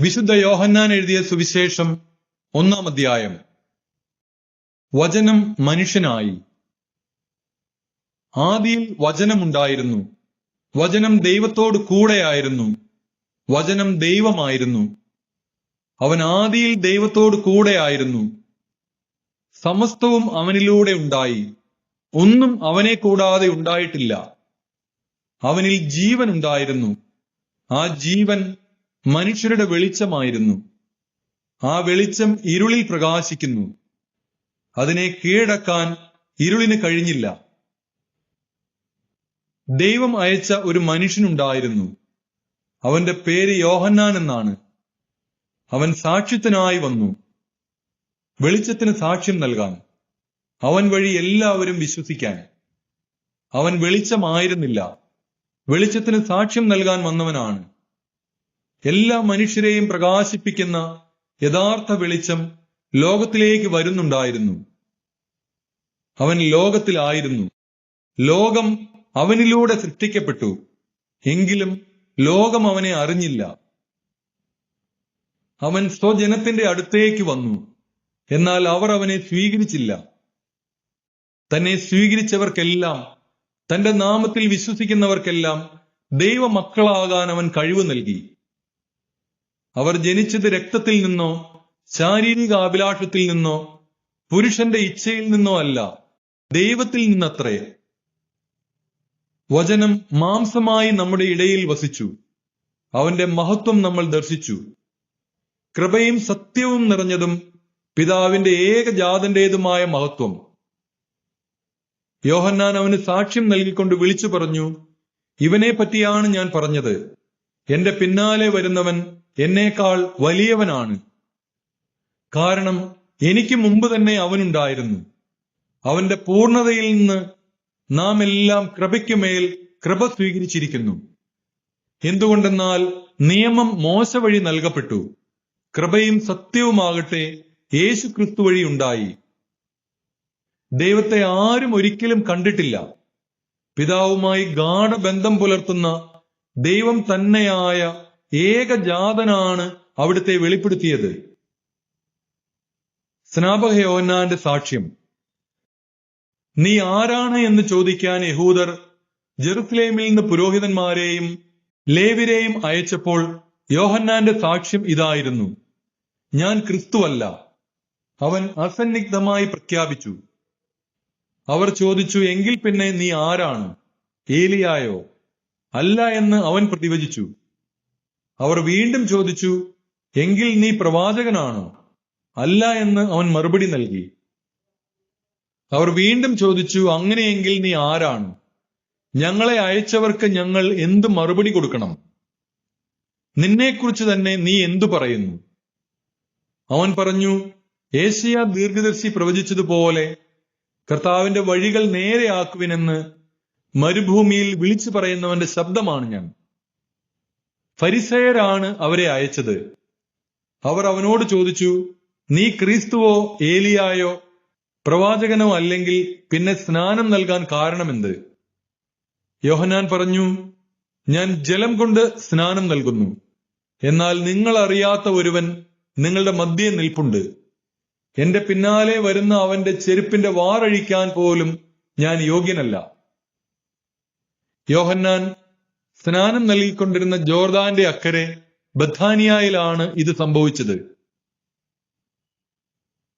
വിശുദ്ധ യോഹന്നാൻ എഴുതിയ സുവിശേഷം 1-ാം അധ്യായം. വചനം മനുഷ്യനായി. ആദിയിൽ വചനമുണ്ടായിരുന്നു. വചനം ദൈവത്തോട് കൂടെയായിരുന്നു. വചനം ദൈവമായിരുന്നു. അവൻ ആദിയിൽ ദൈവത്തോട് കൂടെയായിരുന്നു. സമസ്തവും അവനിലൂടെ ഉണ്ടായി. ഒന്നും അവനെ കൂടാതെ ഉണ്ടായിട്ടില്ല. അവനിൽ ജീവൻ ഉണ്ടായിരുന്നു. ആ ജീവൻ മനുഷ്യരുടെ വെളിച്ചമായിരുന്നു. ആ വെളിച്ചം ഇരുളിൽ പ്രകാശിക്കുന്നു. അതിനെ കീഴടക്കാൻ ഇരുളിന് കഴിഞ്ഞില്ല. ദൈവം അയച്ച ഒരു മനുഷ്യനുണ്ടായിരുന്നു. അവന്റെ പേര് യോഹന്നാൻ എന്നാണ്. അവൻ സാക്ഷ്യത്തിനായി വന്നു, വെളിച്ചത്തിന് സാക്ഷ്യം നൽകാൻ, അവൻ വഴി എല്ലാവരും വിശ്വസിക്കാൻ. അവൻ വെളിച്ചമായിരുന്നില്ല, വെളിച്ചത്തിന് സാക്ഷ്യം നൽകാൻ വന്നവനാണ്. എല്ലാ മനുഷ്യരെയും പ്രകാശിപ്പിക്കുന്ന യഥാർത്ഥ വെളിച്ചം ലോകത്തിലേക്ക് വരുന്നുണ്ടായിരുന്നു. അവൻ ലോകത്തിലായിരുന്നു. ലോകം അവനിലൂടെ സൃഷ്ടിക്കപ്പെട്ടു, എങ്കിലും ലോകം അവനെ അറിഞ്ഞില്ല. അവൻ സ്വജനത്തിന്റെ അടുത്തേക്ക് വന്നു, എന്നാൽ അവർ അവനെ സ്വീകരിച്ചില്ല. തന്നെ സ്വീകരിച്ചവർക്കെല്ലാം, തന്റെ നാമത്തിൽ വിശ്വസിക്കുന്നവർക്കെല്ലാം ദൈവമക്കളാകാൻ അവൻ കഴിവ് നൽകി. അവർ ജനിച്ചത് രക്തത്തിൽ നിന്നോ ശാരീരിക അഭിലാഷത്തിൽ നിന്നോ പുരുഷന്റെ ഇച്ഛയിൽ നിന്നോ അല്ല, ദൈവത്തിൽ നിന്നത്രേ. വചനം മാംസമായി നമ്മുടെ ഇടയിൽ വസിച്ചു. അവന്റെ മഹത്വം നമ്മൾ ദർശിച്ചു. കൃപയും സത്യവും നിറഞ്ഞതും പിതാവിന്റെ ഏകജാതന്റേതുമായ മഹത്വം. യോഹന്നാൻ അവന് സാക്ഷ്യം നൽകിക്കൊണ്ട് വിളിച്ചു പറഞ്ഞു, ഇവനെ പറ്റിയാണ് ഞാൻ പറഞ്ഞത്. എന്റെ പിന്നാലെ വരുന്നവൻ എന്നേക്കാൾ വലിയവനാണ്, കാരണം എനിക്ക് മുമ്പ് തന്നെ അവനുണ്ടായിരുന്നു. അവന്റെ പൂർണ്ണതയിൽ നിന്ന് നാം എല്ലാം കൃപയ്ക്കുമേൽ കൃപ സ്വീകരിച്ചിരിക്കുന്നു. എന്തുകൊണ്ടെന്നാൽ നിയമം മോശ വഴി നൽകപ്പെട്ടു, കൃപയും സത്യവുമാകട്ടെ യേശു ക്രിസ്തു വഴി ഉണ്ടായി. ദൈവത്തെ ആരും ഒരിക്കലും കണ്ടിട്ടില്ല. പിതാവുമായി ഗാഢബന്ധം പുലർത്തുന്ന ദൈവം തന്നെയായ ഏകജാതനാണ് അവിടുത്തെ വെളിപ്പെടുത്തിയത്. സ്നാപക യോഹന്നാന്റെ സാക്ഷ്യം. നീ ആരാണ് എന്ന് ചോദിക്കാൻ യഹൂദർ ജെറുസലേമിൽ നിന്ന് പുരോഹിതന്മാരെയും ലേവ്യരെയും അയച്ചപ്പോൾ യോഹന്നാന്റെ സാക്ഷ്യം ഇതായിരുന്നു, ഞാൻ ക്രിസ്തുവല്ല. അവൻ അസന്നിഗ്ധമായി പ്രഖ്യാപിച്ചു. അവർ ചോദിച്ചു, എങ്കിൽ പിന്നെ നീ ആരാണ്? ഏലിയായോ? അല്ല എന്ന് അവൻ പ്രതിവചിച്ചു. അവർ വീണ്ടും ചോദിച്ചു, എങ്കിൽ നീ പ്രവാചകനാണോ? അല്ല എന്ന് അവൻ മറുപടി നൽകി. അവർ വീണ്ടും ചോദിച്ചു, അങ്ങനെയെങ്കിൽ നീ ആരാണ്? ഞങ്ങളെ അയച്ചവർക്ക് ഞങ്ങൾ എന്ത് മറുപടി കൊടുക്കണം? നിന്നെക്കുറിച്ച് തന്നെ നീ എന്തു പറയുന്നു? അവൻ പറഞ്ഞു, യേശയ്യാ ദീർഘദർശി പ്രവചിച്ചതുപോലെ കർത്താവിന്റെ വഴികൾ നേരെയാക്കുവിനെന്ന് മരുഭൂമിയിൽ വിളിച്ചു പറയുന്നവന്റെ ശബ്ദമാണ് ഞാൻ. ഫരിസേയരാണ് അവരെ അയച്ചത്. അവർ അവനോട് ചോദിച്ചു, നീ ക്രിസ്തുവോ ഏലിയായോ പ്രവാചകനോ അല്ലെങ്കിൽ പിന്നെ സ്നാനം നൽകാൻ കാരണമെന്ത്? യോഹന്നാൻ പറഞ്ഞു, ഞാൻ ജലം കൊണ്ട് സ്നാനം നൽകുന്നു, എന്നാൽ നിങ്ങൾ അറിയാത്ത ഒരുവൻ നിങ്ങളുടെ മധ്യേ നിൽപ്പുണ്ട്. എന്റെ പിന്നാലെ വരുന്ന അവന്റെ ചെരുപ്പിന്റെ വാറഴിക്കാൻ പോലും ഞാൻ യോഗ്യനല്ല. യോഹന്നാൻ സ്നാനം നൽകിക്കൊണ്ടിരുന്ന ജോർദാന്റെ അക്കരെ ബഥാനിയായിലാണ് ഇത് സംഭവിച്ചത്.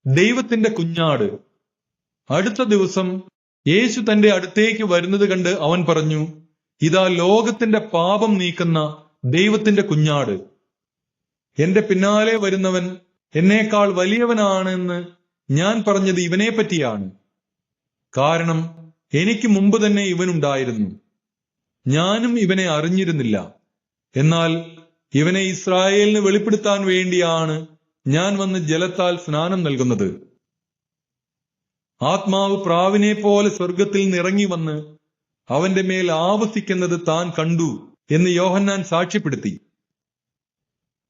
ദൈവത്തിന്റെ കുഞ്ഞാട്. അടുത്ത ദിവസം യേശു തന്റെ അടുത്തേക്ക് വരുന്നത് കണ്ട് അവൻ പറഞ്ഞു, ഇതാ ലോകത്തിന്റെ പാപം നീക്കുന്ന ദൈവത്തിന്റെ കുഞ്ഞാട്. എന്റെ പിന്നാലെ വരുന്നവൻ എന്നേക്കാൾ വലിയവനാണെന്ന് ഞാൻ പറഞ്ഞത് ഇവനെ പറ്റിയാണ്. കാരണം എനിക്ക് മുമ്പ് തന്നെ ഇവനുണ്ടായിരുന്നു, ഞാനും ഇവനെ അറിഞ്ഞിരുന്നില്ല. എന്നാൽ ഇവനെ ഇസ്രായേലിന് വെളിപ്പെടുത്താൻ വേണ്ടിയാണ് ഞാൻ വന്ന് ജലത്താൽ സ്നാനം നൽകുന്നത്. ആത്മാവ് പ്രാവിനെ പോലെ സ്വർഗത്തിൽ നിറങ്ങി വന്ന് അവന്റെ മേൽ ആവസിക്കുന്നത് താൻ കണ്ടു എന്ന് യോഹന്നാൻ സാക്ഷ്യപ്പെടുത്തി.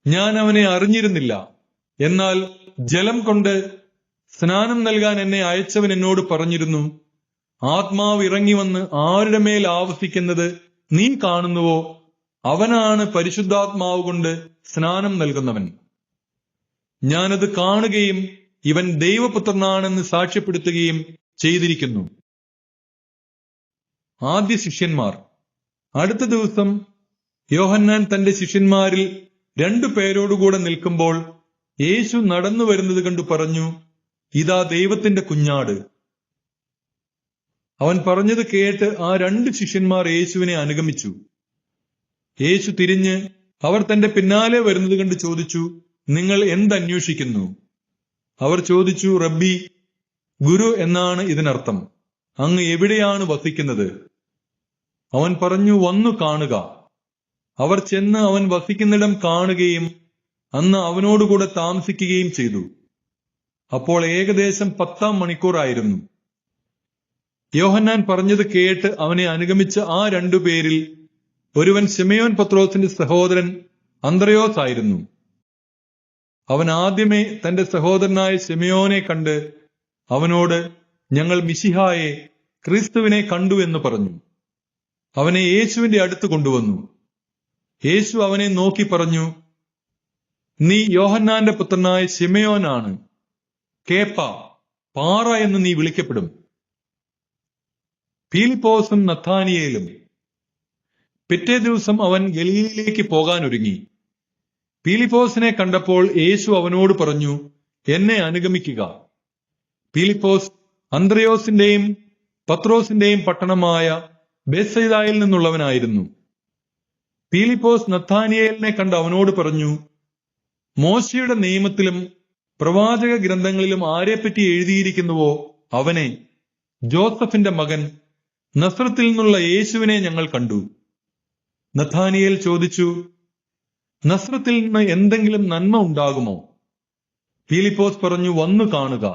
ഞാൻ അവനെ അറിഞ്ഞിരുന്നില്ല, എന്നാൽ ജലം കൊണ്ട് സ്നാനം നൽകാൻ എന്നെ അയച്ചവൻ എന്നോട് പറഞ്ഞിരുന്നു, ആത്മാവ് ഇറങ്ങി വന്ന് ആരുടെ മേൽ ആവസിക്കുന്നത് നീ കാണുന്നുവോ അവനാണ് പരിശുദ്ധാത്മാവ് കൊണ്ട് സ്നാനം നൽകുന്നവൻ. ഞാനത് കാണുകയും ഇവൻ ദൈവപുത്രനാണെന്ന് സാക്ഷ്യപ്പെടുത്തുകയും ചെയ്തിരിക്കുന്നു. ആദ്യ ശിഷ്യന്മാർ. അടുത്ത ദിവസം യോഹന്നാൻ തന്റെ ശിഷ്യന്മാരിൽ 2 പേരോടുകൂടെ നിൽക്കുമ്പോൾ യേശു നടന്നു വരുന്നത് കണ്ടു പറഞ്ഞു, ഇതാ ദൈവത്തിന്റെ കുഞ്ഞാട്. അവൻ പറഞ്ഞത് കേട്ട് ആ 2 ശിഷ്യന്മാർ യേശുവിനെ അനുഗമിച്ചു. യേശു തിരിഞ്ഞ് അവർ തന്റെ പിന്നാലെ വരുന്നത് കണ്ട് ചോദിച്ചു, നിങ്ങൾ എന്തന്വേഷിക്കുന്നു? അവർ ചോദിച്ചു, റബ്ബി, ഗുരു എന്നാണ് ഇതിനർത്ഥം. അങ്ങ് എവിടെയാണ് വസിക്കുന്നത്? അവൻ പറഞ്ഞു, വന്നു കാണുക. അവർ ചെന്ന് അവൻ വസിക്കുന്നിടം കാണുകയും അന്ന് അവനോടുകൂടെ താമസിക്കുകയും ചെയ്തു. അപ്പോൾ ഏകദേശം 10-ാം മണിക്കൂറായിരുന്നു. യോഹന്നാൻ പറഞ്ഞത് കേട്ട് അവനെ അനുഗമിച്ച ആ 2 പേരിൽ ഒരുവൻ ശിമയോൻ പത്രോസിന്റെ സഹോദരൻ അന്ത്രയോസ് ആയിരുന്നു. അവൻ ആദ്യമേ തന്റെ സഹോദരനായ ശിമയോനെ കണ്ട് അവനോട്, ഞങ്ങൾ മിശിഹായെ, ക്രിസ്തുവിനെ കണ്ടു എന്ന് പറഞ്ഞു. അവനെ യേശുവിന്റെ അടുത്ത് കൊണ്ടുവന്നു. യേശു അവനെ നോക്കി പറഞ്ഞു, നീ യോഹന്നാന്റെ പുത്രനായ ശിമയോനാണ്. കേപ്പ, പാറ എന്ന് നീ വിളിക്കപ്പെടും. ഫിലിപ്പോസും നഥാനിയേലും. പിറ്റേ ദിവസം അവൻ ഗലീലയിലേക്ക് പോകാനൊരുങ്ങി. ഫിലിപ്പോസിനെ കണ്ടപ്പോൾ യേശു അവനോട് പറഞ്ഞു, എന്നെ അനുഗമിക്കുക. ഫിലിപ്പോസ് അന്ത്രയോസിന്റെയും പത്രോസിന്റെയും പട്ടണമായ ബേത്സയിദായിൽ നിന്നുള്ളവനായിരുന്നു. ഫിലിപ്പോസ് നഥാനിയേലിനെ കണ്ട് അവനോട് പറഞ്ഞു, മോശയുടെ നിയമത്തിലും പ്രവാചക ഗ്രന്ഥങ്ങളിലും ആരെപ്പറ്റി എഴുതിയിരിക്കുന്നുവോ അവനെ, ജോസഫിന്റെ മകൻ, നസ്രത്തിൽ നിന്നുള്ള യേശുവിനെ ഞങ്ങൾ കണ്ടു. നഥാനിയേൽ ചോദിച്ചു, നസ്രത്തിൽ നിന്ന് എന്തെങ്കിലും നന്മ ഉണ്ടാകുമോ? ഫിലിപ്പോസ് പറഞ്ഞു, വന്നു കാണുക.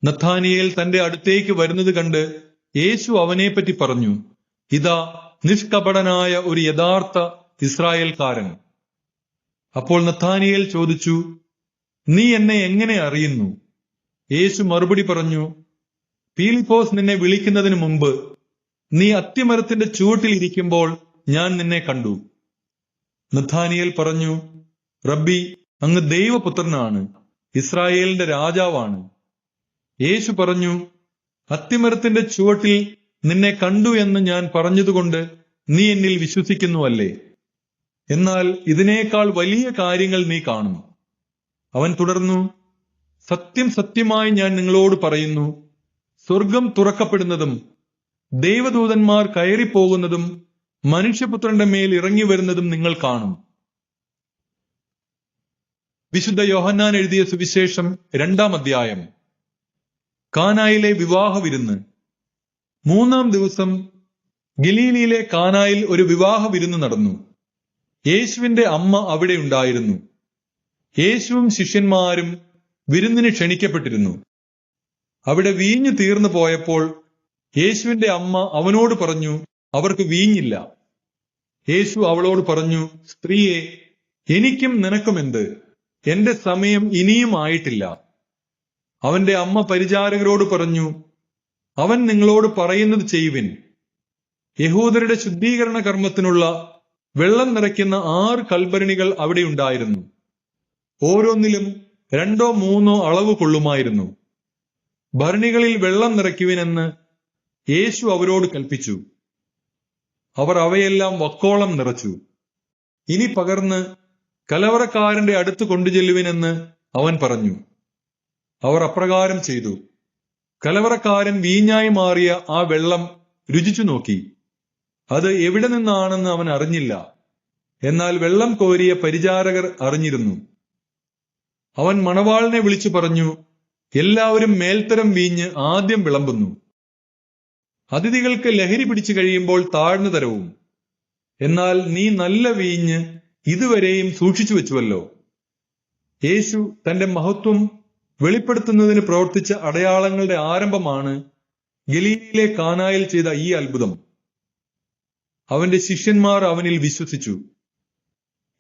നഥാനിയേൽ തന്റെ അടുത്തേക്ക് വരുന്നത് കണ്ട് യേശു അവനെപ്പറ്റി പറഞ്ഞു, ഇതാ നിഷ്കപടനായ ഒരു യഥാർത്ഥ ഇസ്രായേൽക്കാരൻ. അപ്പോൾ നഥാനിയേൽ ചോദിച്ചു, നീ എന്നെ എങ്ങനെ അറിയുന്നു? യേശു മറുപടി പറഞ്ഞു, ഫിലിപ്പോസ് നിന്നെ വിളിക്കുന്നതിന് മുമ്പ് നീ അത്തിമരത്തിന്റെ ചുവട്ടിൽ ഇരിക്കുമ്പോൾ ഞാൻ നിന്നെ കണ്ടു. നഥാനിയേൽ പറഞ്ഞു, റബ്ബി, അങ്ങ് ദൈവപുത്രനാണ്, ഇസ്രായേലിന്റെ രാജാവാണ്. യേശു പറഞ്ഞു, അത്തിമരത്തിന്റെ ചുവട്ടിൽ നിന്നെ കണ്ടു എന്ന് ഞാൻ പറഞ്ഞതുകൊണ്ട് നീ എന്നിൽ വിശ്വസിക്കുന്നുവല്ലേ? എന്നാൽ ഇതിനേക്കാൾ വലിയ കാര്യങ്ങൾ നീ കാണും. അവൻ തുടർന്നു, സത്യം സത്യമായി ഞാൻ നിങ്ങളോട് പറയുന്നു, സ്വർഗം തുറക്കപ്പെടുന്നതും ദൈവദൂതന്മാർ കയറിപ്പോകുന്നതും മനുഷ്യപുത്രന്റെ മേൽ ഇറങ്ങി വരുന്നതും നിങ്ങൾ കാണും. വിശുദ്ധ യോഹന്നാൻ എഴുതിയ സുവിശേഷം 2-ാം അധ്യായം. കാനായിലെ വിവാഹ വിരുന്ന്. 3-ാം ദിവസം ഗലീലയിലെ കാനായിൽ ഒരു വിവാഹ വിരുന്ന് നടന്നു. യേശുവിന്റെ അമ്മ അവിടെ ഉണ്ടായിരുന്നു. യേശുവും ശിഷ്യന്മാരും വിരുന്നിന് ക്ഷണിക്കപ്പെട്ടിരുന്നു. അവിടെ വീഞ്ഞു തീർന്നു പോയപ്പോൾ യേശുവിന്റെ അമ്മ അവനോട് പറഞ്ഞു, അവർക്ക് വീഞ്ഞില്ല. യേശു അവളോട് പറഞ്ഞു, സ്ത്രീയെ, എനിക്കും നിനക്കുമെന്ത്? എന്റെ സമയം ഇനിയും ആയിട്ടില്ല. അവന്റെ അമ്മ പരിചാരകരോട് പറഞ്ഞു, അവൻ നിങ്ങളോട് പറയുന്നത് ചെയ്യുവിൻ. യഹൂദരുടെ ശുദ്ധീകരണ കർമ്മത്തിനുള്ള വെള്ളം നിറയ്ക്കുന്ന 6 കൽഭരണികൾ അവിടെ ഉണ്ടായിരുന്നു. ഓരോന്നിലും 2-3 അളവ് കൊള്ളുമായിരുന്നു. ഭരണികളിൽ വെള്ളം നിറയ്ക്കുവിനെന്ന് യേശു അവരോട് കൽപ്പിച്ചു. അവർ അവയെല്ലാം വക്കോളം നിറച്ചു. ഇനി പകർന്ന് കലവറക്കാരന്റെ അടുത്ത് കൊണ്ടുചെല്ലുവിനെന്ന് അവൻ പറഞ്ഞു. അവർ അപ്രകാരം ചെയ്തു. കലവറക്കാരൻ വീഞ്ഞായി മാറിയ ആ വെള്ളം രുചിച്ചു നോക്കി. അത് എവിടെ നിന്നാണെന്ന് അവൻ അറിഞ്ഞില്ല. എന്നാൽ വെള്ളം കോരിയ പരിചാരകർ അറിഞ്ഞിരുന്നു. അവൻ മണവാളിനെ വിളിച്ചു പറഞ്ഞു, എല്ലാവരും മേൽത്തരം വീഞ്ഞ് ആദ്യം വിളമ്പുന്നു. അതിഥികൾക്ക് ലഹരി പിടിച്ചു കഴിയുമ്പോൾ താഴ്ന്ന തരവും. എന്നാൽ നീ നല്ല വീഞ്ഞ് ഇതുവരെയും സൂക്ഷിച്ചു വെച്ചുവല്ലോ. യേശു തന്റെ മഹത്വം വെളിപ്പെടുത്തുന്നതിന് പ്രവർത്തിച്ച അടയാളങ്ങളുടെ ആരംഭമാണ് ഗലീലയിലെ കാനായിൽ ചെയ്ത ഈ അത്ഭുതം. അവന്റെ ശിഷ്യന്മാർ അവനിൽ വിശ്വസിച്ചു.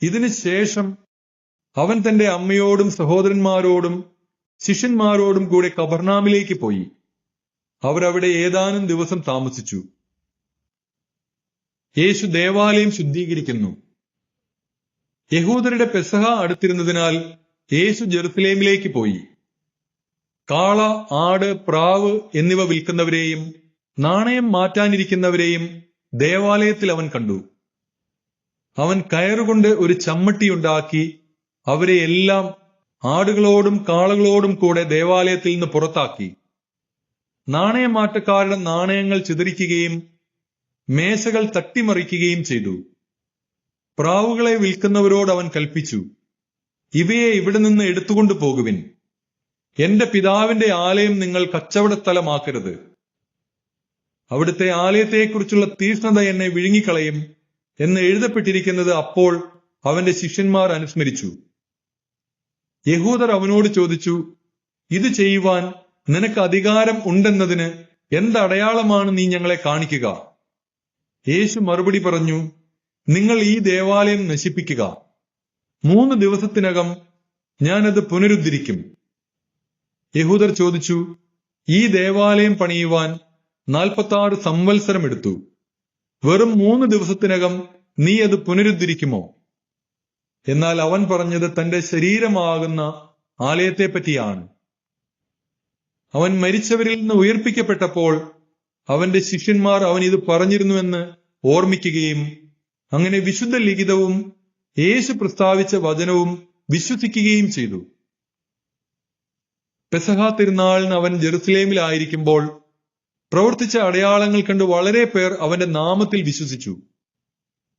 ഇതിനു ശേഷം അവൻ തന്റെ അമ്മയോടും സഹോദരന്മാരോടും ശിഷ്യന്മാരോടും കൂടെ കഫർനാമിലേക്ക് പോയി. അവരവിടെ ഏതാനും ദിവസം താമസിച്ചു. യേശു ദേവാലയം ശുദ്ധീകരിക്കുന്നു. യഹൂദരുടെ പെസഹ അടുത്തിരുന്നതിനാൽ യേശു ജെറുസലേമിലേക്ക് പോയി. കാള, ആട്, പ്രാവ് എന്നിവ വിൽക്കുന്നവരെയും നാണയം മാറ്റാനിരിക്കുന്നവരെയും ദേവാലയത്തിൽ അവൻ കണ്ടു. അവൻ കയറുകൊണ്ട് ഒരു ചമ്മട്ടിയുണ്ടാക്കി അവരെ എല്ലാം ആടുകളോടും കാളകളോടും കൂടെ ദേവാലയത്തിൽ നിന്ന് പുറത്താക്കി. നാണയമാറ്റക്കാരുടെ നാണയങ്ങൾ ചിതറിക്കുകയും മേശകൾ തട്ടിമറിക്കുകയും ചെയ്തു. പ്രാവുകളെ വിൽക്കുന്നവരോട് അവൻ കൽപ്പിച്ചു, ഇവയെ ഇവിടെ നിന്ന് എടുത്തുകൊണ്ടു പോകുവിൻ. എന്റെ പിതാവിന്റെ ആലയം നിങ്ങൾ കച്ചവടസ്ഥലമാക്കരുത്. അവിടുത്തെ ആലയത്തെക്കുറിച്ചുള്ള തീക്ഷ്ണത എന്നെ വിഴുങ്ങിക്കളയും എന്ന് എഴുതപ്പെട്ടിരിക്കുന്നത് അപ്പോൾ അവന്റെ ശിഷ്യന്മാർ അനുസ്മരിച്ചു. യഹൂദർ അവനോട് ചോദിച്ചു, ഇത് ചെയ്യുവാൻ നിനക്ക് അധികാരം ഉണ്ടെന്നതിന് എന്തടയാളമാണ് നീ ഞങ്ങളെ കാണിക്കുക? യേശു മറുപടി പറഞ്ഞു, നിങ്ങൾ ഈ ദേവാലയം നശിപ്പിക്കുക. 3 ദിവസത്തിനകം ഞാനത് പുനരുദ്ധരിക്കും. യഹൂദർ ചോദിച്ചു, ഈ ദേവാലയം പണിയുവാൻ 46 സംവത്സരം എടുത്തു. വെറും 3 ദിവസത്തിനകം നീ അത് പുനരുദ്ധരിക്കുമോ? എന്നാൽ അവൻ പറഞ്ഞത് തന്റെ ശരീരമാകുന്ന ആലയത്തെപ്പറ്റിയാണ്. അവൻ മരിച്ചവരിൽ നിന്ന് ഉയർപ്പിക്കപ്പെട്ടപ്പോൾ അവന്റെ ശിഷ്യന്മാർ അവൻ ഇത് പറഞ്ഞിരുന്നുവെന്ന് ഓർമ്മിക്കുകയും അങ്ങനെ വിശുദ്ധ ലിഖിതവും യേശു പ്രസ്താവിച്ച വചനവും വിശ്വസിക്കുകയും ചെയ്തു. പെസഹ തിരുനാളിന് അവൻ ജെറുസലേമിലായിരിക്കുമ്പോൾ പ്രവർത്തിച്ച അടയാളങ്ങൾ കണ്ട് വളരെ പേർ അവന്റെ നാമത്തിൽ വിശ്വസിച്ചു.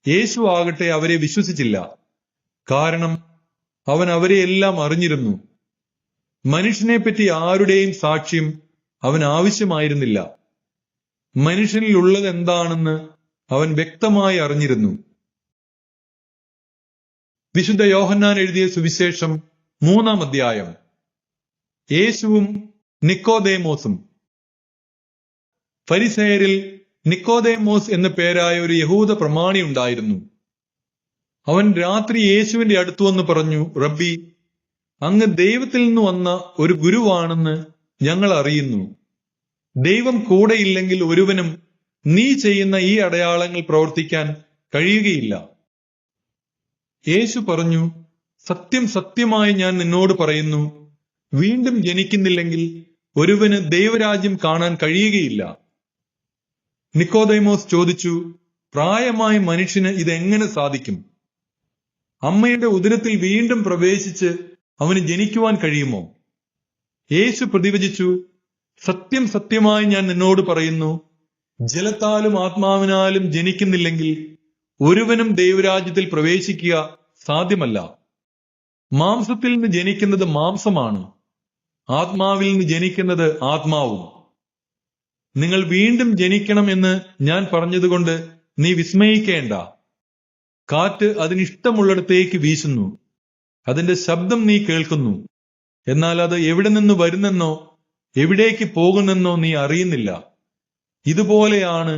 യേശു ആകട്ടെ അവരെ വിശ്വസിച്ചില്ല, കാരണം അവൻ അവരെയെല്ലാം അറിഞ്ഞിരുന്നു. മനുഷ്യനെപ്പറ്റി ആരുടെയും സാക്ഷ്യം അവൻ ആവശ്യമായിരുന്നില്ല. മനുഷ്യനിൽ ഉള്ളത് എന്താണെന്ന് അവൻ വ്യക്തമായി അറിഞ്ഞിരുന്നു. വിശുദ്ധ യോഹന്നാൻ എഴുതിയ സുവിശേഷം 3-ാം അധ്യായം. യേശുവും നിക്കോദേമോസും. ഫരിസേയരിൽ നിക്കോദേമോസ് എന്നു പേരായ ഒരു യഹൂദ പ്രമാണി ഉണ്ടായിരുന്നു. അവൻ രാത്രി യേശുവിന്റെ അടുത്തു വന്ന് പറഞ്ഞു, റബ്ബി, അങ്ങ് ദൈവത്തിൽ നിന്ന് വന്ന ഒരു ഗുരുവാണെന്ന് ഞങ്ങൾ അറിയുന്നു. ദൈവം കൂടെയില്ലെങ്കിൽ ഒരുവനും നീ ചെയ്യുന്ന ഈ അടയാളങ്ങൾ പ്രവർത്തിക്കാൻ കഴിയുകയില്ല. യേശു പറഞ്ഞു, സത്യം സത്യമായി ഞാൻ നിന്നോട് പറയുന്നു, വീണ്ടും ജനിക്കുന്നില്ലെങ്കിൽ ഒരുവന് ദൈവരാജ്യം കാണാൻ കഴിയുകയില്ല. നിക്കോദേമോസ് ചോദിച്ചു, പ്രായമായ മനുഷ്യന് ഇതെങ്ങനെ സാധിക്കും? അമ്മയുടെ ഉദരത്തിൽ വീണ്ടും പ്രവേശിച്ച് അവന് ജനിക്കുവാൻ കഴിയുമോ? യേശു പ്രതിവചിച്ചു, സത്യം സത്യമായി ഞാൻ നിന്നോട് പറയുന്നു, ജലത്താലും ആത്മാവിനാലും ജനിക്കുന്നില്ലെങ്കിൽ ഒരുവനും ദൈവരാജ്യത്തിൽ പ്രവേശിക്കുക സാധ്യമല്ല. മാംസത്തിൽ നിന്ന് ജനിക്കുന്നത് മാംസമാണ്, ആത്മാവിൽ നിന്ന് ജനിക്കുന്നത് ആത്മാവും. നിങ്ങൾ വീണ്ടും ജനിക്കണം എന്ന് ഞാൻ പറഞ്ഞതുകൊണ്ട് നീ വിസ്മയിക്കേണ്ട. കാറ്റ് അതിനിഷ്ടമുള്ളിടത്തേക്ക് വീശുന്നു, അതിന്റെ ശബ്ദം നീ കേൾക്കുന്നു, എന്നാൽ അത് എവിടെ നിന്ന് വരുന്നെന്നോ എവിടേക്ക് പോകുന്നെന്നോ നീ അറിയുന്നില്ല. ഇതുപോലെയാണ്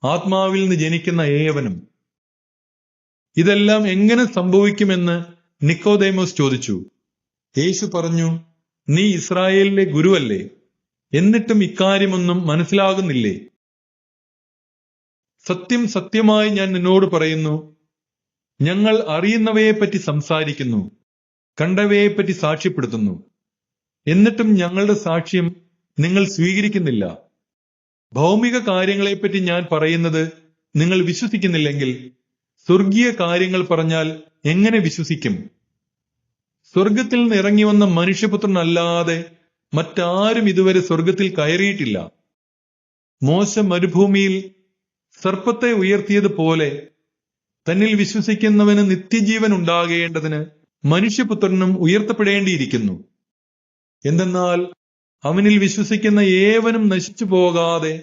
ആത്മാവിൽ നിന്ന് ജനിക്കുന്ന ഏവനും. ഇതെല്ലാം എങ്ങനെ സംഭവിക്കുമെന്ന് നിക്കോദേമോസ് ചോദിച്ചു. യേശു പറഞ്ഞു, നീ ഇസ്രായേലിലെ ഗുരുവല്ലേ, എന്നിട്ടും ഇക്കാര്യമൊന്നും മനസ്സിലാകുന്നില്ലേ? സത്യം സത്യമായി ഞാൻ നിന്നോട് പറയുന്നു, ഞങ്ങൾ അറിയുന്നവയെപ്പറ്റി സംസാരിക്കുന്നു, കണ്ടവയെപ്പറ്റി സാക്ഷ്യപ്പെടുത്തുന്നു, എന്നിട്ടും ഞങ്ങളുടെ സാക്ഷ്യം നിങ്ങൾ സ്വീകരിക്കുന്നില്ല. ഭൗമിക കാര്യങ്ങളെപ്പറ്റി ഞാൻ പറയുന്നത് നിങ്ങൾ വിശ്വസിക്കുന്നില്ലെങ്കിൽ സ്വർഗീയ കാര്യങ്ങൾ പറഞ്ഞാൽ എങ്ങനെ വിശ്വസിക്കും? സ്വർഗത്തിൽ നിന്ന് ഇറങ്ങി വന്ന മനുഷ്യപുത്രനല്ലാതെ മറ്റാരും ഇതുവരെ സ്വർഗത്തിൽ കയറിയിട്ടില്ല. മോശ മരുഭൂമിയിൽ സർപ്പത്തെ ഉയർത്തിയതുപോലെ തന്നിൽ വിശ്വസിക്കുന്നവന് നിത്യജീവൻ ഉണ്ടാകേണ്ടതിന് മനുഷ്യപുത്രനും ഉയർത്തപ്പെടേണ്ടിയിരിക്കുന്നു. എന്തെന്നാൽ അവനിൽ വിശ്വസിക്കുന്ന ഏവനും നശിച്ചു പോകാതെ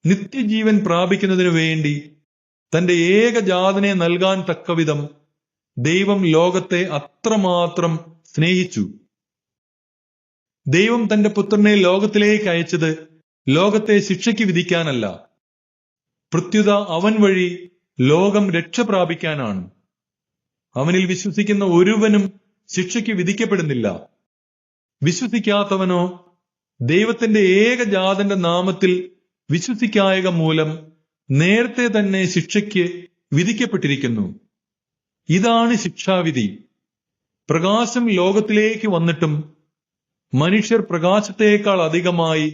നിത്യജീവൻ പ്രാപിക്കുന്നതിനു വേണ്ടി തന്റെ ഏകജാതനെ നൽകാൻ തക്കവിധം ദൈവം ലോകത്തെ അത്രമാത്രം സ്നേഹിച്ചു. ദൈവം തന്റെ പുത്രനെ ലോകത്തിലേക്ക് അയച്ചത് ലോകത്തെ ശിക്ഷയ്ക്ക് വിധിക്കാനല്ല, പ്രത്യുത അവൻ വഴി ലോകം രക്ഷ പ്രാപിക്കാനാണ്. അവനിൽ വിശ്വസിക്കുന്ന ഒരുവനും ശിക്ഷയ്ക്ക് വിധിക്കപ്പെടുന്നില്ല. വിശ്വസിക്കാത്തവനോ ദൈവത്തിന്റെ ഏകജാതന്റെ നാമത്തിൽ വിശ്വസിക്കായക മൂലം നേരത്തെ തന്നെ ശിക്ഷയ്ക്ക് വിധിക്കപ്പെട്ടിരിക്കുന്നു. ഇതാണ് ശിക്ഷാവിധി. പ്രകാശം ലോകത്തിലേക്ക് വന്നിട്ടും മനുഷ്യർ പ്രകാശത്തേക്കാൾ അധികമായി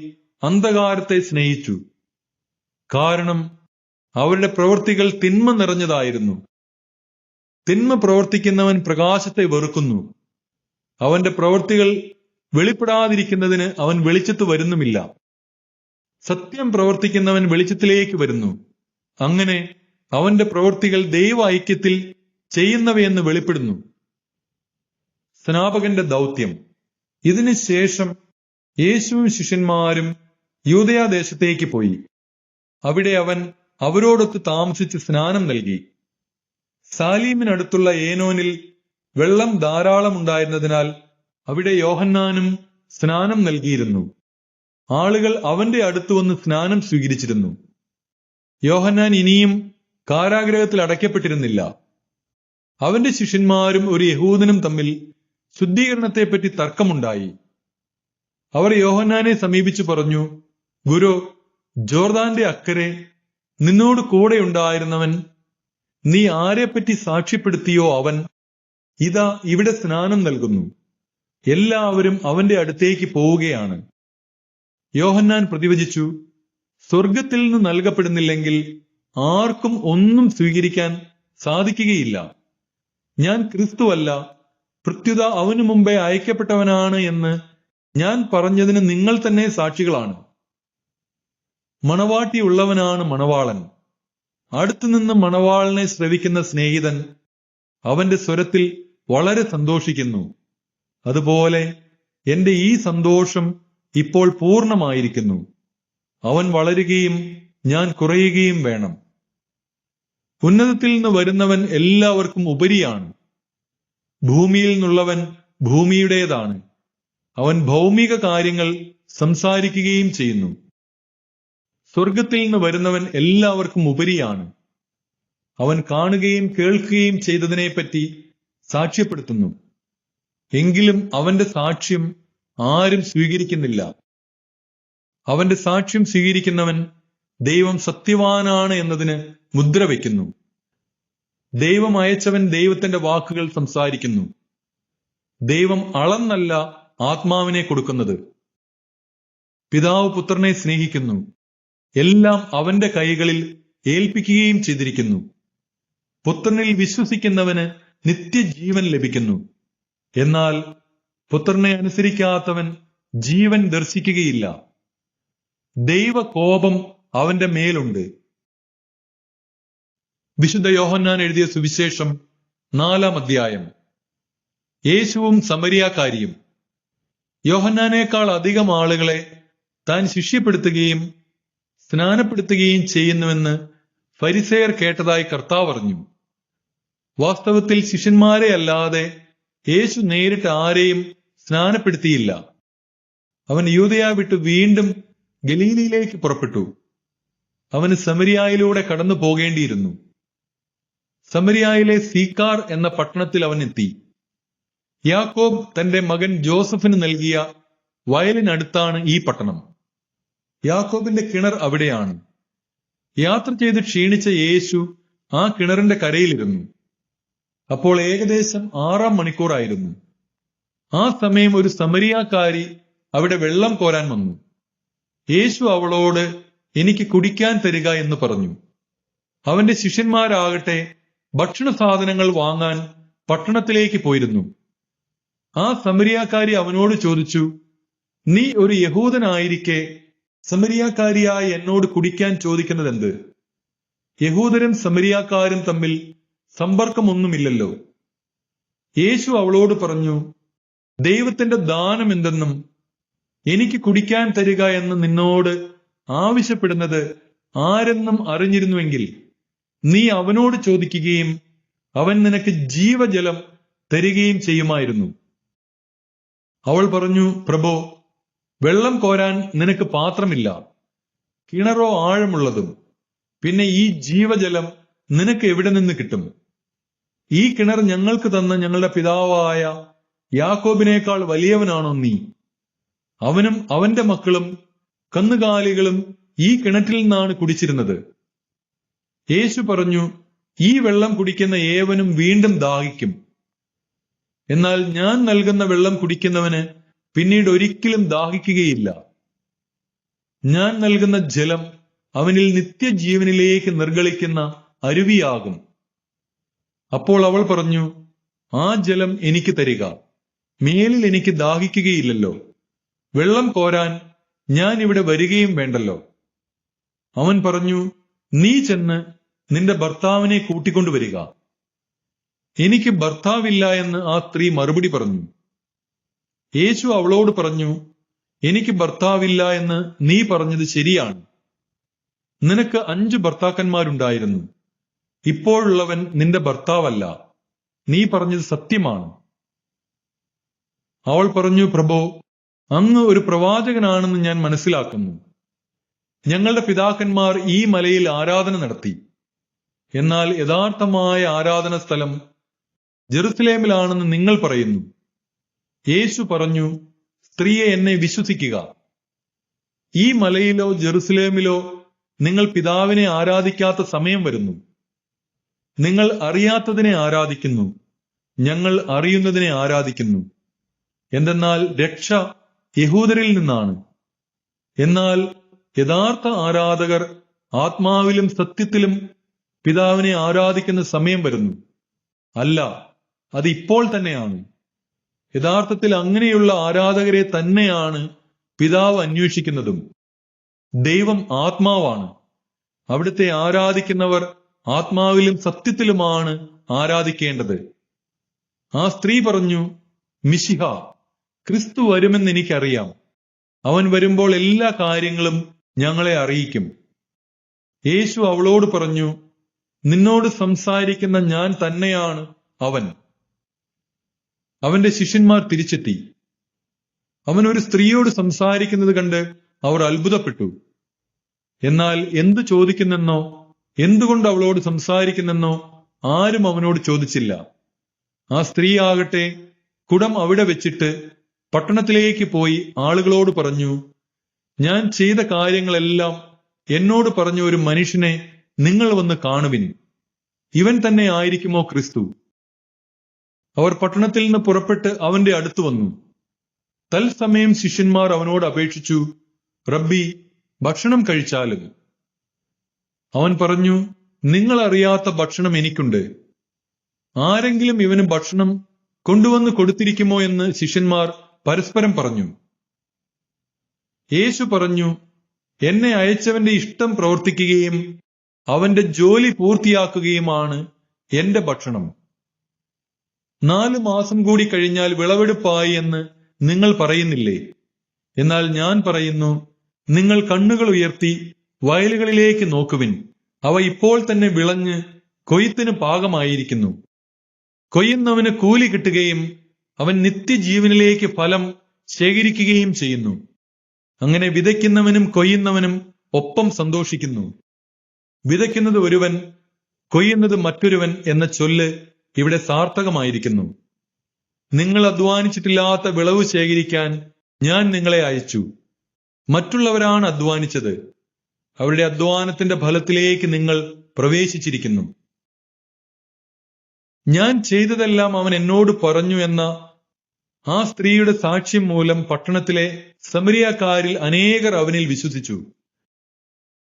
അന്ധകാരത്തെ സ്നേഹിച്ചു. കാരണം അവരുടെ പ്രവൃത്തികൾ തിന്മ നിറഞ്ഞതായിരുന്നു. തിന്മ പ്രവർത്തിക്കുന്നവൻ പ്രകാശത്തെ വെറുക്കുന്നു. അവന്റെ പ്രവൃത്തികൾ വെളിപ്പെടാതിരിക്കുന്നതിന് അവൻ വെളിച്ചത്ത് വരുന്നുമില്ല. സത്യം പ്രവർത്തിക്കുന്നവൻ വെളിച്ചത്തിലേക്ക് വരുന്നു. അങ്ങനെ അവന്റെ പ്രവൃത്തികൾ ദൈവ ഐക്യത്തിൽ ചെയ്യുന്നവയെന്ന് വെളിപ്പെടുന്നു. സ്നാപകന്റെ ദൗത്യം. ഇതിനു ശേഷം യേശുവും ശിഷ്യന്മാരും യൂദയാദേശത്തേക്ക് പോയി. അവിടെ അവൻ അവരോടൊത്ത് താമസിച്ച് സ്നാനം നൽകി. സാലീമിനടുത്തുള്ള ഏനോനിൽ വെള്ളം ധാരാളം ഉണ്ടായിരുന്നതിനാൽ അവിടെ യോഹന്നാനും സ്നാനം നൽകിയിരുന്നു. ആളുകൾ അവന്റെ അടുത്ത് വന്ന് സ്നാനം സ്വീകരിച്ചിരുന്നു. യോഹന്നാൻ ഇനിയും കാരാഗൃഹത്തിൽ അടയ്ക്കപ്പെട്ടിരുന്നില്ല. അവന്റെ ശിഷ്യന്മാരും ഒരു യഹൂദനും തമ്മിൽ ശുദ്ധീകരണത്തെപ്പറ്റി തർക്കമുണ്ടായി. അവർ യോഹന്നാനെ സമീപിച്ചു പറഞ്ഞു, ഗുരു, ജോർദാന്റെ അക്കരെ നിന്നോട് കൂടെ ഉണ്ടായിരുന്നവൻ, നീ ആരെപ്പറ്റി സാക്ഷ്യപ്പെടുത്തിയോ അവൻ ഇതാ ഇവിടെ സ്നാനം നൽകുന്നു. എല്ലാവരും അവന്റെ അടുത്തേക്ക് പോവുകയാണ്. യോഹന്നാൻ പ്രതിവചിച്ചു, സ്വർഗത്തിൽ നിന്ന് നൽകപ്പെടുന്നില്ലെങ്കിൽ ആർക്കും ഒന്നും സ്വീകരിക്കാൻ സാധിക്കുകയില്ല. ഞാൻ ക്രിസ്തുവല്ല, പ്രത്യുത അവനു മുമ്പേ അയക്കപ്പെട്ടവനാണ് എന്ന് ഞാൻ പറഞ്ഞതിന് നിങ്ങൾ തന്നെ സാക്ഷികളാണ്. മണവാട്ടിയുള്ളവനാണ് മണവാളൻ. അടുത്തുനിന്ന് മണവാളനെ ശ്രവിക്കുന്ന സ്നേഹിതൻ അവന്റെ സ്വരത്തിൽ വളരെ സന്തോഷിക്കുന്നു. അതുപോലെ എന്റെ ഈ സന്തോഷം ഇപ്പോൾ പൂർണ്ണമായിരിക്കുന്നു. അവൻ വളരുകയും ഞാൻ കുറയുകയും വേണം. ഉന്നതത്തിൽ നിന്ന് വരുന്നവൻ എല്ലാവർക്കും ഉപരിയാണ്. ഭൂമിയിൽ നിന്നുള്ളവൻ ഭൂമിയുടേതാണ്. അവൻ ഭൗമിക കാര്യങ്ങൾ സംസാരിക്കുകയും ചെയ്യുന്നു. സ്വർഗത്തിൽ നിന്ന് വരുന്നവൻ എല്ലാവർക്കും ഉപരിയാണ്. അവൻ കാണുകയും കേൾക്കുകയും ചെയ്തതിനെപ്പറ്റി സാക്ഷ്യപ്പെടുത്തുന്നു. എങ്കിലും അവന്റെ സാക്ഷ്യം ആരും സ്വീകരിക്കുന്നില്ല. അവന്റെ സാക്ഷ്യം സ്വീകരിക്കുന്നവൻ ദൈവം സത്യവാനാണ് എന്നതിന് മുദ്ര വയ്ക്കുന്നു. ദൈവം അയച്ചവൻ ദൈവത്തിന്റെ വാക്കുകൾ സംസാരിക്കുന്നു. ദൈവം അളന്നല്ല ആത്മാവിനെ കൊടുക്കുന്നത്. പിതാവ് പുത്രനെ സ്നേഹിക്കുന്നു. എല്ലാം അവന്റെ കൈകളിൽ ഏൽപ്പിക്കുകയും ചെയ്തിരിക്കുന്നു. പുത്രനിൽ വിശ്വസിക്കുന്നവന് നിത്യജീവൻ ലഭിക്കുന്നു. എന്നാൽ പുത്രനെ അനുസരിക്കാത്തവൻ ജീവൻ ദർശിക്കുകയില്ല. ദൈവകോപം അവന്റെ മേലുണ്ട്. വിശുദ്ധ യോഹന്നാൻ എഴുതിയ സുവിശേഷം 4-ാം അധ്യായം. യേശുവും സമരിയാക്കാരിയും. യോഹന്നാനേക്കാൾ അധികം ആളുകളെ താൻ ശിഷ്യപ്പെടുത്തുകയും സ്നാനപ്പെടുത്തുകയും ചെയ്യുന്നുവെന്ന് ഫരിസേയർ കേട്ടതായി കർത്താവ് പറഞ്ഞു. വാസ്തവത്തിൽ ശിഷ്യന്മാരെ അല്ലാതെ യേശു നേരിട്ട് ആരെയും സ്നാനപ്പെടുത്തിയില്ല. അവൻ യൂദയ വിട്ട് വീണ്ടും ഗലീലയിലേക്ക് പുറപ്പെട്ടു. അവന് സമരിയായിലൂടെ കടന്നു പോകേണ്ടിയിരുന്നു. സമരിയായിലെ സീക്കാർ എന്ന പട്ടണത്തിൽ അവൻ എത്തി. യാക്കോബ് തന്റെ മകൻ ജോസഫിന് നൽകിയ വയലിനടുത്താണ് ഈ പട്ടണം. യാക്കോബിന്റെ കിണർ അവിടെയാണ്. യാത്ര ചെയ്ത് ക്ഷീണിച്ച യേശു ആ കിണറിന്റെ കരയിലിരുന്നു. അപ്പോൾ ഏകദേശം 6-ാം മണിക്കൂറായിരുന്നു. ആ സമയം ഒരു സമരിയാക്കാരി അവിടെ വെള്ളം കോരാൻ വന്നു. യേശു അവളോട്, എനിക്ക് കുടിക്കാൻ തരിക എന്ന് പറഞ്ഞു. അവന്റെ ശിഷ്യന്മാരാകട്ടെ ഭക്ഷണ സാധനങ്ങൾ വാങ്ങാൻ പട്ടണത്തിലേക്ക് പോയിരുന്നു. ആ സമരിയാക്കാരി അവനോട് ചോദിച്ചു, നീ ഒരു യഹൂദനായിരിക്കെ സമരിയാക്കാരിയായ എന്നോട് കുടിക്കാൻ ചോദിക്കുന്നതെന്ത്? യഹൂദരും സമരിയാക്കാരും തമ്മിൽ സമ്പർക്കമൊന്നുമില്ലല്ലോ. യേശു അവളോട് പറഞ്ഞു, ദൈവത്തിന്റെ ദാനം എന്തെന്നും എനിക്ക് കുടിക്കാൻ തരിക എന്ന് നിന്നോട് ആവശ്യപ്പെടുന്നത് ആരെന്നും അറിഞ്ഞിരുന്നുവെങ്കിൽ നീ അവനോട് ചോദിക്കുകയും അവൻ നിനക്ക് ജീവജലം തരികയും ചെയ്യുമായിരുന്നു. അവൾ പറഞ്ഞു, പ്രഭോ, വെള്ളം കോരാൻ നിനക്ക് പാത്രമില്ല, കിണറോ ആഴമുള്ളതും. പിന്നെ ഈ ജീവജലം നിനക്ക് എവിടെ നിന്ന് കിട്ടും? ഈ കിണർ ഞങ്ങൾക്ക് തന്ന ഞങ്ങളുടെ പിതാവായ യാക്കോബിനേക്കാൾ വലിയവനാണോ നീ? അവനും അവന്റെ മക്കളും കന്നുകാലികളും ഈ കിണറ്റിൽ നിന്നാണ് കുടിച്ചിരുന്നത്. യേശു പറഞ്ഞു, ഈ വെള്ളം കുടിക്കുന്ന ഏവനും വീണ്ടും ദാഹിക്കും. എന്നാൽ ഞാൻ നൽകുന്ന വെള്ളം കുടിക്കുന്നവന് പിന്നീട് ഒരിക്കലും ദാഹിക്കുകയില്ല. ഞാൻ നൽകുന്ന ജലം അവനിൽ നിത്യജീവനിലേക്ക് നിർഗളിക്കുന്ന അരുവിയാകും. അപ്പോൾ അവൾ പറഞ്ഞു, ആ ജലം എനിക്ക് തരിക, മേലിൽ എനിക്ക് ദാഹിക്കുകയില്ലല്ലോ, വെള്ളം കോരാൻ ഞാൻ ഇവിടെ വരികയും വേണ്ടല്ലോ. അവൻ പറഞ്ഞു, നീ ചെന്ന് നിന്റെ ഭർത്താവിനെ കൂട്ടിക്കൊണ്ടുവരിക. എനിക്ക് ഭർത്താവില്ല എന്ന് ആ സ്ത്രീ മറുപടി പറഞ്ഞു. യേശു അവളോട് പറഞ്ഞു, എനിക്ക് ഭർത്താവില്ല എന്ന് നീ പറഞ്ഞത് ശരിയാണ്. നിനക്ക് 5 ഭർത്താക്കന്മാരുണ്ടായിരുന്നു. ഇപ്പോഴുള്ളവൻ നിന്റെ ഭർത്താവല്ല. നീ പറഞ്ഞത് സത്യമാണ്. അവൾ പറഞ്ഞു, പ്രഭോ, അങ്ങ് ഒരു പ്രവാചകനാണെന്ന് ഞാൻ മനസ്സിലാക്കുന്നു. ഞങ്ങളുടെ പിതാക്കന്മാർ ഈ മലയിൽ ആരാധന നടത്തി. എന്നാൽ യഥാർത്ഥമായ ആരാധന സ്ഥലം ജെറുസലേമിലാണെന്ന് നിങ്ങൾ പറയുന്നു. യേശു പറഞ്ഞു, സ്ത്രീയെ, എന്നെ വിശ്വസിക്കുക. ഈ മലയിലോ ജെറുസലേമിലോ നിങ്ങൾ പിതാവിനെ ആരാധിക്കാത്ത സമയം വരുന്നു. നിങ്ങൾ അറിയാത്തതിനെ ആരാധിക്കുന്നു, ഞങ്ങൾ അറിയുന്നതിനെ ആരാധിക്കുന്നു. എന്തെന്നാൽ രക്ഷ യഹൂദരിൽ നിന്നാണ്. എന്നാൽ യഥാർത്ഥ ആരാധകർ ആത്മാവിലും സത്യത്തിലും പിതാവിനെ ആരാധിക്കുന്ന സമയം വരുന്നു. അല്ല, അത് ഇപ്പോൾ തന്നെയാണ്. യഥാർത്ഥത്തിൽ അങ്ങനെയുള്ള ആരാധകരെ തന്നെയാണ് പിതാവ് അന്വേഷിക്കുന്നതും. ദൈവം ആത്മാവാണ്. അവിടുത്തെ ആരാധിക്കുന്നവർ ആത്മാവിലും സത്യത്തിലുമാണ് ആരാധിക്കേണ്ടത്. ആ സ്ത്രീ പറഞ്ഞു, മിശിഹ, ക്രിസ്തു വരുമെന്ന് എനിക്കറിയാം. അവൻ വരുമ്പോൾ എല്ലാ കാര്യങ്ങളും ഞങ്ങളെ അറിയിക്കും. യേശു അവളോട് പറഞ്ഞു, നിന്നോട് സംസാരിക്കുന്ന ഞാൻ തന്നെയാണ് അവൻ. അവന്റെ ശിഷ്യന്മാർ തിരിച്ചെത്തി. അവൻ ഒരു സ്ത്രീയോട് സംസാരിക്കുന്നത് കണ്ട് അവർ അത്ഭുതപ്പെട്ടു. എന്നാൽ എന്തു ചോദിക്കുന്നെന്നോ എന്തുകൊണ്ട് അവളോട് സംസാരിക്കുന്നെന്നോ ആരും അവനോട് ചോദിച്ചില്ല. ആ സ്ത്രീ ആകട്ടെ കുടം അവിടെ വെച്ചിട്ട് പട്ടണത്തിലേക്ക് പോയി ആളുകളോട് പറഞ്ഞു, ഞാൻ ചെയ്ത കാര്യങ്ങളെല്ലാം എന്നോട് പറഞ്ഞ ഒരു മനുഷ്യനെ നിങ്ങൾ വന്ന് കാണുവിൻ. ഇവൻ തന്നെ ആയിരിക്കുമോ ക്രിസ്തു? അവർ പട്ടണത്തിൽ നിന്ന് പുറപ്പെട്ട് അവന്റെ അടുത്ത് വന്നു. തത്സമയം ശിഷ്യന്മാർ അവനോട് അപേക്ഷിച്ചു, റബ്ബി, ഭക്ഷണം കഴിച്ചാലും. അവൻ പറഞ്ഞു, നിങ്ങൾ അറിയാത്ത ഭക്ഷണം എനിക്കുണ്ട്. ആരെങ്കിലും ഇവന് ഭക്ഷണം കൊണ്ടുവന്ന് കൊടുത്തിരിക്കുമോ എന്ന് ശിഷ്യന്മാർ പരസ്പരം പറഞ്ഞു. യേശു പറഞ്ഞു, എന്നെ അയച്ചവന്റെ ഇഷ്ടം പ്രവർത്തിക്കുകയും അവന്റെ ജോലി പൂർത്തിയാക്കുകയുമാണ് എന്റെ ഭക്ഷണം. 4 മാസം കൂടി കഴിഞ്ഞാൽ വിളവെടുപ്പായി എന്ന് നിങ്ങൾ പറയുന്നില്ലേ? എന്നാൽ ഞാൻ പറയുന്നു, നിങ്ങൾ കണ്ണുകൾ ഉയർത്തി വയലുകളിലേക്ക് നോക്കുവിൻ. അവ ഇപ്പോൾ തന്നെ വിളഞ്ഞ് കൊയ്ത്തിന് പാകമായിരിക്കുന്നു. കൊയ്യുന്നവന് കൂലി കിട്ടുകയും അവൻ നിത്യജീവനിലേക്ക് ഫലം ശേഖരിക്കുകയും ചെയ്യുന്നു. അങ്ങനെ വിതയ്ക്കുന്നവനും കൊയ്യുന്നവനും ഒപ്പം സന്തോഷിക്കുന്നു. വിതയ്ക്കുന്നത് ഒരുവൻ, കൊയ്യുന്നത് മറ്റൊരുവൻ എന്ന ചൊല്ല് ഇവിടെ സാർത്ഥകമായിരിക്കുന്നു. നിങ്ങൾ അധ്വാനിച്ചിട്ടില്ലാത്ത വിളവ് ശേഖരിക്കാൻ ഞാൻ നിങ്ങളെ അയച്ചു. മറ്റുള്ളവരാണ് അധ്വാനിച്ചത്. അവരുടെ അധ്വാനത്തിന്റെ ഫലത്തിലേക്ക് നിങ്ങൾ പ്രവേശിച്ചിരിക്കുന്നു. ഞാൻ ചെയ്തതെല്ലാം അവൻ എന്നോട് പറഞ്ഞു എന്ന ആ സ്ത്രീയുടെ സാക്ഷ്യം മൂലം പട്ടണത്തിലെ സമരിയാക്കാരിൽ അനേകർ അവനിൽ വിശ്വസിച്ചു.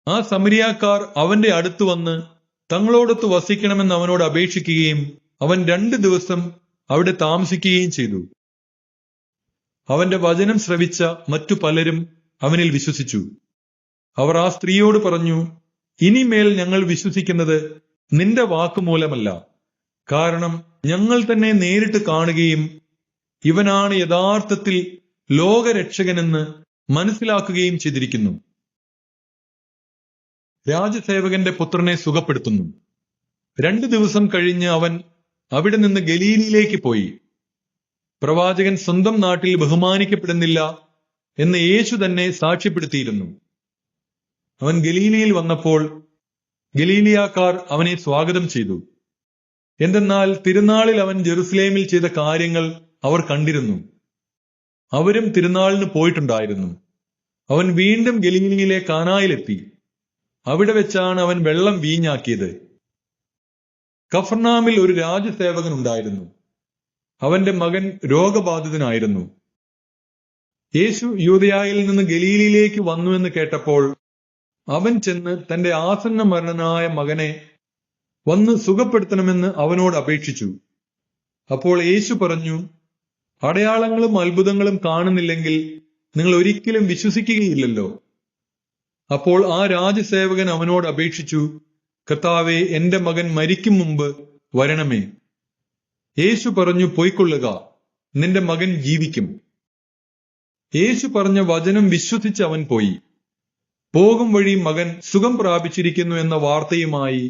ആ സമരിയാക്കാർ അവന്റെ അടുത്ത് വന്ന് തങ്ങളോടൊത്ത് വസിക്കണമെന്ന് അവനോട് അപേക്ഷിക്കുകയും അവൻ 2 ദിവസം അവിടെ താമസിക്കുകയും ചെയ്തു. അവന്റെ വചനം ശ്രവിച്ച മറ്റു പലരും അവനിൽ വിശ്വസിച്ചു. അവർ ആ സ്ത്രീയോട് പറഞ്ഞു, ഇനിമേൽ ഞങ്ങൾ വിശ്വസിക്കുന്നത് നിന്റെ വാക്കുമൂലമല്ല, കാരണം ഞങ്ങൾ തന്നെ നേരിട്ട് കാണുകയും ഇവനാണ് യഥാർത്ഥത്തിൽ ലോകരക്ഷകനെന്ന് മനസ്സിലാക്കുകയും ചെയ്തിരിക്കുന്നു. രാജസേവകന്റെ പുത്രനെ സുഖപ്പെടുത്തുന്നു. 2 ദിവസം കഴിഞ്ഞ് അവൻ അവിടെ നിന്ന് ഗലീലയിലേക്ക് പോയി. പ്രവാചകൻ സ്വന്തം നാട്ടിൽ ബഹുമാനിക്കപ്പെടുന്നില്ല എന്ന് യേശു തന്നെ സാക്ഷ്യപ്പെടുത്തിയിരുന്നു. അവൻ ഗലീലയിൽ വന്നപ്പോൾ ഗലീലിയാക്കാർ അവനെ സ്വാഗതം ചെയ്തു. എന്തെന്നാൽ തിരുനാളിൽ അവൻ ജെറുസലേമിൽ ചെയ്ത കാര്യങ്ങൾ അവർ കണ്ടിരുന്നു. അവരും തിരുനാളിന് പോയിട്ടുണ്ടായിരുന്നു. അവൻ വീണ്ടും ഗലീലയിലെ കാനായിലെത്തി. അവിടെ വെച്ചാണ് അവൻ വെള്ളം വീഞ്ഞാക്കിയത്. കഫർനാമിൽ ഒരു രാജസേവകൻ ഉണ്ടായിരുന്നു. അവന്റെ മകൻ രോഗബാധിതനായിരുന്നു. യേശു യൂദയായിൽ നിന്ന് ഗലീലയിലേക്ക് വന്നുവെന്ന് കേട്ടപ്പോൾ അവൻ ചെന്ന് തന്റെ ആസന്ന മരണനായ മകനെ വന്ന് സുഖപ്പെടുത്തണമെന്ന് അവനോട് അപേക്ഷിച്ചു. അപ്പോൾ യേശു പറഞ്ഞു, അടയാളങ്ങളും അത്ഭുതങ്ങളും കാണുന്നില്ലെങ്കിൽ നിങ്ങൾ ഒരിക്കലും വിശ്വസിക്കുകയില്ലല്ലോ. അപ്പോൾ ആ രാജസേവകൻ അവനോട് അപേക്ഷിച്ചു, കർത്താവേ, എന്റെ മകൻ മരിക്കും മുമ്പ് വരണമേ. യേശു പറഞ്ഞു, പൊയ്ക്കൊള്ളുക, നിന്റെ മകൻ ജീവിക്കും. യേശു പറഞ്ഞ വചനം വിശ്വസിച്ച് അവൻ പോയി. പോകും വഴി മകൻ സുഖം പ്രാപിച്ചിരിക്കുന്നു എന്ന വാർത്തയുമായി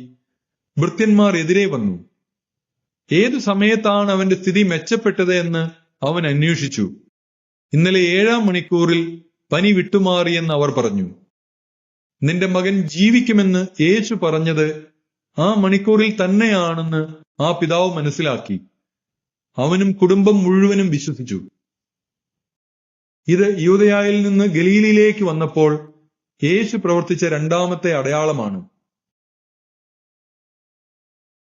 ഭൃത്യന്മാർ എതിരെ വന്നു. ഏതു സമയത്താണ് അവന്റെ സ്ഥിതി മെച്ചപ്പെട്ടത് എന്ന് അവൻ അന്വേഷിച്ചു. ഇന്നലെ 7-ാം മണിക്കൂറിൽ പനി വിട്ടുമാറിയെന്ന് അവർ പറഞ്ഞു. നിന്റെ മകൻ ജീവിക്കുമെന്ന് യേശു പറഞ്ഞത് ആ മണിക്കൂറിൽ തന്നെയാണെന്ന് ആ പിതാവ് മനസ്സിലാക്കി. അവനും കുടുംബം മുഴുവനും വിശ്വസിച്ചു. ഇത് യൂദയായിൽ നിന്ന് ഗലീലയിലേക്ക് വന്നപ്പോൾ യേശു പ്രവർത്തിച്ച രണ്ടാമത്തെ അടയാളമാണ്.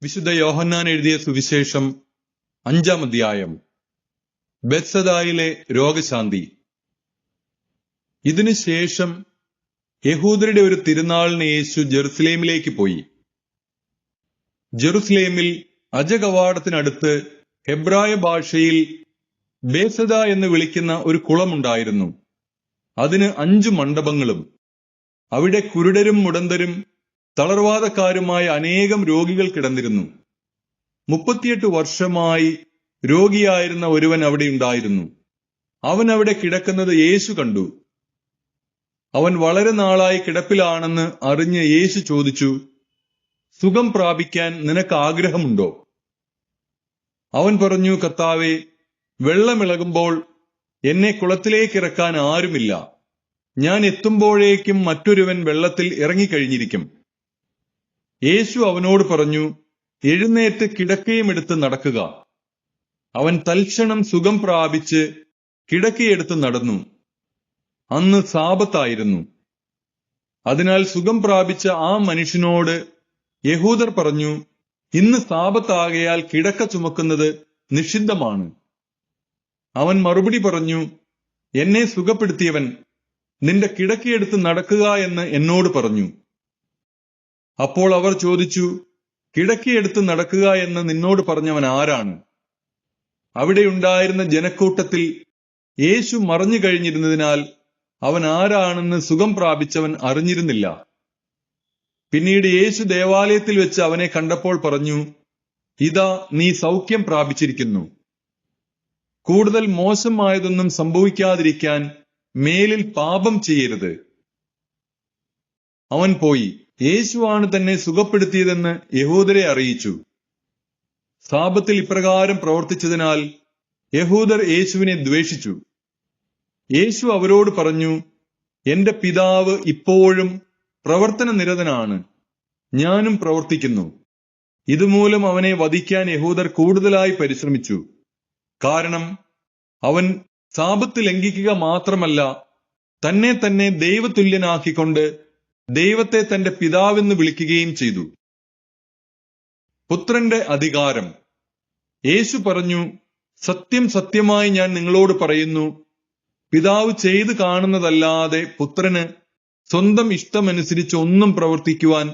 വിശുദ്ധ യോഹന്നാൻ എഴുതിയ സുവിശേഷം 5-ാം അധ്യായം. ബെത്സദായിലെ രോഗശാന്തി. ഇതിനുശേഷം യഹൂദരുടെ ഒരു തിരുനാളിന് യേശു ജെറുസലേമിലേക്ക് പോയി. ജെറുസലേമിൽ അജകവാടത്തിനടുത്ത് ഹെബ്രായ ഭാഷയിൽ ബേസദ എന്ന് വിളിക്കുന്ന ഒരു കുളമുണ്ടായിരുന്നു. അതിന് 5 മണ്ഡപങ്ങളും. അവിടെ കുരുടരും മുടന്തരും തളർവാദക്കാരുമായ അനേകം രോഗികൾ കിടന്നിരുന്നു. 38 വർഷമായി രോഗിയായിരുന്ന ഒരുവൻ അവിടെ ഉണ്ടായിരുന്നു. അവൻ അവിടെ കിടക്കുന്നത് യേശു കണ്ടു. അവൻ വളരെ നാളായി കിടപ്പിലാണെന്ന് അറിഞ്ഞ് യേശു ചോദിച്ചു, സുഖം പ്രാപിക്കാൻ നിനക്ക് ആഗ്രഹമുണ്ടോ? അവൻ പറഞ്ഞു, കർത്താവേ, വെള്ളമിളകുമ്പോൾ എന്നെ കുളത്തിലേക്ക് ഇറക്കാൻ ആരുമില്ല. ഞാൻ എത്തുമ്പോഴേക്കും മറ്റൊരുവൻ വെള്ളത്തിൽ ഇറങ്ങിക്കഴിഞ്ഞിരിക്കും. യേശു അവനോട് പറഞ്ഞു, എഴുന്നേറ്റ് കിടക്കയും എടുത്ത് നടക്കുക. അവൻ തൽക്ഷണം സുഖം പ്രാപിച്ച് കിടക്കയെടുത്ത് നടന്നു. അന്ന് സാബത്തായിരുന്നു. അതിനാൽ സുഖം പ്രാപിച്ച ആ മനുഷ്യനോട് യഹൂദർ പറഞ്ഞു, ഇന്ന് സാബത്താകയാൽ കിടക്ക ചുമക്കുന്നത് നിഷിദ്ധമാണ്. അവൻ മറുപടി പറഞ്ഞു, എന്നെ സുഖപ്പെടുത്തിയവൻ നിന്റെ കിടക്കയെടുത്ത് നടക്കുക എന്ന് എന്നോട് പറഞ്ഞു. അപ്പോൾ അവർ ചോദിച്ചു, കിടക്കയെടുത്ത് നടക്കുക എന്ന് നിന്നോട് പറഞ്ഞവൻ ആരാണ്? അവിടെയുണ്ടായിരുന്ന ജനക്കൂട്ടത്തിൽ യേശു മറഞ്ഞു കഴിഞ്ഞിരുന്നതിനാൽ അവൻ ആരാണെന്ന് സുഖം പ്രാപിച്ചവൻ അറിഞ്ഞിരുന്നില്ല. പിന്നീട് യേശു ദേവാലയത്തിൽ വെച്ച് അവനെ കണ്ടപ്പോൾ പറഞ്ഞു, ഇതാ, നീ സൗഖ്യം പ്രാപിച്ചിരിക്കുന്നു. കൂടുതൽ മോശമായതൊന്നും സംഭവിക്കാതിരിക്കാൻ മേലിൽ പാപം ചെയ്യരുത്. അവൻ പോയി യേശുവാണ് തന്നെ സുഖപ്പെടുത്തിയതെന്ന് യഹൂദരെ അറിയിച്ചു. സാബത്തിൽ ഇപ്രകാരം പ്രവർത്തിച്ചതിനാൽ യഹൂദർ യേശുവിനെ ദ്വേഷിച്ചു. യേശു അവരോട് പറഞ്ഞു, എന്റെ പിതാവ് ഇപ്പോഴും പ്രവർത്തന നിരതനാണ്, ഞാനും പ്രവർത്തിക്കുന്നു. ഇതുമൂലം അവനെ വധിക്കാൻ യഹൂദർ കൂടുതലായി പരിശ്രമിച്ചു. കാരണം അവൻ സാബത്ത് ലംഘിക്കുക മാത്രമല്ല, തന്നെ തന്നെ ദൈവതുല്യനാക്കിക്കൊണ്ട് ദൈവത്തെ തന്റെ പിതാവെന്ന് വിളിക്കുകയും ചെയ്തു. പുത്രന്റെ അധികാരം. യേശു പറഞ്ഞു, സത്യം സത്യമായി ഞാൻ നിങ്ങളോട് പറയുന്നു, പിതാവ് ചെയ്തു കാണുന്നതല്ലാതെ പുത്രന് സ്വന്തം ഇഷ്ടമനുസരിച്ച് ഒന്നും പ്രവർത്തിക്കുവാൻ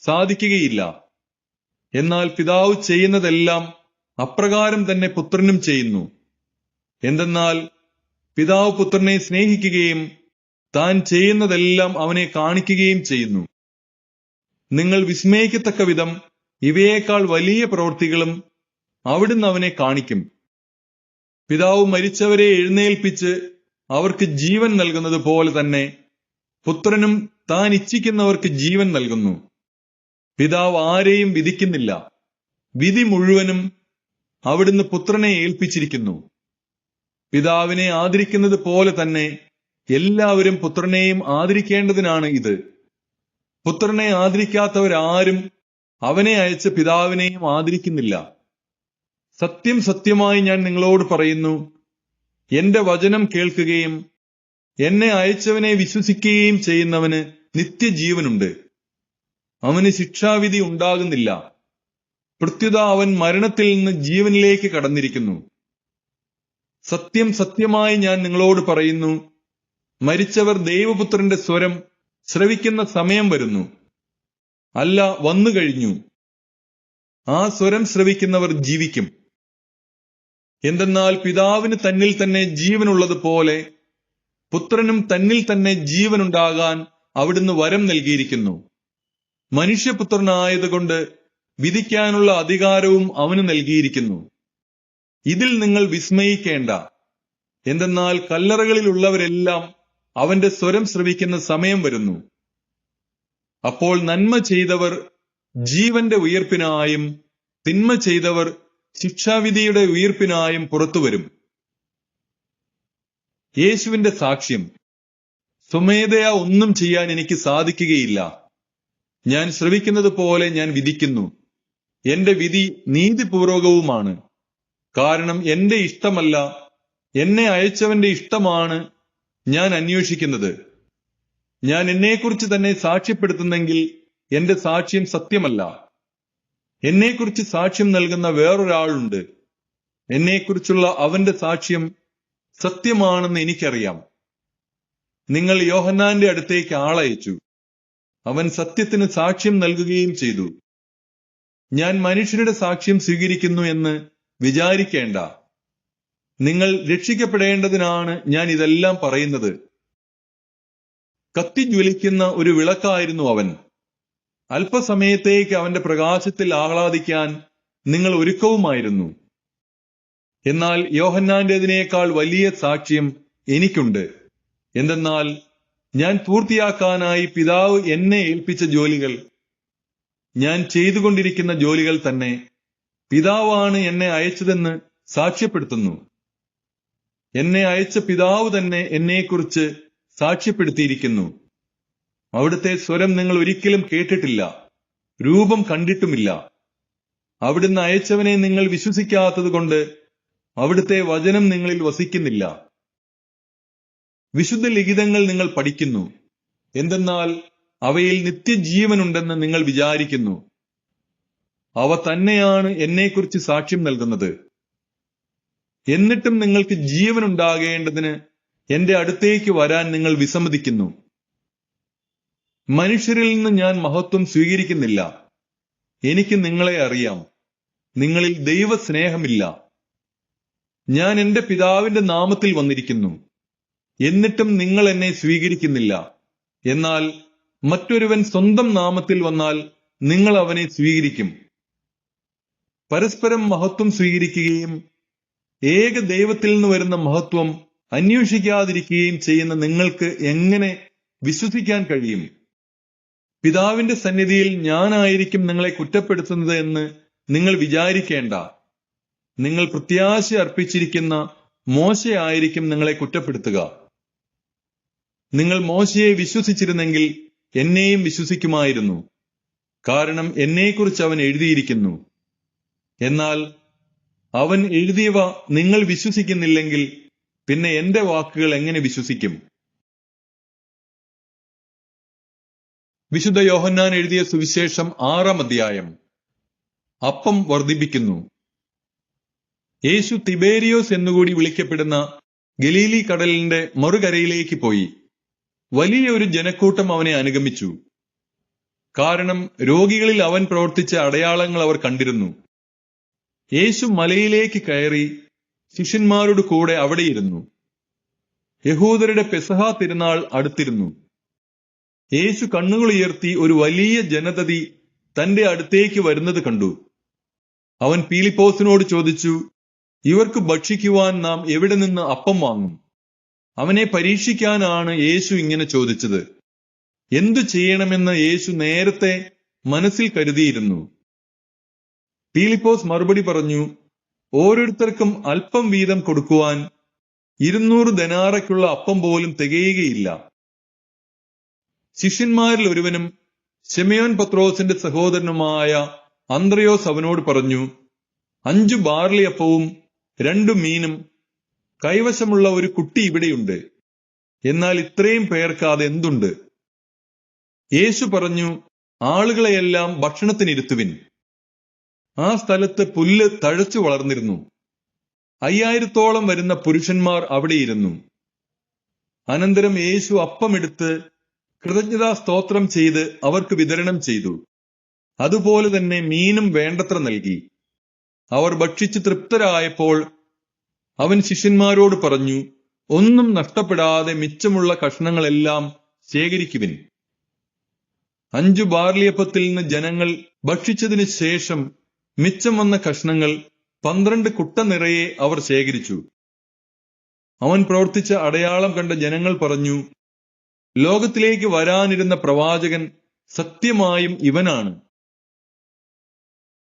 സാധിക്കുകയില്ല. എന്നാൽ പിതാവ് ചെയ്യുന്നതെല്ലാം അപ്രകാരം തന്നെ പുത്രനും ചെയ്യുന്നു. എന്തെന്നാൽ പിതാവ് പുത്രനെ സ്നേഹിക്കുകയും താൻ ചെയ്യുന്നതെല്ലാം അവനെ കാണിക്കുകയും ചെയ്യുന്നു. നിങ്ങൾ വിസ്മയിക്കത്തക്ക വിധം ഇവയേക്കാൾ വലിയ പ്രവൃത്തികളും അവിടുന്ന് അവനെ കാണിക്കും. പിതാവ് മരിച്ചവരെ എഴുന്നേൽപ്പിച്ച് അവർക്ക് ജീവൻ നൽകുന്നത് പോലെ തന്നെ പുത്രനും താൻ ഇച്ഛിക്കുന്നവർക്ക് ജീവൻ നൽകുന്നു. പിതാവ് ആരെയും വിധിക്കുന്നില്ല, വിധി മുഴുവനും അവിടുന്ന് പുത്രനെ ഏൽപ്പിച്ചിരിക്കുന്നു. പിതാവിനെ ആദരിക്കുന്നത് പോലെ തന്നെ എല്ലാവരും പുത്രനെയും ആദരിക്കേണ്ടതിനാണ് ഇത്. പുത്രനെ ആദരിക്കാത്തവരാരും അവനെ അയച്ച പിതാവിനെയും ആദരിക്കുന്നില്ല. സത്യം സത്യമായി ഞാൻ നിങ്ങളോട് പറയുന്നു, എന്റെ വചനം കേൾക്കുകയും എന്നെ അയച്ചവനെ വിശ്വസിക്കുകയും ചെയ്യുന്നവന് നിത്യജീവനുണ്ട്. അവന് ശിക്ഷാവിധി ഉണ്ടാകുന്നില്ല. പ്രത്യുത അവൻ മരണത്തിൽ നിന്ന് ജീവനിലേക്ക് കടന്നിരിക്കുന്നു. സത്യം സത്യമായി ഞാൻ നിങ്ങളോട് പറയുന്നു, മരിച്ചവർ ദൈവപുത്രന്റെ സ്വരം ശ്രവിക്കുന്ന സമയം വരുന്നു, അല്ല വന്നു കഴിഞ്ഞു. ആ സ്വരം ശ്രവിക്കുന്നവർ ജീവിക്കും. എന്തെന്നാൽ പിതാവിന് തന്നിൽ തന്നെ ജീവനുള്ളതുപോലെ പുത്രനും തന്നിൽ തന്നെ ജീവനുണ്ടാകാൻ അവിടുന്ന് വരം നൽകിയിരിക്കുന്നു. മനുഷ്യപുത്രനായതുകൊണ്ട് വിധിക്കാനുള്ള അധികാരവും അവന് നൽകിയിരിക്കുന്നു. ഇതിൽ നിങ്ങൾ വിസ്മയിക്കേണ്ട. എന്തെന്നാൽ കല്ലറകളിലുള്ളവരെല്ലാം അവന്റെ സ്വരം ശ്രവിക്കുന്ന സമയം വരുന്നു. അപ്പോൾ നന്മ ചെയ്തവർ ജീവന്റെ ഉയിർപ്പിനായും തിന്മ ചെയ്തവർ ശിക്ഷാവിധിയുടെ ഉയിർപ്പിനായും പുറത്തുവരും. യേശുവിന്റെ സാക്ഷ്യം. സ്വമേധയാ ഒന്നും ചെയ്യാൻ എനിക്ക് സാധിക്കുകയില്ല. ഞാൻ ശ്രവിക്കുന്നത് പോലെ ഞാൻ വിധിക്കുന്നു. എന്റെ വിധി നീതിപൂർവകവുമാണ്. കാരണം എന്റെ ഇഷ്ടമല്ല, എന്നെ അയച്ചവന്റെ ഇഷ്ടമാണ് ഞാൻ അന്വേഷിക്കുന്നത്. ഞാൻ എന്നെക്കുറിച്ച് തന്നെ സാക്ഷ്യപ്പെടുത്തുന്നെങ്കിൽ എന്റെ സാക്ഷ്യം സത്യമല്ല. എന്നെക്കുറിച്ച് സാക്ഷ്യം നൽകുന്ന വേറൊരാളുണ്ട്. എന്നെക്കുറിച്ചുള്ള അവന്റെ സാക്ഷ്യം സത്യമാണെന്ന് എനിക്കറിയാം. നിങ്ങൾ യോഹന്നാന്റെ അടുത്തേക്ക് ആളയച്ചു. അവൻ സത്യത്തിന് സാക്ഷ്യം നൽകുകയും ചെയ്തു. ഞാൻ മനുഷ്യരുടെ സാക്ഷ്യം സ്വീകരിക്കുന്നു എന്ന് വിചാരിക്കേണ്ട. നിങ്ങൾ രക്ഷിക്കപ്പെടേണ്ടതിനാണ് ഞാൻ ഇതെല്ലാം പറയുന്നത്. കത്തിജ്വലിക്കുന്ന ഒരു വിളക്കായിരുന്നു അവൻ. അല്പസമയത്തേക്ക് അവന്റെ പ്രകാശത്തിൽ ആഹ്ലാദിക്കാൻ നിങ്ങൾ ഒരുക്കവുമായിരുന്നു. എന്നാൽ യോഹന്നാന്റേതിനേക്കാൾ വലിയ സാക്ഷ്യം എനിക്കുണ്ട്. എന്തെന്നാൽ ഞാൻ പൂർത്തിയാക്കാനായി പിതാവ് എന്നെ ഏൽപ്പിച്ച ജോലികൾ, ഞാൻ ചെയ്തുകൊണ്ടിരിക്കുന്ന ജോലികൾ തന്നെ പിതാവാണ് എന്നെ അയച്ചതെന്ന് സാക്ഷ്യപ്പെടുത്തുന്നു. എന്നെ അയച്ച പിതാവ് തന്നെ എന്നെക്കുറിച്ച് സാക്ഷ്യപ്പെടുത്തിയിരിക്കുന്നു. അവിടുത്തെ സ്വരം നിങ്ങൾ ഒരിക്കലും കേട്ടിട്ടില്ല, രൂപം കണ്ടിട്ടുമില്ല. അവിടുന്ന് അയച്ചവനെ നിങ്ങൾ വിശ്വസിക്കാത്തതുകൊണ്ട് അവിടുത്തെ വചനം നിങ്ങളിൽ വസിക്കുന്നില്ല. വിശുദ്ധ ലിഖിതങ്ങൾ നിങ്ങൾ പഠിക്കുന്നു. എന്തെന്നാൽ അവയിൽ നിത്യജീവനുണ്ടെന്ന് നിങ്ങൾ വിചാരിക്കുന്നു. അവ തന്നെയാണ് എന്നെക്കുറിച്ച് സാക്ഷ്യം നൽകുന്നത്. എന്നിട്ടും നിങ്ങൾക്ക് ജീവനുണ്ടാകേണ്ടതിന് എന്റെ അടുത്തേക്ക് വരാൻ നിങ്ങൾ വിസമ്മതിക്കുന്നു. മനുഷ്യരിൽ നിന്ന് ഞാൻ മഹത്വം സ്വീകരിക്കുന്നില്ല. എനിക്ക് നിങ്ങളെ അറിയാം. നിങ്ങളിൽ ദൈവസ്നേഹമില്ല. ഞാൻ എന്റെ പിതാവിന്റെ നാമത്തിൽ വന്നിരിക്കുന്നു, എന്നിട്ടും നിങ്ങൾ എന്നെ സ്വീകരിക്കുന്നില്ല. എന്നാൽ മറ്റൊരുവൻ സ്വന്തം നാമത്തിൽ വന്നാൽ നിങ്ങൾ അവനെ സ്വീകരിക്കും. പരസ്പരം മഹത്വം സ്വീകരിക്കുകയും ഏക ദൈവത്തിൽ നിന്ന് വരുന്ന മഹത്വം അന്വേഷിക്കാതിരിക്കുകയും ചെയ്യുന്ന നിങ്ങൾക്ക് എങ്ങനെ വിശ്വസിക്കാൻ കഴിയും? പിതാവിന്റെ സന്നിധിയിൽ ഞാനായിരിക്കും നിങ്ങളെ കുറ്റപ്പെടുത്തുന്നത് എന്ന് നിങ്ങൾ വിചാരിക്കേണ്ട. നിങ്ങൾ പ്രത്യാശ അർപ്പിച്ചിരിക്കുന്ന മോശയായിരിക്കും നിങ്ങളെ കുറ്റപ്പെടുത്തുക. നിങ്ങൾ മോശയെ വിശ്വസിച്ചിരുന്നെങ്കിൽ എന്നെയും വിശ്വസിക്കുമായിരുന്നു. കാരണം എന്നെക്കുറിച്ച് അവൻ എഴുതിയിരിക്കുന്നു. എന്നാൽ അവൻ എഴുതിയവ നിങ്ങൾ വിശ്വസിക്കുന്നില്ലെങ്കിൽ പിന്നെ എന്റെ വാക്കുകൾ എങ്ങനെ വിശ്വസിക്കും? വിശുദ്ധ യോഹന്നാൻ എഴുതിയ സുവിശേഷം 6-ാം അധ്യായം. അപ്പം വർദ്ധിപ്പിക്കുന്നു. യേശു തിബേരിയോസ് എന്നുകൂടി വിളിക്കപ്പെടുന്ന ഗലീലി കടലിന്റെ മറുകരയിലേക്ക് പോയി. വലിയ ഒരു ജനക്കൂട്ടം അവനെ അനുഗമിച്ചു. കാരണം രോഗികളിൽ അവൻ പ്രവർത്തിച്ച അടയാളങ്ങൾ അവർ കണ്ടിരുന്നു. യേശു മലയിലേക്ക് കയറി ശിഷ്യന്മാരോട് കൂടെ അവിടെയിരുന്നു. യഹൂദരുടെ പെസഹ തിരുനാൾ അടുത്തിരുന്നു. യേശു കണ്ണുകൾ ഉയർത്തി ഒരു വലിയ ജനതതി തന്റെ അടുത്തേക്ക് വരുന്നത് കണ്ടു. അവൻ പീലിപ്പോസിനോട് ചോദിച്ചു, ഇവർക്ക് ഭക്ഷിക്കുവാൻ നാം എവിടെ നിന്ന് അപ്പം വാങ്ങും? അവനെ പരീക്ഷിക്കാനാണ് യേശു ഇങ്ങനെ ചോദിച്ചത്. എന്തു ചെയ്യണമെന്ന് യേശു നേരത്തെ മനസ്സിൽ കരുതിയിരുന്നു. പീലിപ്പോസ് മറുപടി പറഞ്ഞു, ഓരോരുത്തർക്കും അല്പം വീതം കൊടുക്കുവാൻ 200 ദനാറയ്ക്കുള്ള അപ്പം പോലും തികയുകയില്ല. ശിഷ്യന്മാരിൽ ഒരുവനും ശിമയോൻ പത്രോസിന്റെ സഹോദരനുമായ അന്ത്രയോസ് അവനോട് പറഞ്ഞു, 5 ബാർലി അപ്പവും 2 മീനും കൈവശമുള്ള ഒരു കുട്ടി ഇവിടെയുണ്ട്. എന്നാൽ ഇത്രയും പേർക്ക് അതെന്തുണ്ട്? യേശു പറഞ്ഞു, ആളുകളെയെല്ലാം ഭക്ഷണത്തിനിരുത്തുവിൻ. ആ സ്ഥലത്ത് പുല്ല് തഴച്ചു വളർന്നിരുന്നു. 5000-ഓളം വരുന്ന പുരുഷന്മാർ അവിടെയിരുന്നു. അനന്തരം യേശു അപ്പമെടുത്ത് കൃതജ്ഞതാ സ്തോത്രം ചെയ്ത് അവർക്ക് വിതരണം ചെയ്തു. അതുപോലെ തന്നെ മീനും വേണ്ടത്ര നൽകി. അവർ ഭക്ഷിച്ച് തൃപ്തരായപ്പോൾ അവൻ ശിഷ്യന്മാരോട് പറഞ്ഞു, ഒന്നും നഷ്ടപ്പെടാതെ മിച്ചമുള്ള കഷ്ണങ്ങളെല്ലാം ശേഖരിക്കുവിൻ. 5 ബാർലിയപ്പത്തിൽ നിന്ന് ജനങ്ങൾ ഭക്ഷിച്ചതിനു ശേഷം മിച്ചം വന്ന കഷ്ണങ്ങൾ 12 കുട്ട നിറയെ അവർ ശേഖരിച്ചു. അവൻ പ്രവർത്തിച്ച അടയാളം കണ്ട ജനങ്ങൾ പറഞ്ഞു, ലോകത്തിലേക്ക് വരാനിരുന്ന പ്രവാചകൻ സത്യമായും ഇവനാണ്.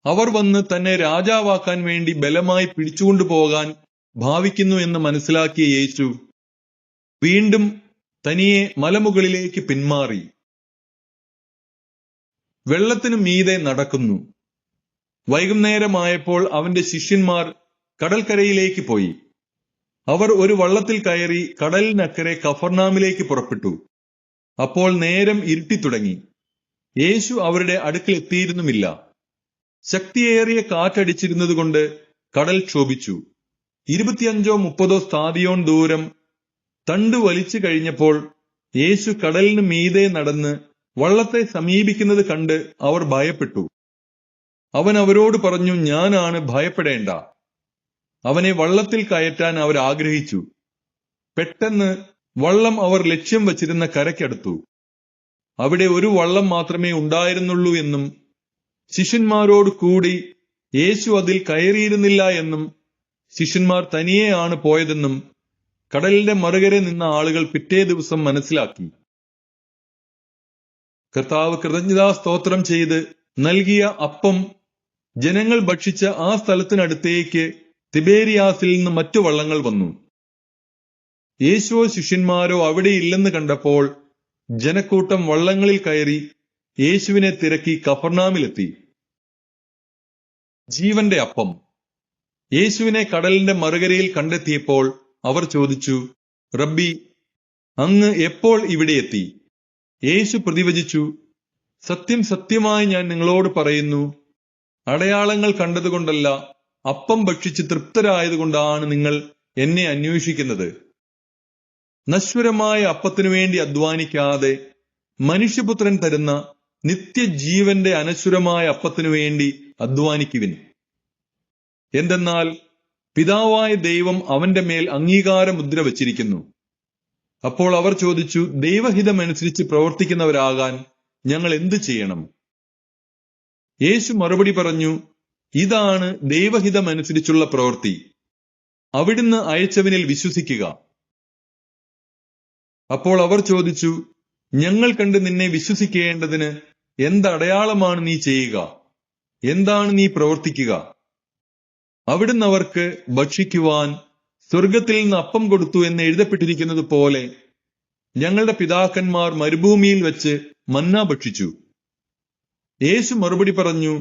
അവർ വന്ന് തന്നെ രാജാവാക്കാൻ വേണ്ടി ബലമായി പിടിച്ചുകൊണ്ടുപോകാൻ ഭാവിക്കുന്നു എന്ന് മനസ്സിലാക്കിയ യേശു വീണ്ടും തനിയെ മലമുകളിലേക്ക് പിന്മാറി. വെള്ളത്തിനു മീതെ നടക്കുന്നു. വൈകുന്നേരമായപ്പോൾ അവന്റെ ശിഷ്യന്മാർ കടൽക്കരയിലേക്ക് പോയി. അവർ ഒരു വള്ളത്തിൽ കയറി കടലിനക്കരെ കഫർനാമിലേക്ക് പുറപ്പെട്ടു. അപ്പോൾ നേരം ഇരുട്ടിത്തുടങ്ങി. യേശു അവരുടെ അടുക്കൽ എത്തിയിരുന്നുമില്ല. ശക്തിയേറിയ കാറ്റടിച്ചിരുന്നതുകൊണ്ട് കടൽ ക്ഷോഭിച്ചു. 25-30 സ്ഥാദിയോൻ ദൂരം തണ്ടു വലിച്ചു കഴിഞ്ഞപ്പോൾ യേശു കടലിന് മീതെ നടന്ന് വള്ളത്തെ സമീപിക്കുന്നത് കണ്ട് അവർ ഭയപ്പെട്ടു. അവൻ അവരോട് പറഞ്ഞു, ഞാനാണ്, ഭയപ്പെടേണ്ട. അവനെ വള്ളത്തിൽ കയറ്റാൻ അവർ ആഗ്രഹിച്ചു. പെട്ടെന്ന് വള്ളം അവർ ലക്ഷ്യം വച്ചിരുന്ന കരയ്ക്കടുത്തു. അവിടെ ഒരു വള്ളം മാത്രമേ ഉണ്ടായിരുന്നുള്ളൂ എന്നും ശിഷ്യന്മാരോട് കൂടി യേശു അതിൽ കയറിയിരുന്നില്ല എന്നും ശിഷ്യന്മാർ തനിയെയാണ് പോയതെന്നും കടലിന്റെ മറുകരെ നിന്ന ആളുകൾ പിറ്റേ ദിവസം മനസ്സിലാക്കി. കർത്താവ് കൃതജ്ഞതാ സ്തോത്രം ചെയ്ത് നൽകിയ അപ്പം ജനങ്ങൾ ഭക്ഷിച്ച ആ സ്ഥലത്തിനടുത്തേക്ക് തിബേരിയാസിൽ നിന്ന് മറ്റു വള്ളങ്ങൾ വന്നു. യേശുവോ ശിഷ്യന്മാരോ അവിടെ ഇല്ലെന്ന് കണ്ടപ്പോൾ ജനക്കൂട്ടം വള്ളങ്ങളിൽ കയറി യേശുവിനെ തിരക്കി കഫർനാമിലെത്തി. ജീവന്റെ അപ്പം. യേശുവിനെ കടലിന്റെ മറുകരയിൽ കണ്ടെത്തിയപ്പോൾ അവർ ചോദിച്ചു, റബ്ബി, അങ്ങ് എപ്പോൾ ഇവിടെ എത്തി? യേശു പ്രതിവചിച്ചു, സത്യം സത്യമായി ഞാൻ നിങ്ങളോട് പറയുന്നു, അടയാളങ്ങൾ കണ്ടതുകൊണ്ടല്ല, അപ്പം ഭക്ഷിച്ച് തൃപ്തരായതുകൊണ്ടാണ് നിങ്ങൾ എന്നെ അന്വേഷിക്കുന്നത്. നശ്വരമായ അപ്പത്തിനു വേണ്ടി അധ്വാനിക്കാതെ മനുഷ്യപുത്രൻ തരുന്ന നിത്യജീവന്റെ അനശ്വരമായ അപ്പത്തിനു വേണ്ടി അധ്വാനിക്കുവിൻ. എന്തെന്നാൽ പിതാവായ ദൈവം അവന്റെ മേൽ അംഗീകാര മുദ്ര വച്ചിരിക്കുന്നു. അപ്പോൾ അവർ ചോദിച്ചു, ദൈവഹിതമനുസരിച്ച് പ്രവർത്തിക്കുന്നവരാകാൻ ഞങ്ങൾ എന്തു ചെയ്യണം? യേശു മറുപടി പറഞ്ഞു, ഇതാണ് ദൈവഹിതമനുസരിച്ചുള്ള പ്രവൃത്തി, അവിടുന്ന് അയച്ചവനിൽ വിശ്വസിക്കുക. അപ്പോൾ അവർ ചോദിച്ചു, ഞങ്ങൾ കണ്ട് നിന്നെ വിശ്വസിക്കേണ്ടതിന് എന്തടയാളമാണ് നീ ചെയ്യുക? എന്താണ് നീ പ്രവർത്തിക്കുക? അവിടുന്ന് അവർക്ക് ഭക്ഷിക്കുവാൻ സ്വർഗത്തിൽ നിന്ന് അപ്പം കൊടുത്തു എന്ന് എഴുതപ്പെട്ടിരിക്കുന്നത് പോലെ ഞങ്ങളുടെ പിതാക്കന്മാർ മരുഭൂമിയിൽ വെച്ച് മന്ന ഭക്ഷിച്ചു. യേശു മറുപടി പറഞ്ഞു,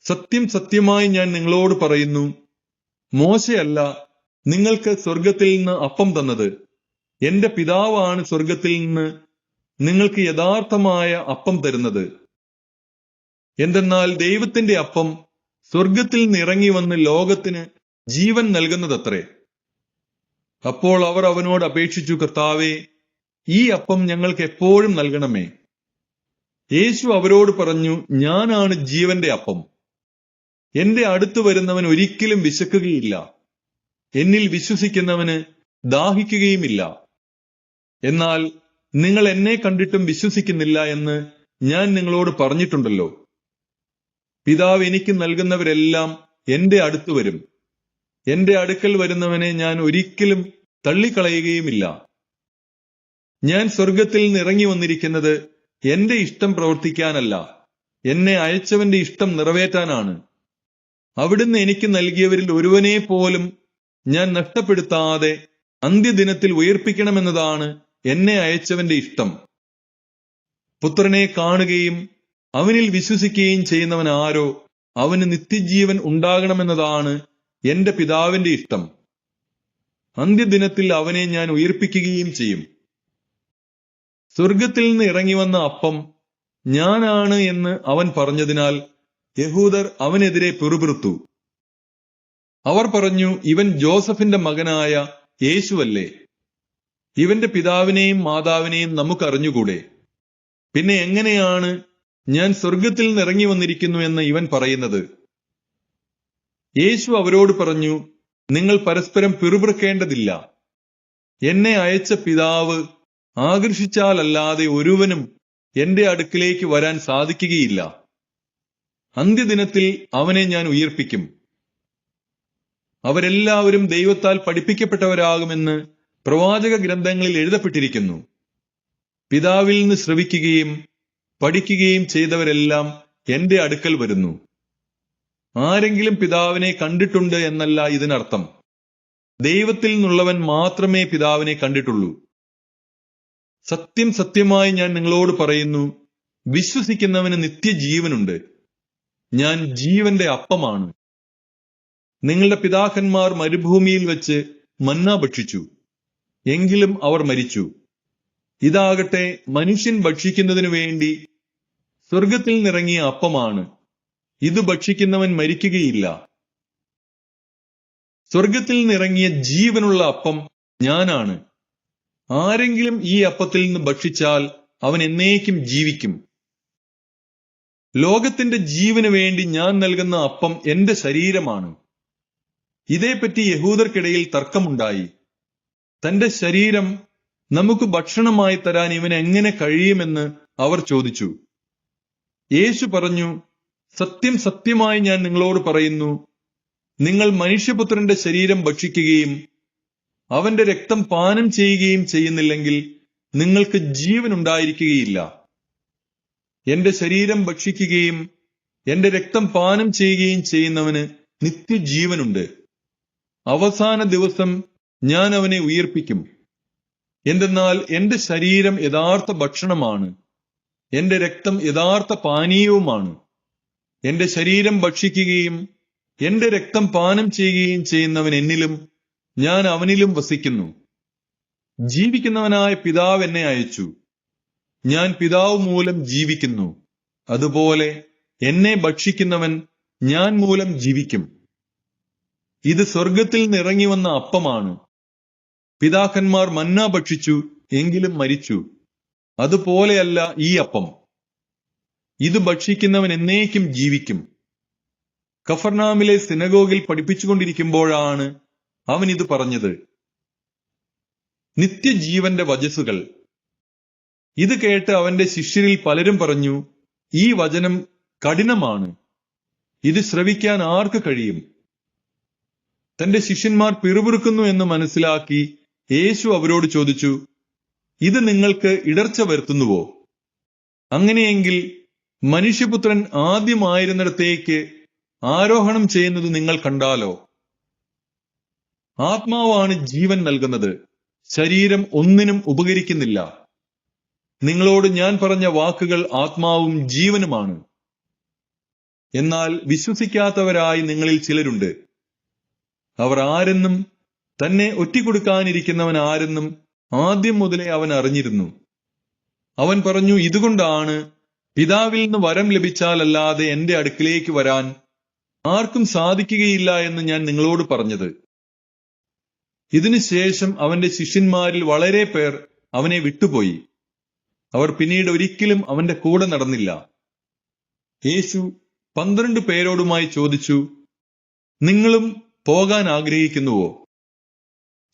സത്യം സത്യമായി ഞാൻ നിങ്ങളോട് പറയുന്നു, മോശയല്ല നിങ്ങൾക്ക് സ്വർഗത്തിൽ നിന്ന് അപ്പം തന്നത്, എന്റെ പിതാവാണ് സ്വർഗത്തിൽ നിന്ന് നിങ്ങൾക്ക് യഥാർത്ഥമായ അപ്പം തരുന്നത്. എന്തെന്നാൽ ദൈവത്തിന്റെ അപ്പം സ്വർഗത്തിൽ നിന്ന് ഇറങ്ങി വന്ന് ലോകത്തിന് ജീവൻ നൽകുന്നതത്രേ. അപ്പോൾ അവർ അവനോട് അപേക്ഷിച്ചു, കർത്താവേ, ഈ അപ്പം ഞങ്ങൾക്ക് എപ്പോഴും നൽകണമേ. യേശു അവരോട് പറഞ്ഞു, ഞാനാണ് ജീവന്റെ അപ്പം. എന്റെ അടുത്ത് വരുന്നവൻ ഒരിക്കലും വിശക്കുകയില്ല, എന്നിൽ വിശ്വസിക്കുന്നവന് ദാഹിക്കുകയുമില്ല. എന്നാൽ നിങ്ങൾ എന്നെ കണ്ടിട്ടും വിശ്വസിക്കുന്നില്ല എന്ന് ഞാൻ നിങ്ങളോട് പറഞ്ഞിട്ടുണ്ടല്ലോ. പിതാവ് എനിക്ക് നൽകുന്നവരെല്ലാം എന്റെ അടുത്ത് വരും. എന്റെ അടുക്കൽ വരുന്നവനെ ഞാൻ ഒരിക്കലും തള്ളിക്കളയുകയുമില്ല. ഞാൻ സ്വർഗത്തിൽ നിന്ന് ഇറങ്ങി വന്നിരിക്കുന്നത് എന്റെ ഇഷ്ടം പ്രവർത്തിക്കാനല്ല, എന്നെ അയച്ചവന്റെ ഇഷ്ടം നിറവേറ്റാനാണ്. അവിടുന്ന് എനിക്ക് നൽകിയവരിൽ ഒരുവനെ പോലും ഞാൻ നഷ്ടപ്പെടുത്താതെ അന്ത്യദിനത്തിൽ ഉയർപ്പിക്കണമെന്നതാണ് എന്നെ അയച്ചവന്റെ ഇഷ്ടം. പുത്രനെ കാണുകയും അവനിൽ വിശ്വസിക്കുകയും ചെയ്യുന്നവൻ ആരോ അവന് നിത്യജീവൻ ഉണ്ടാകണമെന്നതാണ് എന്റെ പിതാവിന്റെ ഇഷ്ടം. അന്ത്യദിനത്തിൽ അവനെ ഞാൻ ഉയർപ്പിക്കുകയും ചെയ്യും. സ്വർഗത്തിൽ നിന്ന് ഇറങ്ങി വന്ന അപ്പം ഞാനാണ് എന്ന് അവൻ പറഞ്ഞതിനാൽ യഹൂദർ അവനെതിരെ പിറുപിറുത്തു. അവർ പറഞ്ഞു, ഇവൻ ജോസഫിന്റെ മകനായ യേശുവല്ലേ? ഇവന്റെ പിതാവിനെയും മാതാവിനെയും നമുക്കറിഞ്ഞുകൂടെ? പിന്നെ എങ്ങനെയാണ് ഞാൻ സ്വർഗത്തിൽ നിന്ന് ഇറങ്ങി വന്നിരിക്കുന്നു എന്ന് ഇവൻ പറയുന്നത്? യേശു അവരോട് പറഞ്ഞു, നിങ്ങൾ പരസ്പരം പിറുപിറുക്കേണ്ടതില്ല. എന്നെ അയച്ച പിതാവ് ആകർഷിച്ചാലല്ലാതെ ഒരുവനും എന്റെ അടുക്കിലേക്ക് വരാൻ സാധിക്കുകയില്ല. അന്ത്യദിനത്തിൽ അവനെ ഞാൻ ഉയിർപ്പിക്കും. അവരെല്ലാവരും ദൈവത്താൽ പഠിപ്പിക്കപ്പെട്ടവരാകുമെന്ന് പ്രവാചക ഗ്രന്ഥങ്ങളിൽ എഴുതപ്പെട്ടിരിക്കുന്നു. പിതാവിൽ നിന്ന് ശ്രവിക്കുകയും പഠിക്കുകയും ചെയ്തവരെല്ലാം എന്റെ അടുക്കൽ വരുന്നു. ആരെങ്കിലും പിതാവിനെ കണ്ടിട്ടുണ്ട് എന്നല്ല ഇതിനർത്ഥം. ദൈവത്തിൽ നിന്നുള്ളവൻ മാത്രമേ പിതാവിനെ കണ്ടിട്ടുള്ളൂ. സത്യം സത്യമായി ഞാൻ നിങ്ങളോട് പറയുന്നു, വിശ്വസിക്കുന്നവന് നിത്യജീവനുണ്ട്. ഞാൻ ജീവന്റെ അപ്പമാണ്. നിങ്ങളുടെ പിതാക്കന്മാർ മരുഭൂമിയിൽ വെച്ച് മന്ന ഭക്ഷിച്ചു, എങ്കിലും അവർ മരിച്ചു. ഇതാകട്ടെ മനുഷ്യൻ ഭക്ഷിക്കുന്നതിനു വേണ്ടി സ്വർഗത്തിൽ നിന്നിറങ്ങിയ അപ്പമാണ്. ഇത് ഭക്ഷിക്കുന്നവൻ മരിക്കുകയില്ല. സ്വർഗത്തിൽ നിന്നിറങ്ങിയ ജീവനുള്ള അപ്പം ഞാനാണ്. ആരെങ്കിലും ഈ അപ്പത്തിൽ നിന്ന് ഭക്ഷിച്ചാൽ അവൻ എന്നേക്കും ജീവിക്കും. ലോകത്തിന്റെ ജീവന് വേണ്ടി ഞാൻ നൽകുന്ന അപ്പം എന്റെ ശരീരമാണ്. ഇതേപ്പറ്റി യഹൂദർക്കിടയിൽ തർക്കമുണ്ടായി. തന്റെ ശരീരം നമുക്ക് ഭക്ഷണമായി തരാൻ ഇവന് എങ്ങനെ കഴിയുമെന്ന് അവർ ചോദിച്ചു. യേശു പറഞ്ഞു, സത്യം സത്യമായി ഞാൻ നിങ്ങളോട് പറയുന്നു, നിങ്ങൾ മനുഷ്യപുത്രന്റെ ശരീരം ഭക്ഷിക്കുകയും അവന്റെ രക്തം പാനം ചെയ്യുകയും ചെയ്യുന്നില്ലെങ്കിൽ നിങ്ങൾക്ക് ജീവൻ ഉണ്ടായിരിക്കുകയില്ല. എന്റെ ശരീരം ഭക്ഷിക്കുകയും എന്റെ രക്തം പാനം ചെയ്യുകയും ചെയ്യുന്നവന് നിത്യജീവനുണ്ട്. അവസാന ദിവസം ഞാൻ അവനെ ഉയിർപ്പിക്കും. എന്തെന്നാൽ എന്റെ ശരീരം യഥാർത്ഥ ഭക്ഷണമാണ്, എന്റെ രക്തം യഥാർത്ഥ പാനീയവുമാണ്. എന്റെ ശരീരം ഭക്ഷിക്കുകയും എന്റെ രക്തം പാനം ചെയ്യുകയും ചെയ്യുന്നവൻ എന്നിലും ഞാൻ അവനിലും വസിക്കുന്നു. ജീവിക്കുന്നവനായ പിതാവ് എന്നെ അയച്ചു. ഞാൻ പിതാവ് മൂലം ജീവിക്കുന്നു. അതുപോലെ എന്നെ ഭക്ഷിക്കുന്നവൻ ഞാൻ മൂലം ജീവിക്കും. ഇത് സ്വർഗത്തിൽ നിന്നിറങ്ങി വന്ന അപ്പമാണ്. പിതാക്കന്മാർ മന്ന ഭക്ഷിച്ചു, എങ്കിലും മരിച്ചു. അതുപോലെയല്ല ഈ അപ്പം. ഇത് ഭക്ഷിക്കുന്നവൻ എന്നേക്കും ജീവിക്കും. കഫർനാമിലെ സിനഗോഗിൽ പഠിപ്പിച്ചുകൊണ്ടിരിക്കുമ്പോഴാണ് അവൻ ഇത് പറഞ്ഞത്. നിത്യജീവന്റെ വചസ്സുകൾ. ഇത് കേട്ട് അവന്റെ ശിഷ്യരിൽ പലരും പറഞ്ഞു, ഈ വചനം കഠിനമാണ്. ഇത് ശ്രവിക്കാൻ ആർക്ക് കഴിയും? തന്റെ ശിഷ്യന്മാർ പിറുപിറുക്കുന്നു എന്ന് മനസ്സിലാക്കി യേശു അവരോട് ചോദിച്ചു, ഇത് നിങ്ങൾക്ക് ഇടർച്ച വരുത്തുന്നുവോ? അങ്ങനെയെങ്കിൽ മനുഷ്യപുത്രൻ ആദ്യമായിരുന്നിടത്തേക്ക് ആരോഹണം ചെയ്യുന്നത് നിങ്ങൾ കണ്ടാലോ? ആത്മാവാണ് ജീവൻ നൽകുന്നത്, ശരീരം ഒന്നിനും ഉപകരിക്കുന്നില്ല. നിങ്ങളോട് ഞാൻ പറഞ്ഞ വാക്കുകൾ ആത്മാവും ജീവനുമാണ്. എന്നാൽ വിശ്വസിക്കാത്തവരായി നിങ്ങളിൽ ചിലരുണ്ട്. അവർ ആരെന്നും തന്നെ ഒറ്റിക്കൊടുക്കാനിരിക്കുന്നവൻ ആരെന്നും ആദ്യം മുതലേ അവൻ അറിഞ്ഞിരുന്നു. അവൻ പറഞ്ഞു, ഇതുകൊണ്ടാണ് പിതാവിൽ നിന്ന് വരം ലഭിച്ചാലല്ലാതെ എന്റെ അടുക്കിലേക്ക് വരാൻ ആർക്കും സാധിക്കുകയില്ല എന്ന് ഞാൻ നിങ്ങളോട് പറഞ്ഞത്. ഇതിനുശേഷം അവന്റെ ശിഷ്യന്മാരിൽ വളരെ പേർ അവനെ വിട്ടുപോയി. അവർ പിന്നീട് ഒരിക്കലും അവന്റെ കൂടെ നടന്നില്ല. യേശു 12 പേരോടുമായി ചോദിച്ചു, നിങ്ങളും പോകാൻ ആഗ്രഹിക്കുന്നുവോ?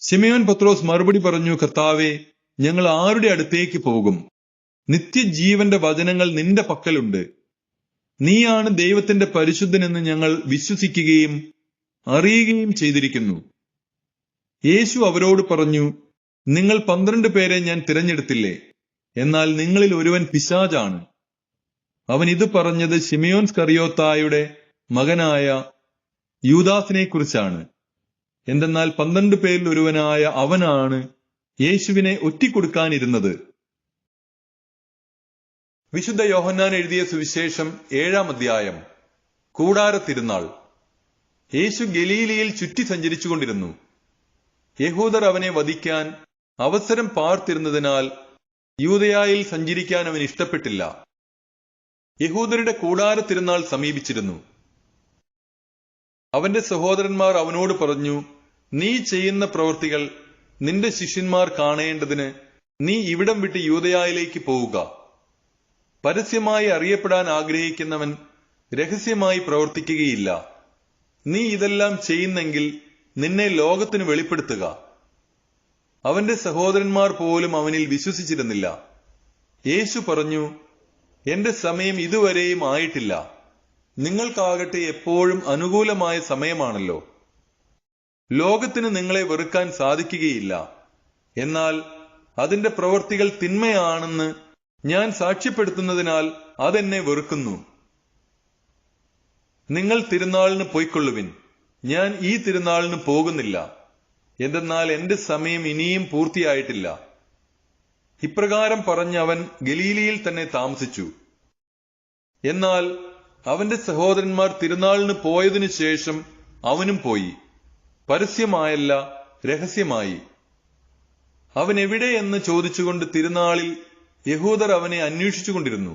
ശിമയോൻ പത്രോസ് മറുപടി പറഞ്ഞു, കർത്താവേ, ഞങ്ങൾ ആരുടെ അടുത്തേക്ക് പോകും? നിത്യജീവന്റെ വചനങ്ങൾ നിന്റെ പക്കലുണ്ട്. നീയാണ് ദൈവത്തിന്റെ പരിശുദ്ധനെന്ന് ഞങ്ങൾ വിശ്വസിക്കുകയും അറിയുകയും ചെയ്തിരിക്കുന്നു. യേശു അവരോട് പറഞ്ഞു, നിങ്ങൾ 12 പേരെ ഞാൻ തിരഞ്ഞെടുത്തില്ലേ? എന്നാൽ നിങ്ങളിൽ ഒരുവൻ പിശാചാണ്. അവൻ ഇത് പറഞ്ഞത് ശിമയോൻ സ്കറിയോത്തായുടെ മകനായ യൂദാസിനെ കുറിച്ചാണ്. എന്തെന്നാൽ 12 പേരിൽ ഒരുവനായ അവനാണ് യേശുവിനെ ഒറ്റിക്കൊടുക്കാനിരുന്നത്. വിശുദ്ധ യോഹന്നാൻ എഴുതിയ സുവിശേഷം 7-ാം അധ്യായം. കൂടാര തിരുനാൾ. യേശു ഗലീലയിൽ ചുറ്റി സഞ്ചരിച്ചുകൊണ്ടിരുന്നു. യഹൂദർ അവനെ വധിക്കാൻ അവസരം പാർത്തിരുന്നതിനാൽ യൂദയായിൽ സഞ്ചരിക്കാൻ അവൻ ഇഷ്ടപ്പെട്ടില്ല. യഹൂദരുടെ കൂടാര തിരുനാൾ സമീപിച്ചിരുന്നു. അവന്റെ സഹോദരന്മാർ അവനോട് പറഞ്ഞു, നീ ചെയ്യുന്ന പ്രവൃത്തികൾ നിന്റെ ശിഷ്യന്മാർ കാണേണ്ടതിന് നീ ഇവിടം വിട്ട് യൂദയായിലേക്ക് പോവുക. പരസ്യമായി അറിയപ്പെടാൻ ആഗ്രഹിക്കുന്നവൻ രഹസ്യമായി പ്രവർത്തിക്കുകയില്ല. നീ ഇതെല്ലാം ചെയ്യുന്നെങ്കിൽ നിന്നെ ലോകത്തിന് വെളിപ്പെടുത്തുക. അവന്റെ സഹോദരന്മാർ പോലും അവനിൽ വിശ്വസിച്ചിരുന്നില്ല. യേശു പറഞ്ഞു, എന്റെ സമയം ഇതുവരെയും ആയിട്ടില്ല. നിങ്ങൾക്കാകട്ടെ എപ്പോഴും അനുകൂലമായ സമയമാണല്ലോ. ലോകത്തിന് നിങ്ങളെ വെറുക്കാൻ സാധിക്കുകയില്ല. എന്നാൽ അതിന്റെ പ്രവൃത്തികൾ തിന്മയാണെന്ന് ഞാൻ സാക്ഷ്യപ്പെടുത്തുന്നതിനാൽ അതെന്നെ വെറുക്കുന്നു. നിങ്ങൾ തിരുനാളിന് പൊയ്ക്കൊള്ളുവിൻ. ഞാൻ ഈ തിരുനാളിന് പോകുന്നില്ല. എന്തെന്നാൽ എന്റെ സമയം ഇനിയും പൂർത്തിയായിട്ടില്ല. ഇപ്രകാരം പറഞ്ഞ് അവൻ ഗലീലയിൽ തന്നെ താമസിച്ചു. എന്നാൽ അവന്റെ സഹോദരന്മാർ തിരുനാളിന് പോയതിനു ശേഷം അവനും പോയി, പരസ്യമായല്ല, രഹസ്യമായി. അവൻ എവിടെയെന്ന് ചോദിച്ചുകൊണ്ട് തിരുനാളിൽ യഹൂദർ അവനെ അന്വേഷിച്ചുകൊണ്ടിരുന്നു.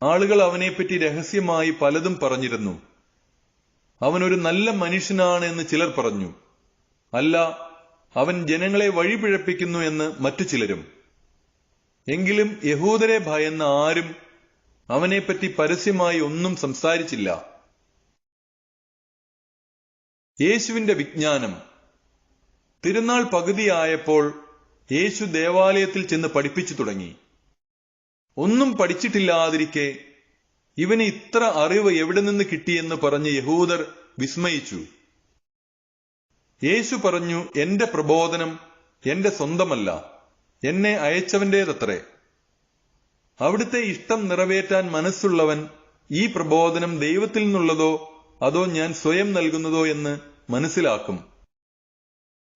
ആളുകൾ അവനെപ്പറ്റി രഹസ്യമായി പലതും പറഞ്ഞിരുന്നു. അവനൊരു നല്ല മനുഷ്യനാണ് എന്ന് ചിലർ പറഞ്ഞു. അല്ല, അവൻ ജനങ്ങളെ വഴിപിഴപ്പിക്കുന്നു എന്ന് മറ്റു ചിലരും. എങ്കിലും യഹൂദരെ ഭയന്ന ആരും അവനെപ്പറ്റി പരസ്യമായി ഒന്നും സംസാരിച്ചില്ല. യേശുവിന്റെ വിജ്ഞാനം. തിരുനാൾ പകുതിയായപ്പോൾ യേശു ദേവാലയത്തിൽ ചെന്ന് പഠിപ്പിച്ചു തുടങ്ങി. ഒന്നും പഠിച്ചിട്ടില്ലാതിരിക്കെ ഇവന് ഇത്ര അറിവ് എവിടെ നിന്ന് കിട്ടിയെന്ന് പറഞ്ഞ് യഹൂദർ വിസ്മയിച്ചു. യേശു പറഞ്ഞു, എന്റെ പ്രബോധനം എന്റെ സ്വന്തമല്ല, എന്നെ അയച്ചവന്റേതത്രേ. അവിടുത്തെ ഇഷ്ടം നിറവേറ്റാൻ മനസ്സുള്ളവൻ ഈ പ്രബോധനം ദൈവത്തിൽ നിന്നുള്ളതോ അതോ ഞാൻ സ്വയം നൽകുന്നതോ എന്ന് മനസ്സിലാക്കും.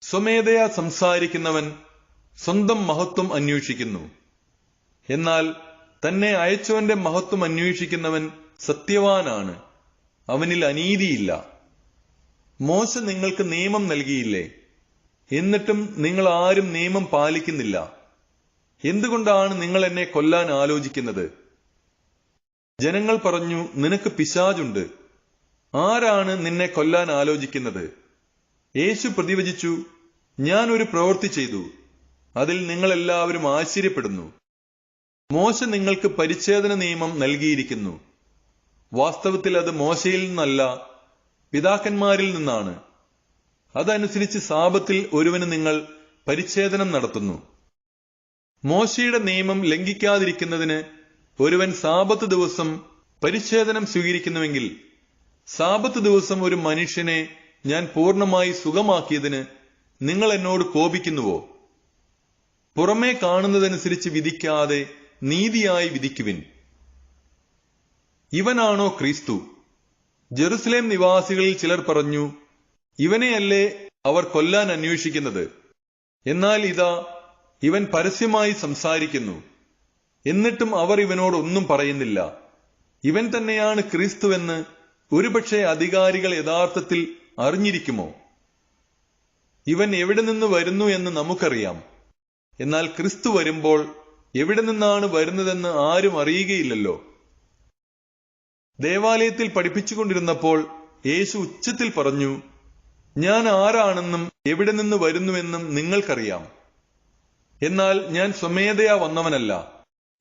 സ്വമേധയാ സംസാരിക്കുന്നവൻ സ്വന്തം മഹത്വം അന്വേഷിക്കുന്നു. എന്നാൽ തന്നെ അയച്ചവന്റെ മഹത്വം അന്വേഷിക്കുന്നവൻ സത്യവാനാണ്, അവനിൽ അനീതിയില്ല. മോശ നിങ്ങൾക്ക് നിയമം നൽകിയില്ലേ? എന്നിട്ടും നിങ്ങൾ ആരും നിയമം പാലിക്കുന്നില്ല. എന്തുകൊണ്ടാണ് നിങ്ങൾ എന്നെ കൊല്ലാൻ ആലോചിക്കുന്നത്? ജനങ്ങൾ പറഞ്ഞു, നിനക്ക് പിശാചുണ്ട്. ആരാണ് നിന്നെ കൊല്ലാൻ ആലോചിക്കുന്നത്? യേശു പ്രതിവചിച്ചു, ഞാൻ ഒരു പ്രവൃത്തി ചെയ്തു, അതിൽ നിങ്ങളെല്ലാവരും ആശ്ചര്യപ്പെടുന്നു. മോശ നിങ്ങൾക്ക് പരിച്ഛേദന നിയമം നൽകിയിരിക്കുന്നു. വാസ്തവത്തിൽ അത് മോശയിൽ നിന്നല്ല, പിതാക്കന്മാരിൽ നിന്നാണ്. അതനുസരിച്ച് സാബത്തിൽ ഒരുവന് നിങ്ങൾ പരിച്ഛേദനം നടത്തുന്നു. മോശയുടെ നിയമം ലംഘിക്കാതിരിക്കുന്നതിന് ഒരുവൻ സാബത്ത് ദിവസം പരിച്ഛേദനം സ്വീകരിക്കുന്നുവെങ്കിൽ, സാബത്ത് ദിവസം ഒരു മനുഷ്യനെ ഞാൻ പൂർണ്ണമായി സുഖമാക്കിയതിന് നിങ്ങൾ എന്നോട് കോപിക്കുന്നുവോ? പുറമേ കാണുന്നതനുസരിച്ച് വിധിക്കാതെ നീതിയായി വിധിക്കുവിൻ. ഇവനാണോ ക്രിസ്തു? ജെറുസലേം നിവാസികളിൽ ചിലർ പറഞ്ഞു, ഇവനെയല്ലേ അവർ കൊല്ലാൻ അന്വേഷിക്കുന്നത്? എന്നാൽ ഇതാ, ഇവൻ പരസ്യമായി സംസാരിക്കുന്നു. എന്നിട്ടും അവർ ഇവനോട് ഒന്നും പറയുന്നില്ല. ഇവൻ തന്നെയാണ് ക്രിസ്തുവെന്ന് ഒരുപക്ഷെ അധികാരികൾ യഥാർത്ഥത്തിൽ അറിഞ്ഞിരിക്കുമോ? ഇവൻ എവിടെ നിന്ന് വരുന്നു എന്ന് നമുക്കറിയാം. എന്നാൽ ക്രിസ്തു വരുമ്പോൾ എവിടെ നിന്നാണ് വരുന്നതെന്ന് ആരും അറിയുകയില്ലല്ലോ. ദേവാലയത്തിൽ പഠിപ്പിച്ചുകൊണ്ടിരുന്നപ്പോൾ യേശു ഉച്ചത്തിൽ പറഞ്ഞു, ഞാൻ ആരാണെന്നും എവിടെ നിന്ന് വരുന്നുവെന്നും നിങ്ങൾക്കറിയാം. എന്നാൽ ഞാൻ സ്വമേധയാ വന്നവനല്ല,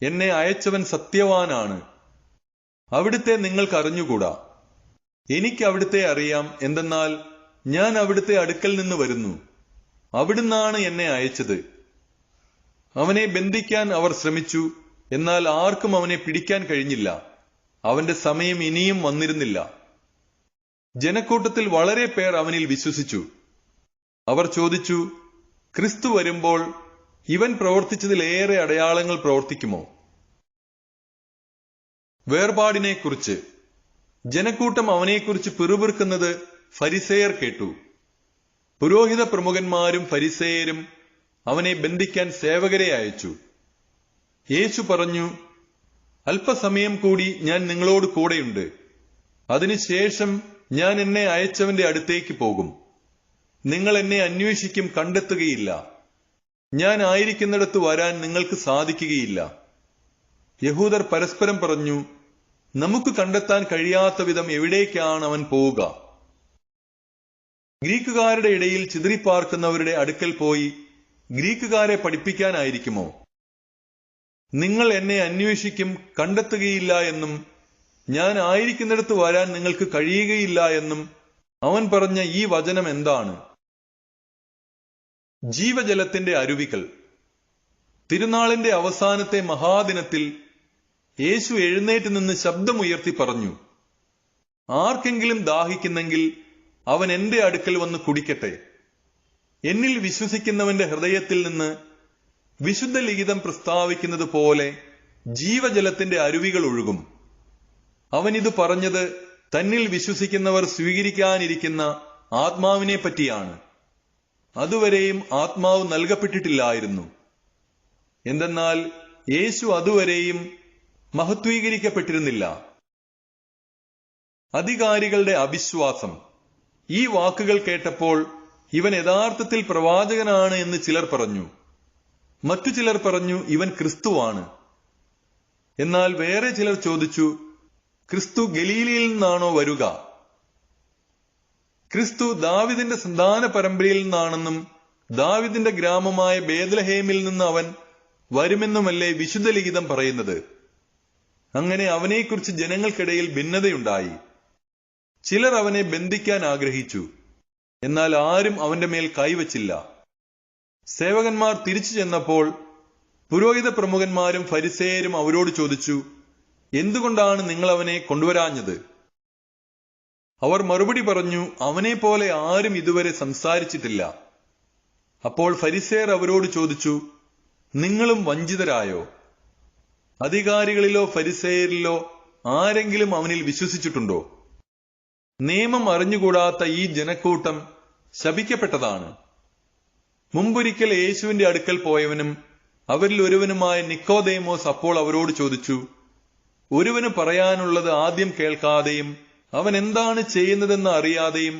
എന്നെ അയച്ചവൻ സത്യവാനാണ്. അവിടുത്തെ നിങ്ങൾക്ക് അറിഞ്ഞുകൂടാ. എനിക്ക് അവിടുത്തെ അറിയാം. എന്തെന്നാൽ ഞാൻ അവിടുത്തെ അടുക്കൽ നിന്ന് വരുന്നു. അവിടുന്നാണ് എന്നെ അയച്ചത്. അവനെ ബന്ധിക്കാൻ അവർ ശ്രമിച്ചു, എന്നാൽ ആർക്കും അവനെ പിടിക്കാൻ കഴിഞ്ഞില്ല. അവന്റെ സമയം ഇനിയും വന്നിരുന്നില്ല. ജനക്കൂട്ടത്തിൽ വളരെ പേർ അവനിൽ വിശ്വസിച്ചു. അവർ ചോദിച്ചു, ക്രിസ്തു വരുമ്പോൾ ഇവൻ പ്രവർത്തിച്ചതിലേറെ അടയാളങ്ങൾ പ്രവർത്തിക്കുമോ? വേർപാടിനെക്കുറിച്ച്. ജനക്കൂട്ടം അവനെക്കുറിച്ച് പിറുപിറുക്കുന്നത് ഫരിസേയർ കേട്ടു. പുരോഹിത പ്രമുഖന്മാരും ഫരിസേയരും അവനെ ബന്ധിക്കാൻ സേവകരെ അയച്ചു. യേശു പറഞ്ഞു, അല്പസമയം കൂടി ഞാൻ നിങ്ങളോട് കൂടെയുണ്ട്. അതിനുശേഷം ഞാൻ എന്നെ അയച്ചവന്റെ അടുത്തേക്ക് പോകും. നിങ്ങൾ എന്നെ അന്വേഷിക്കും, കണ്ടെത്തുകയില്ല. ഞാൻ ആയിരിക്കുന്നിടത്ത് വരാൻ നിങ്ങൾക്ക് സാധിക്കുകയില്ല. യഹൂദർ പരസ്പരം പറഞ്ഞു, നമുക്ക് കണ്ടെത്താൻ കഴിയാത്ത വിധം എവിടേക്കാണ് അവൻ പോവുക? ഗ്രീക്കുകാരുടെ ഇടയിൽ ചിതറിപ്പാർക്കുന്നവരുടെ അടുക്കൽ പോയി ഗ്രീക്കുകാരെ പഠിപ്പിക്കാനായിരിക്കുമോ? നിങ്ങൾ എന്നെ അന്വേഷിക്കും, കണ്ടെത്തുകയില്ല എന്നും ഞാൻ ആയിരിക്കുന്നിടത്ത് വരാൻ നിങ്ങൾക്ക് കഴിയുകയില്ല എന്നും അവൻ പറഞ്ഞ ഈ വചനം എന്താണ്? ജീവജലത്തിന്റെ അരുവികൾ. തിരുനാളിന്റെ അവസാനത്തെ മഹാദിനത്തിൽ യേശു എഴുന്നേറ്റ് നിന്ന് ശബ്ദമുയർത്തി പറഞ്ഞു, ആർക്കെങ്കിലും ദാഹിക്കുന്നെങ്കിൽ അവൻ എന്റെ അടുക്കൽ വന്ന് കുടിക്കട്ടെ. എന്നിൽ വിശ്വസിക്കുന്നവന്റെ ഹൃദയത്തിൽ നിന്ന് വിശുദ്ധ ലിഖിതം പ്രസ്താവിക്കുന്നത് പോലെ ജീവജലത്തിന്റെ അരുവികൾ ഒഴുകും. അവനിത് പറഞ്ഞത് തന്നിൽ വിശ്വസിക്കുന്നവർ സ്വീകരിക്കാനിരിക്കുന്ന ആത്മാവിനെ പറ്റിയാണ്. അതുവരെയും ആത്മാവ് നൽകപ്പെട്ടിട്ടില്ലായിരുന്നു. എന്തെന്നാൽ യേശു അതുവരെയും മഹത്വീകരിക്കപ്പെട്ടിരുന്നില്ല. അധികാരികളുടെ അവിശ്വാസം. ഈ വാക്കുകൾ കേട്ടപ്പോൾ ഇവൻ യഥാർത്ഥത്തിൽ പ്രവാചകനാണ് എന്ന് ചിലർ പറഞ്ഞു. മറ്റു ചിലർ പറഞ്ഞു, ഇവൻ ക്രിസ്തുവാണ്. എന്നാൽ വേറെ ചിലർ ചോദിച്ചു, ക്രിസ്തു ഗലീലയിൽ നിന്നാണോ വരുക? ക്രിസ്തു ദാവിദിന്റെ സന്താന പരമ്പരയിൽ നിന്നാണെന്നും ദാവിദിന്റെ ഗ്രാമമായ ബേത്ലഹേമിൽ നിന്ന് അവൻ വരുമെന്നുമല്ലേ വിശുദ്ധ ലിഖിതം പറയുന്നത്? അങ്ങനെ അവനെക്കുറിച്ച് ജനങ്ങൾക്കിടയിൽ ഭിന്നതയുണ്ടായി. ചിലർ അവനെ ബന്ധിക്കാൻ ആഗ്രഹിച്ചു, എന്നാൽ ആരും അവന്റെ മേൽ കൈവച്ചില്ല. സേവകന്മാർ തിരിച്ചു ചെന്നപ്പോൾ പുരോഹിത പ്രമുഖന്മാരും ഫരിസേയരും അവരോട് ചോദിച്ചു, എന്തുകൊണ്ടാണ് നിങ്ങൾ അവനെ കൊണ്ടുവരാഞ്ഞത്? അവർ മറുപടി പറഞ്ഞു, അവനെ പോലെ ആരും ഇതുവരെ സംസാരിച്ചിട്ടില്ല. അപ്പോൾ ഫരിസേയർ അവരോട് ചോദിച്ചു, നിങ്ങളും വഞ്ചിതരായോ? അധികാരികളിലോ ഫരിസേയരിലോ ആരെങ്കിലും അവനിൽ വിശ്വസിച്ചിട്ടുണ്ടോ? നിയമം അറിഞ്ഞുകൂടാത്ത ഈ ജനക്കൂട്ടം ശപിക്കപ്പെട്ടതാണ്. മുമ്പൊരിക്കൽ യേശുവിന്റെ അടുക്കൽ പോയവനും അവരിൽ ഒരുവനുമായ നിക്കോദേമോസ് അപ്പോൾ അവരോട് ചോദിച്ചു, ഒരുവന് പറയാനുള്ളത് ആദ്യം കേൾക്കാതെയും അവൻ എന്താണ് ചെയ്യുന്നതെന്ന് അറിയാതെയും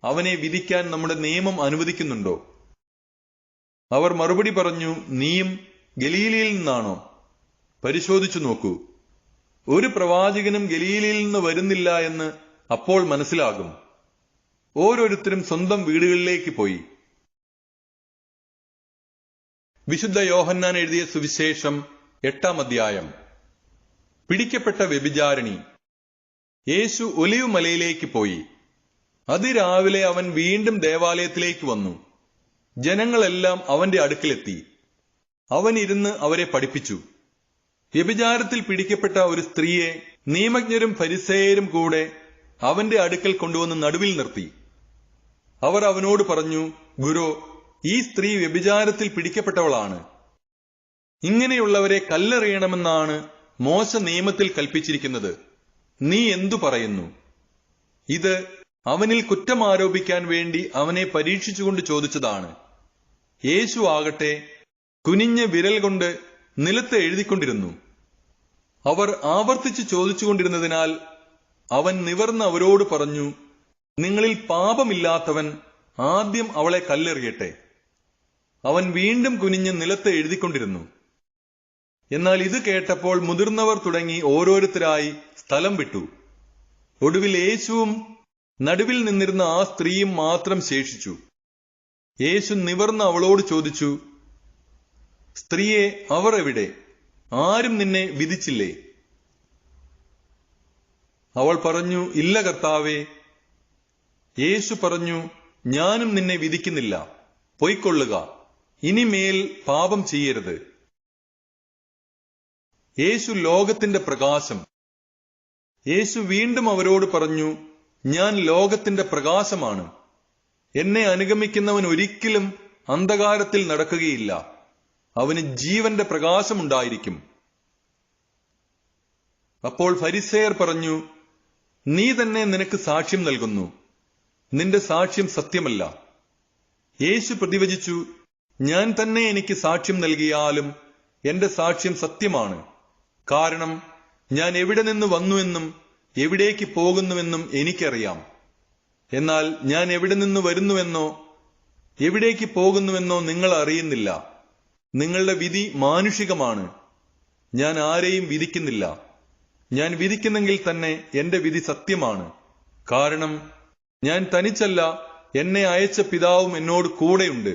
അവനെ വിധിക്കാൻ നമ്മുടെ നിയമം അനുവദിക്കുന്നുണ്ടോ? അവർ മറുപടി പറഞ്ഞു, നീയും ഗലീലയിൽ നിന്നാണോ? പരിശോധിച്ചു നോക്കൂ. ഒരു പ്രവാചകനും ഗലീലയിൽ നിന്ന് വരുന്നില്ല എന്ന് അപ്പോൾ മനസ്സിലാകും. ഓരോരുത്തരും സ്വന്തം വീടുകളിലേക്ക് പോയി. വിശുദ്ധ യോഹന്നാൻ എഴുതിയ സുവിശേഷം 8-ാം അധ്യായം. പിടിക്കപ്പെട്ട വ്യഭിചാരിണി. യേശു ഒലിവ് മലയിലേക്ക് പോയി. അതിരാവിലെ അവൻ വീണ്ടും ദേവാലയത്തിലേക്ക് വന്നു. ജനങ്ങളെല്ലാം അവന്റെ അടുക്കലെത്തി. അവൻ ഇരുന്ന് അവരെ പഠിപ്പിച്ചു. വ്യഭിചാരത്തിൽ പിടിക്കപ്പെട്ട ഒരു സ്ത്രീയെ നിയമജ്ഞരും ഫരിസേയരും കൂടെ അവന്റെ അടുക്കൽ കൊണ്ടുവന്ന് നടുവിൽ നിർത്തി. അവർ അവനോട് പറഞ്ഞു, ഗുരു, ഈ സ്ത്രീ വ്യഭിചാരത്തിൽ പിടിക്കപ്പെട്ടവളാണ്. ഇങ്ങനെയുള്ളവരെ കല്ലെറിയണമെന്നാണ് മോശ നിയമത്തിൽ കൽപ്പിച്ചിരിക്കുന്നത്. നീ എന്തു പറയുന്നു? ഇത് അവനിൽ കുറ്റം ആരോപിക്കാൻ വേണ്ടി അവനെ പരീക്ഷിച്ചുകൊണ്ട് ചോദിച്ചതാണ്. യേശു ആകട്ടെ കുനിഞ്ഞ വിരൽ കൊണ്ട് നിലത്ത് എഴുതിക്കൊണ്ടിരുന്നു. അവർ ആവർത്തിച്ച് ചോദിച്ചുകൊണ്ടിരുന്നതിനാൽ അവൻ നിവർന്ന് അവരോട് പറഞ്ഞു, നിങ്ങളിൽ പാപമില്ലാത്തവൻ ആദ്യം അവളെ കല്ലെറിയട്ടെ. അവൻ വീണ്ടും കുനിഞ്ഞ് നിലത്ത് എഴുതിക്കൊണ്ടിരുന്നു. എന്നാൽ ഇത് കേട്ടപ്പോൾ മുതിർന്നവർ തുടങ്ങി ഓരോരുത്തരായി സ്ഥലം വിട്ടു. ഒടുവിൽ യേശുവും നടുവിൽ നിന്നിരുന്ന ആ സ്ത്രീയും മാത്രം ശേഷിച്ചു. യേശു നിവർന്ന് അവളോട് ചോദിച്ചു, സ്ത്രീയെ, അവർ എവിടെ? ആരും നിന്നെ വിധിച്ചില്ലേ? അവൾ പറഞ്ഞു, ഇല്ല കർത്താവേ. യേശു പറഞ്ഞു, ഞാനും നിന്നെ വിധിക്കുന്നില്ല. പൊയ്ക്കൊള്ളുക, ഇനിമേൽ പാപം ചെയ്യരുത്. യേശു ലോകത്തിന്റെ പ്രകാശം. യേശു വീണ്ടും അവരോട് പറഞ്ഞു, ഞാൻ ലോകത്തിന്റെ പ്രകാശമാണ്. എന്നെ അനുഗമിക്കുന്നവൻ ഒരിക്കലും അന്ധകാരത്തിൽ നടക്കുകയില്ല. അവന് ജീവന്റെ പ്രകാശമുണ്ടായിരിക്കും. അപ്പോൾ ഫരിസേയർ പറഞ്ഞു, നീ തന്നെ നിനക്ക് സാക്ഷ്യം നൽകുന്നു. നിന്റെ സാക്ഷ്യം സത്യമല്ല. യേശു പ്രതിവചിച്ചു, ഞാൻ തന്നെ എനിക്ക് സാക്ഷ്യം നൽകിയാലും എന്റെ സാക്ഷ്യം സത്യമാണ്. കാരണം ഞാൻ എവിടെ നിന്ന് വന്നുവെന്നും എവിടേക്ക് പോകുന്നുവെന്നും എനിക്കറിയാം. എന്നാൽ ഞാൻ എവിടെ നിന്ന് വരുന്നുവെന്നോ എവിടേക്ക് പോകുന്നുവെന്നോ നിങ്ങൾ അറിയുന്നില്ല. നിങ്ങളുടെ വിധി മാനുഷികമാണ്. ഞാൻ ആരെയും വിധിക്കുന്നില്ല. ഞാൻ വിധിക്കുന്നെങ്കിൽ തന്നെ എന്റെ വിധി സത്യമാണ്. കാരണം ഞാൻ തനിച്ചല്ല, എന്നെ അയച്ച പിതാവും എന്നോട് കൂടെയുണ്ട്.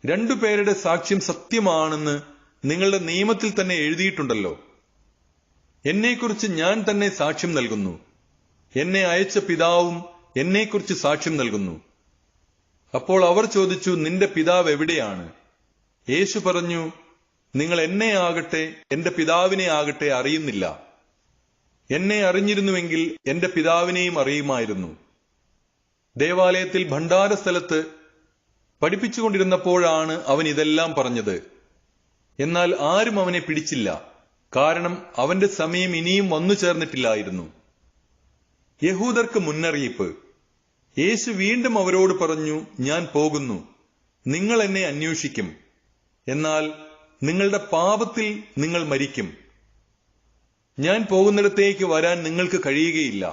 രണ്ടുപേരുടെ സാക്ഷ്യം സത്യമാണെന്ന് നിങ്ങളുടെ നിയമത്തിൽ തന്നെ എഴുതിയിട്ടുണ്ടല്ലോ. എന്നെക്കുറിച്ച് ഞാൻ തന്നെ സാക്ഷ്യം നൽകുന്നു. എന്നെ അയച്ച പിതാവും എന്നെക്കുറിച്ച് സാക്ഷ്യം നൽകുന്നു. അപ്പോൾ അവർ ചോദിച്ചു, നിന്റെ പിതാവ് എവിടെയാണ്? യേശു പറഞ്ഞു, നിങ്ങൾ എന്നെ ആകട്ടെ എന്റെ പിതാവിനെ ആകട്ടെ അറിയുന്നില്ല. എന്നെ അറിഞ്ഞിരുന്നുവെങ്കിൽ എന്റെ പിതാവിനെയും അറിയുമായിരുന്നു. ദേവാലയത്തിൽ ഭണ്ഡാര സ്ഥലത്ത് പഠിപ്പിച്ചുകൊണ്ടിരുന്നപ്പോഴാണ് അവൻ ഇതെല്ലാം പറഞ്ഞത്. എന്നാൽ ആരും അവനെ പിടിച്ചില്ല, കാരണം അവന്റെ സമയം ഇനിയും വന്നു ചേർന്നിട്ടില്ലായിരുന്നു. യഹൂദർക്ക് മുന്നറിയിപ്പ്. യേശു വീണ്ടും അവരോട് പറഞ്ഞു, ഞാൻ പോകുന്നു, നിങ്ങൾ എന്നെ അന്വേഷിക്കും, എന്നാൽ നിങ്ങളുടെ പാപത്തിൽ നിങ്ങൾ മരിക്കും. ഞാൻ പോകുന്നിടത്തേക്ക് വരാൻ നിങ്ങൾക്ക് കഴിയുകയില്ല.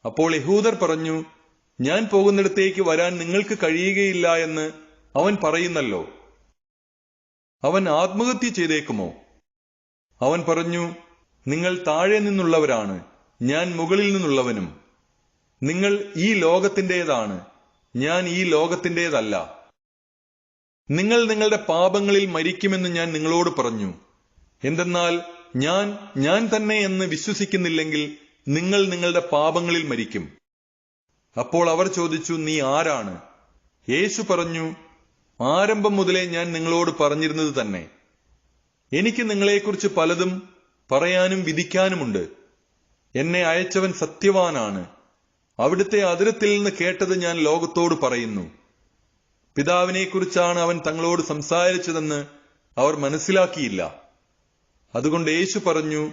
അപ്പോൾ യഹൂദർ പറഞ്ഞു, ഞാൻ പോകുന്നിടത്തേക്ക് വരാൻ നിങ്ങൾക്ക് കഴിയുകയില്ല എന്ന് അവൻ പറയുന്നല്ലോ. അവൻ ആത്മഹത്യ ചെയ്തേക്കുമോ? അവൻ പറഞ്ഞു, നിങ്ങൾ താഴെ നിന്നുള്ളവരാണ്, ഞാൻ മുകളിൽ നിന്നുള്ളവനും. നിങ്ങൾ ഈ ലോകത്തിന്റേതാണ്, ഞാൻ ഈ ലോകത്തിന്റേതല്ല. നിങ്ങൾ നിങ്ങളുടെ പാപങ്ങളിൽ മരിക്കുമെന്ന് ഞാൻ നിങ്ങളോട് പറഞ്ഞു. എന്തെന്നാൽ ഞാൻ തന്നെ എന്ന് വിശ്വസിക്കുന്നില്ലെങ്കിൽ നിങ്ങൾ നിങ്ങളുടെ പാപങ്ങളിൽ മരിക്കും. അപ്പോൾ അവർ ചോദിച്ചു, നീ ആരാണ്? യേശു പറഞ്ഞു, ആരംഭം മുതലേ ഞാൻ നിങ്ങളോട് പറഞ്ഞിരുന്നത് തന്നെ. എനിക്ക് നിങ്ങളെക്കുറിച്ച് പലതും പറയാനും വിധിക്കാനുമുണ്ട്. എന്നെ അയച്ചവൻ സത്യവാനാണ്. അവിടുത്തെ അതിരത്തിൽ നിന്ന് കേട്ടത് ഞാൻ ലോകത്തോട് പറയുന്നു. പിതാവിനെക്കുറിച്ചാണ് അവൻ തങ്ങളോട് സംസാരിച്ചതെന്ന് അവർ മനസ്സിലാക്കിയില്ല. അതുകൊണ്ട് യേശു പറഞ്ഞു,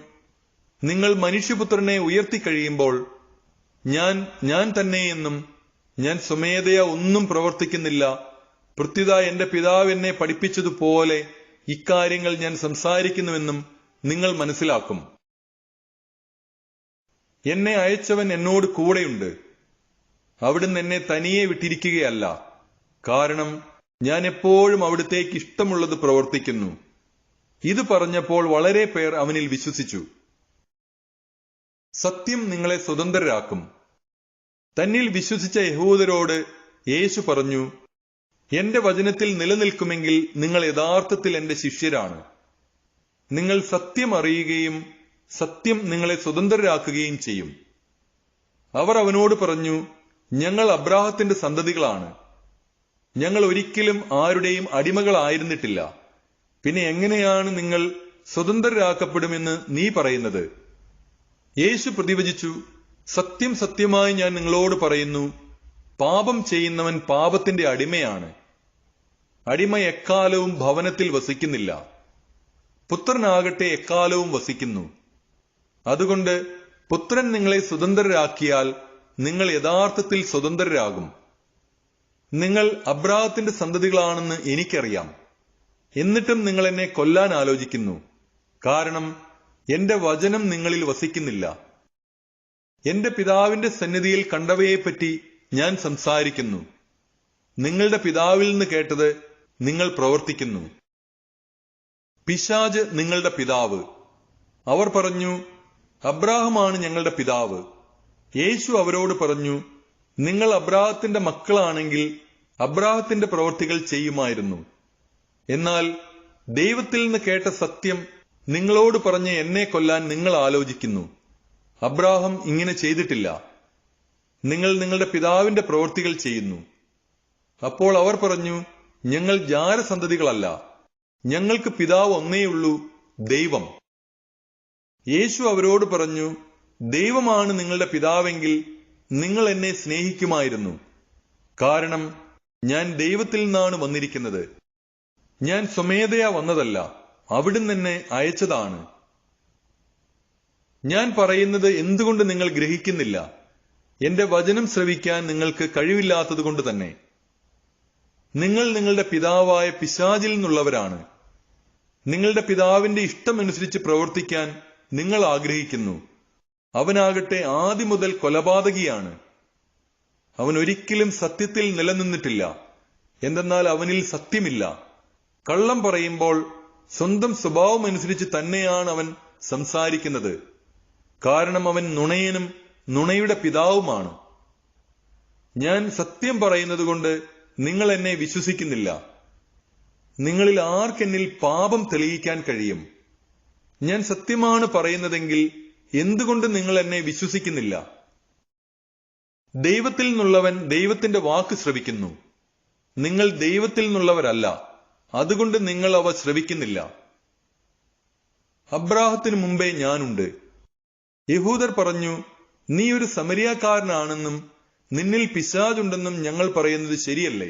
നിങ്ങൾ മനുഷ്യപുത്രനെ ഉയർത്തിക്കഴിയുമ്പോൾ ഞാൻ തന്നെയെന്നും ഞാൻ സ്വമേധയാ ഒന്നും പ്രവർത്തിക്കുന്നില്ല, പ്രത്യുത എന്റെ പിതാവ് എന്നെ പഠിപ്പിച്ചതുപോലെ ഇക്കാര്യങ്ങൾ ഞാൻ സംസാരിക്കുന്നുവെന്നും നിങ്ങൾ മനസ്സിലാക്കും. എന്നെ അയച്ചവൻ എന്നോട് കൂടെയുണ്ട്. അവിടുന്ന് എന്നെ തനിയെ വിട്ടിരിക്കുകയല്ല, കാരണം ഞാൻ എപ്പോഴും അവിടുത്തേക്ക് ഇഷ്ടമുള്ളത് പ്രവർത്തിക്കുന്നു. ഇത് പറഞ്ഞപ്പോൾ വളരെ പേർ അവനിൽ വിശ്വസിച്ചു. സത്യം നിങ്ങളെ സ്വതന്ത്രരാക്കും. തന്നിൽ വിശ്വസിച്ച യഹൂദരോട് യേശു പറഞ്ഞു, എന്റെ വചനത്തിൽ നിലനിൽക്കുമെങ്കിൽ നിങ്ങൾ യഥാർത്ഥത്തിൽ എന്റെ ശിഷ്യരാണ്. നിങ്ങൾ സത്യം അറിയുകയും സത്യം നിങ്ങളെ സ്വതന്ത്രരാക്കുകയും ചെയ്യും. അവർ അവനോട് പറഞ്ഞു, ഞങ്ങൾ അബ്രാഹത്തിന്റെ സന്തതികളാണ്. ഞങ്ങൾ ഒരിക്കലും ആരുടെയും അടിമകളായിരുന്നിട്ടില്ല. പിന്നെ എങ്ങനെയാണ് നിങ്ങൾ സ്വതന്ത്രരാക്കപ്പെടുമെന്ന് നീ പറയുന്നത്? യേശു പ്രതിവചിച്ചു, സത്യം സത്യമായി ഞാൻ നിങ്ങളോട് പറയുന്നു, പാപം ചെയ്യുന്നവൻ പാപത്തിന്റെ അടിമയാണ്. അടിമ എക്കാലവും ഭവനത്തിൽ വസിക്കുന്നില്ല, പുത്രനാകട്ടെ എക്കാലവും വസിക്കുന്നു. അതുകൊണ്ട് പുത്രൻ നിങ്ങളെ സ്വതന്ത്രരാക്കിയാൽ നിങ്ങൾ യഥാർത്ഥത്തിൽ സ്വതന്ത്രരാകും. നിങ്ങൾ അബ്രാഹത്തിന്റെ സന്തതികളാണെന്ന് എനിക്കറിയാം. എന്നിട്ടും നിങ്ങൾ എന്നെ കൊല്ലാൻ ആലോചിക്കുന്നു, കാരണം എന്റെ വചനം നിങ്ങളിൽ വസിക്കുന്നില്ല. എന്റെ പിതാവിന്റെ സന്നിധിയിൽ കണ്ടവയെപ്പറ്റി ഞാൻ സംസാരിക്കുന്നു. നിങ്ങളുടെ പിതാവിൽ നിന്ന് കേട്ടത് നിങ്ങൾ പ്രവർത്തിക്കുന്നു. പിശാച് നിങ്ങളുടെ പിതാവ്. അവർ പറഞ്ഞു, അബ്രാഹമാണ് ഞങ്ങളുടെ പിതാവ്. യേശു അവരോട് പറഞ്ഞു, നിങ്ങൾ അബ്രാഹത്തിന്റെ മക്കളാണെങ്കിൽ അബ്രാഹത്തിന്റെ പ്രവൃത്തികൾ ചെയ്യുമായിരുന്നു. എന്നാൽ ദൈവത്തിൽ നിന്ന് കേട്ട സത്യം നിങ്ങളോട് പറഞ്ഞ് എന്നെ കൊല്ലാൻ നിങ്ങൾ ആലോചിക്കുന്നു. അബ്രാഹം ഇങ്ങനെ ചെയ്തിട്ടില്ല. നിങ്ങൾ നിങ്ങളുടെ പിതാവിന്റെ പ്രവൃത്തികൾ ചെയ്യുന്നു. അപ്പോൾ അവർ പറഞ്ഞു, ഞങ്ങൾ ജാരസന്തതികളല്ല, ഞങ്ങൾക്ക് പിതാവ് ഒന്നേയുള്ളൂ, ദൈവം. യേശു അവരോട് പറഞ്ഞു, ദൈവമാണ് നിങ്ങളുടെ പിതാവെങ്കിൽ നിങ്ങൾ എന്നെ സ്നേഹിക്കുമായിരുന്നു. കാരണം ഞാൻ ദൈവത്തിൽ നിന്നാണ് വന്നിരിക്കുന്നത്. ഞാൻ സ്വമേധയാ വന്നതല്ല, അവിടുന്ന് എന്നെ അയച്ചതാണ്. ഞാൻ പറയുന്നത് എന്തുകൊണ്ട് നിങ്ങൾ ഗ്രഹിക്കുന്നില്ല? എന്റെ വചനം ശ്രവിക്കാൻ നിങ്ങൾക്ക് കഴിവില്ലാത്തതുകൊണ്ട് തന്നെ. നിങ്ങൾ നിങ്ങളുടെ പിതാവായ പിശാചിൽ നിന്നുള്ളവരാണ്. നിങ്ങളുടെ പിതാവിന്റെ ഇഷ്ടമനുസരിച്ച് പ്രവർത്തിക്കാൻ നിങ്ങൾ ആഗ്രഹിക്കുന്നു. അവനാകട്ടെ ആദ്യം മുതൽ കൊലപാതകിയാണ്. അവൻ ഒരിക്കലും സത്യത്തിൽ നിലനിന്നിട്ടില്ല, എന്തെന്നാൽ അവനിൽ സത്യമില്ല. കള്ളം പറയുമ്പോൾ സ്വന്തം സ്വഭാവം അനുസരിച്ച് തന്നെയാണ് അവൻ സംസാരിക്കുന്നത്, കാരണം അവൻ നുണയനും നുണയുടെ പിതാവുമാണ്. ഞാൻ സത്യം പറയുന്നതുകൊണ്ട് നിങ്ങൾ എന്നെ വിശ്വസിക്കുന്നില്ല. നിങ്ങളിൽ ആർക്കെന്നിൽ പാപം തെളിയിക്കാൻ കഴിയും? ഞാൻ സത്യമാണ് പറയുന്നതെങ്കിൽ എന്തുകൊണ്ട് നിങ്ങൾ എന്നെ വിശ്വസിക്കുന്നില്ല? ദൈവത്തിൽ നിന്നുള്ളവൻ ദൈവത്തിന്റെ വാക്ക് ശ്രവിക്കുന്നു. നിങ്ങൾ ദൈവത്തിൽ നിന്നുള്ളവരല്ല, അതുകൊണ്ട് നിങ്ങൾ അവ ശ്രവിക്കുന്നില്ല. അബ്രാഹത്തിനു മുമ്പേ ഞാനുണ്ട്. യഹൂദർ പറഞ്ഞു, നീ ഒരു സമരിയാക്കാരനാണെന്നും നിന്നിൽ പിശാചുണ്ടെന്നും ഞങ്ങൾ പറയുന്നത് ശരിയല്ലേ?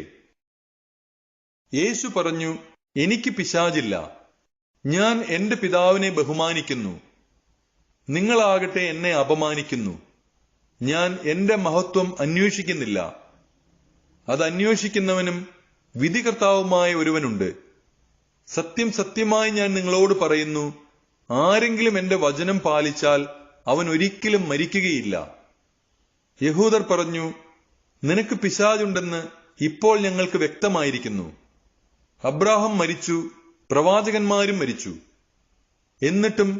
യേശു പറഞ്ഞു, എനിക്ക് പിശാചില്ല. ഞാൻ എന്റെ പിതാവിനെ ബഹുമാനിക്കുന്നു. നിങ്ങളാകട്ടെ എന്നെ അപമാനിക്കുന്നു. ഞാൻ എന്റെ മഹത്വം അന്വേഷിക്കുന്നില്ല. അത് അന്വേഷിക്കുന്നവനും വിധികർത്താവുമായ ഒരുവനുണ്ട്. സത്യം സത്യമായി ഞാൻ നിങ്ങളോട് പറയുന്നു, ആരെങ്കിലും എന്റെ വചനം പാലിച്ചാൽ അവൻ ഒരിക്കലും മരിക്കുകയില്ല. യഹൂദർ പറഞ്ഞു, നിനക്ക് പിശാചുണ്ടെന്ന് ഇപ്പോൾ ഞങ്ങൾക്ക് വ്യക്തമായിരിക്കുന്നു. അബ്രാഹാം മരിച്ചു, പ്രവാചകന്മാരും മരിച്ചു. എന്നിട്ടും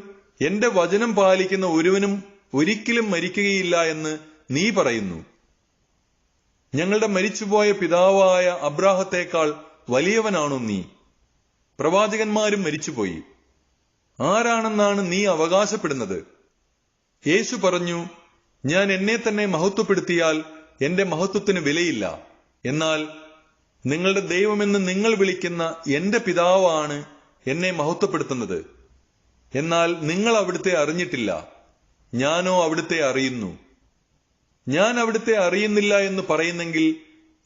എന്റെ വചനം പാലിക്കുന്ന ഒരുവനും ഒരിക്കലും മരിക്കുകയില്ല എന്ന് നീ പറയുന്നു. ഞങ്ങളുടെ മരിച്ചുപോയ പിതാവായ അബ്രാഹത്തേക്കാൾ വലിയവനാണോ നീ? പ്രവാചകന്മാരും മരിച്ചുപോയി. ആരാണെന്നാണ് നീ അവകാശപ്പെടുന്നത്? യേശു പറഞ്ഞു, ഞാൻ എന്നെ തന്നെ മഹത്വപ്പെടുത്തിയാൽ എന്റെ മഹത്വത്തിന് വിലയില്ല. എന്നാൽ നിങ്ങളുടെ ദൈവമെന്ന് നിങ്ങൾ വിളിക്കുന്ന എന്റെ പിതാവാണ് എന്നെ മഹത്വപ്പെടുത്തുന്നത്. എന്നാൽ നിങ്ങൾ അവിടുത്തെ അറിഞ്ഞിട്ടില്ല, ഞാനോ അവിടുത്തെ അറിയുന്നു. ഞാൻ അവിടുത്തെ അറിയുന്നില്ല എന്ന് പറയുന്നെങ്കിൽ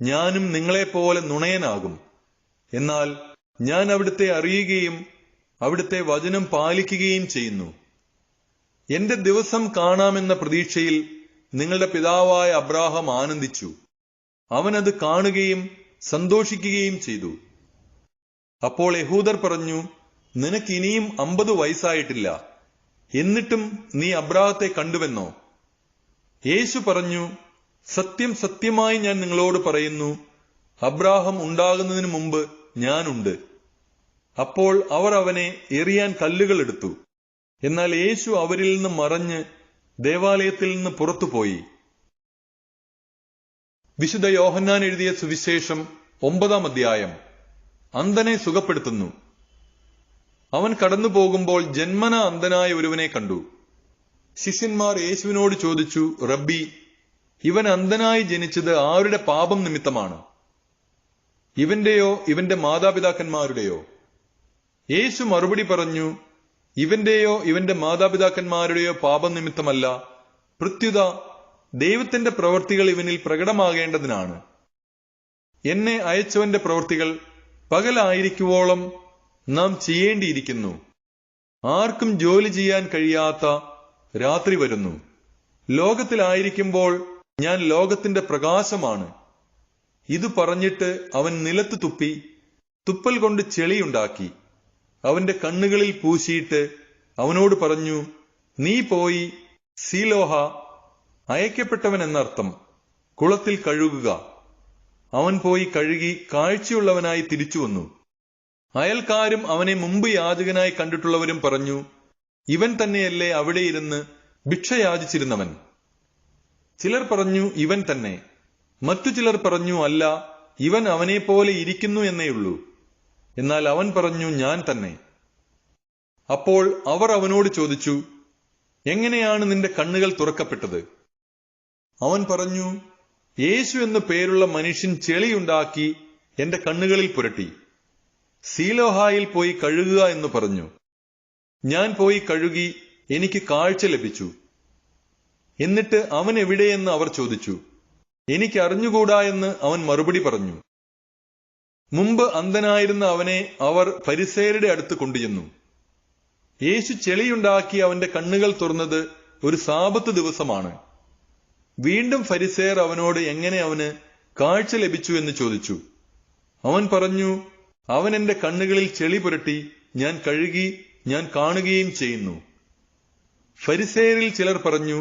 ഞാനും നിങ്ങളെപ്പോലെ നുണയനാകും. എന്നാൽ ഞാൻ അവിടുത്തെ അറിയുകയും അവിടുത്തെ വചനം പാലിക്കുകയും ചെയ്യുന്നു. എന്റെ ദിവസം കാണാമെന്ന പ്രതീക്ഷയിൽ നിങ്ങളുടെ പിതാവായ അബ്രാഹാം ആനന്ദിച്ചു. അവനത് കാണുകയും സന്തോഷിക്കുകയും ചെയ്തു. അപ്പോൾ യഹൂദർ പറഞ്ഞു, നിനക്ക് ഇനിയും 50 വയസ്സായിട്ടില്ല, എന്നിട്ടും നീ അബ്രാഹത്തെ കണ്ടുവെന്നോ? യേശു പറഞ്ഞു, സത്യം സത്യമായി ഞാൻ നിങ്ങളോട് പറയുന്നു, അബ്രാഹാം ഉണ്ടാകുന്നതിന് മുമ്പ് ഞാനുണ്ട്. അപ്പോൾ അവർ അവനെ എറിയാൻ കല്ലുകൾ എടുത്തു. എന്നാൽ യേശു അവരിൽ നിന്ന് മറഞ്ഞ് ദേവാലയത്തിൽ നിന്ന് പുറത്തുപോയി. വിശുദ്ധ യോഹന്നാൻ എഴുതിയ സുവിശേഷം 9-ാം അധ്യായം. അന്ധനെ സുഖപ്പെടുത്തുന്നു. അവൻ കടന്നു പോകുമ്പോൾ ജന്മന അന്ധനായ ഒരുവനെ കണ്ടു. ശിഷ്യന്മാർ യേശുവിനോട് ചോദിച്ചു, റബ്ബി, ഇവൻ അന്ധനായി ജനിച്ചത് ആരുടെ പാപം നിമിത്തമാണ്? ഇവന്റെയോ ഇവന്റെ മാതാപിതാക്കന്മാരുടെയോ? യേശു മറുപടി പറഞ്ഞു, ഇവന്റെയോ ഇവന്റെ മാതാപിതാക്കന്മാരുടെയോ പാപം നിമിത്തമല്ല, പ്രത്യുത ദൈവത്തിന്റെ പ്രവൃത്തികൾ ഇവനിൽ പ്രകടമാകേണ്ടതിനാണ്. എന്നെ അയച്ചവന്റെ പ്രവൃത്തികൾ പകലായിരിക്കുവോളം നാം ചെയ്യേണ്ടിയിരിക്കുന്നു. ആർക്കും ജോലി ചെയ്യാൻ കഴിയാത്ത രാത്രി വരുന്നു. ലോകത്തിലായിരിക്കുമ്പോൾ ഞാൻ ലോകത്തിന്റെ പ്രകാശമാണ്. ഇത് പറഞ്ഞിട്ട് അവൻ നിലത്ത് തുപ്പി, തുപ്പൽ കൊണ്ട് ചെളിയുണ്ടാക്കി അവന്റെ കണ്ണുകളിൽ പൂശിയിട്ട് അവനോട് പറഞ്ഞു, നീ പോയി സീലോഹ, അയക്കപ്പെട്ടവൻ എന്നർത്ഥം, കുളത്തിൽ കഴുകുക. അവൻ പോയി കഴുകി കാഴ്ചയുള്ളവനായി തിരിച്ചു വന്നു. അയൽക്കാരും അവനെ മുമ്പ് യാചകനായി കണ്ടിട്ടുള്ളവരും പറഞ്ഞു, ഇവൻ തന്നെയല്ലേ അവിടെ ഇരുന്ന് ഭിക്ഷ യാചിച്ചിരുന്നവൻ? ചിലർ പറഞ്ഞു, ഇവൻ തന്നെ. മറ്റു ചിലർ പറഞ്ഞു, അല്ല, ഇവൻ അവനെപ്പോലെ ഇരിക്കുന്നു എന്നേയുള്ളൂ. എന്നാൽ അവൻ പറഞ്ഞു, ഞാൻ തന്നെ. അപ്പോൾ അവർ അവനോട് ചോദിച്ചു, എങ്ങനെയാണ് നിന്റെ കണ്ണുകൾ തുറക്കപ്പെട്ടത്? അവൻ പറഞ്ഞു, യേശു എന്നു പേരുള്ള മനുഷ്യൻ ചെളിയുണ്ടാക്കി എന്റെ കണ്ണുകളിൽ പുരട്ടി. സീലോഹായിൽ പോയി കഴുകുക എന്ന് പറഞ്ഞു. ഞാൻ പോയി കഴുകി, എനിക്ക് കാഴ്ച ലഭിച്ചു. എന്നിട്ട് അവൻ എവിടെയെന്ന് അവർ ചോദിച്ചു. എനിക്ക് അറിഞ്ഞുകൂടാ എന്ന് അവൻ മറുപടി പറഞ്ഞു. മുമ്പ് അന്ധനായിരുന്ന അവനെ അവർ ഫരിസേയരുടെ അടുത്ത് കൊണ്ടുചെന്നു. യേശു ചെളിയുണ്ടാക്കി അവന്റെ കണ്ണുകൾ തുറന്നത് ഒരു സാബത്ത് ദിവസമാണ്. വീണ്ടും ഫരിസേയർ അവനോട് എങ്ങനെ അവന് കാഴ്ച ലഭിച്ചു എന്ന് ചോദിച്ചു. അവൻ പറഞ്ഞു, അവൻ എന്റെ കണ്ണുകളിൽ ചെളി പുരട്ടി, ഞാൻ കഴുകി, ഞാൻ കാണുകയും ചെയ്യുന്നു. ഫരിസേയരിൽ ചിലർ പറഞ്ഞു,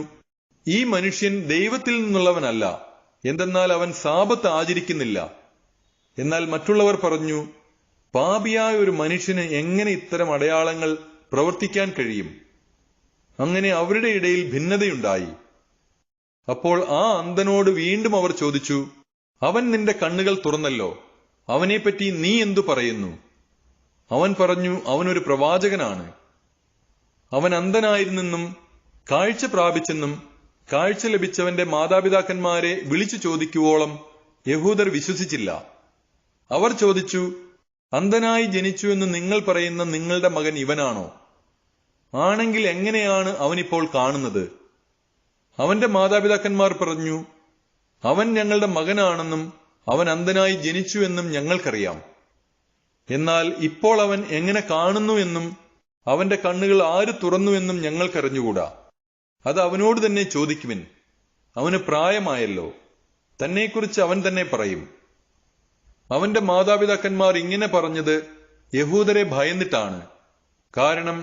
ഈ മനുഷ്യൻ ദൈവത്തിൽ നിന്നുള്ളവനല്ല, എന്തെന്നാൽ അവൻ സാബത്ത് ആചരിക്കുന്നില്ല. എന്നാൽ മറ്റുള്ളവർ പറഞ്ഞു, പാപിയായ ഒരു മനുഷ്യന് എങ്ങനെ ഇത്തരം അടയാളങ്ങൾ പ്രവർത്തിക്കാൻ കഴിയും? അങ്ങനെ അവരുടെ ഇടയിൽ ഭിന്നതയുണ്ടായി. അപ്പോൾ ആ അന്ധനോട് വീണ്ടും അവർ ചോദിച്ചു, അവൻ നിന്റെ കണ്ണുകൾ തുറന്നല്ലോ, അവനെപ്പറ്റി നീ എന്തു പറയുന്നു? അവൻ പറഞ്ഞു, അവനൊരു പ്രവാചകനാണ്. അവൻ അന്ധനായിരുന്നെന്നും കാഴ്ച പ്രാപിച്ചെന്നും കാഴ്ച ലഭിച്ചവന്റെ മാതാപിതാക്കന്മാരെ വിളിച്ചു ചോദിക്കുവോളം യഹൂദർ വിശ്വസിച്ചില്ല. അവർ ചോദിച്ചു, അന്ധനായി ജനിച്ചു എന്ന് നിങ്ങൾ പറയുന്ന നിങ്ങളുടെ മകൻ ഇവനാണോ? ആണെങ്കിൽ എങ്ങനെയാണ് അവനിപ്പോൾ കാണുന്നത്? അവന്റെ മാതാപിതാക്കന്മാർ പറഞ്ഞു, അവൻ ഞങ്ങളുടെ മകനാണെന്നും അവൻ അന്ധനായി ജനിച്ചു എന്നും ഞങ്ങൾക്കറിയാം. എന്നാൽ ഇപ്പോൾ അവൻ എങ്ങനെ കാണുന്നു എന്നും അവന്റെ കണ്ണുകൾ ആര് തുറന്നുവെന്നും ഞങ്ങൾക്കറിഞ്ഞുകൂടാ. അത് അവനോട് തന്നെ ചോദിക്കുവിൻ. അവന് പ്രായമായല്ലോ, തന്നെക്കുറിച്ച് അവൻ തന്നെ പറയും. അവന്റെ മാതാപിതാക്കന്മാർ ഇങ്ങനെ പറഞ്ഞത് യഹൂദരെ ഭയന്നിട്ടാണ്. കാരണം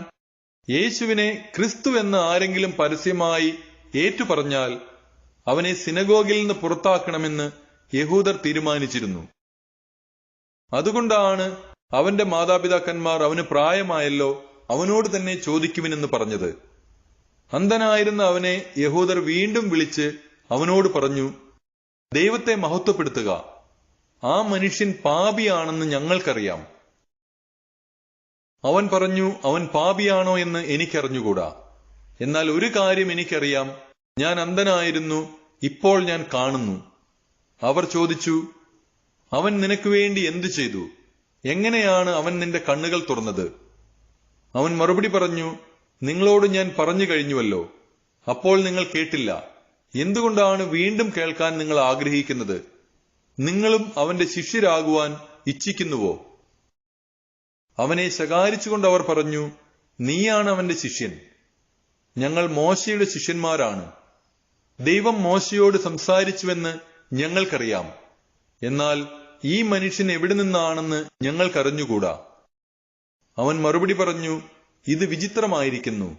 യേശുവിനെ ക്രിസ്തു എന്ന് ആരെങ്കിലും പരസ്യമായി ഏറ്റുപറഞ്ഞാൽ അവനെ സിനഗോഗിൽ നിന്ന് പുറത്താക്കണമെന്ന് യഹൂദർ തീരുമാനിച്ചിരുന്നു. അതുകൊണ്ടാണ് അവന്റെ മാതാപിതാക്കന്മാർ അവന് പ്രായമായല്ലോ, അവനോട് തന്നെ ചോദിക്കുവിനെന്ന് പറഞ്ഞത്. അന്ധനായിരുന്ന അവനെ യഹൂദർ വീണ്ടും വിളിച്ച് അവനോട് പറഞ്ഞു, ദൈവത്തെ മഹത്വപ്പെടുത്തുക. ആ മനുഷ്യൻ പാപിയാണെന്ന് ഞങ്ങൾക്കറിയാം. അവൻ പറഞ്ഞു, അവൻ പാപിയാണോ എന്ന് എനിക്കറിഞ്ഞുകൂടാ. എന്നാൽ ഒരു കാര്യം എനിക്കറിയാം, ഞാൻ അന്ധനായിരുന്നു, ഇപ്പോൾ ഞാൻ കാണുന്നു. അവർ ചോദിച്ചു, അവൻ നിനക്ക് വേണ്ടി എന്തു ചെയ്തു? എങ്ങനെയാണ് അവൻ നിന്റെ കണ്ണുകൾ തുറന്നത്? അവൻ മറുപടി പറഞ്ഞു, നിങ്ങളോട് ഞാൻ പറഞ്ഞു കഴിഞ്ഞുവല്ലോ, അപ്പോൾ നിങ്ങൾ കേട്ടില്ല. എന്തുകൊണ്ടാണ് വീണ്ടും കേൾക്കാൻ നിങ്ങൾ ആഗ്രഹിക്കുന്നത്? നിങ്ങളും അവന്റെ ശിഷ്യരാകുവാൻ ഇച്ഛിക്കുന്നുവോ? അവനെ ശകാരിച്ചുകൊണ്ട് അവർ പറഞ്ഞു, നീയാണ് അവന്റെ ശിഷ്യൻ, ഞങ്ങൾ മോശയുടെ ശിഷ്യന്മാരാണ്. ദൈവം മോശയോട് സംസാരിച്ചുവെന്ന് ഞങ്ങൾക്കറിയാം. എന്നാൽ ഈ മനുഷ്യൻ എവിടെ നിന്നാണെന്ന് ഞങ്ങൾക്കറിഞ്ഞുകൂടാ. അവൻ മറുപടി പറഞ്ഞു, ഇത് വിചിത്രമായിരിക്കുന്നു.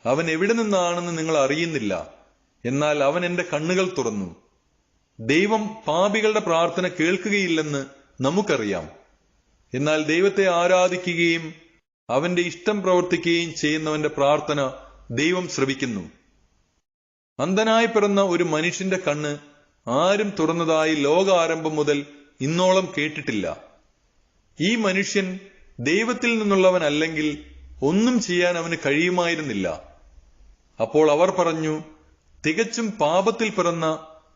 അവൻ എവിടെ നിന്നാണെന്ന് നിങ്ങൾ അറിയുന്നില്ല. എന്നാൽ അവൻ എന്റെ കണ്ണുകൾ തുറന്നു. ദൈവം പാപികളുടെ പ്രാർത്ഥന കേൾക്കുകയില്ലെന്ന് നമുക്കറിയാം. എന്നാൽ ദൈവത്തെ ആരാധിക്കുകയും അവന്റെ ഇഷ്ടം പ്രവർത്തിക്കുകയും ചെയ്യുന്നവന്റെ പ്രാർത്ഥന ദൈവം ശ്രവിക്കുന്നു. അന്ധനായി പിറന്ന ഒരു മനുഷ്യന്റെ കണ്ണ് ആരും തുറന്നതായി ലോകാരംഭം മുതൽ ഇന്നോളം കേട്ടിട്ടില്ല. ഈ മനുഷ്യൻ ദൈവത്തിൽ നിന്നുള്ളവനല്ലെങ്കിൽ ഒന്നും ചെയ്യാൻ അവന് കഴിയുമായിരുന്നില്ല. അപ്പോൾ അവർ പറഞ്ഞു, തികച്ചും പാപത്തിൽ പിറന്ന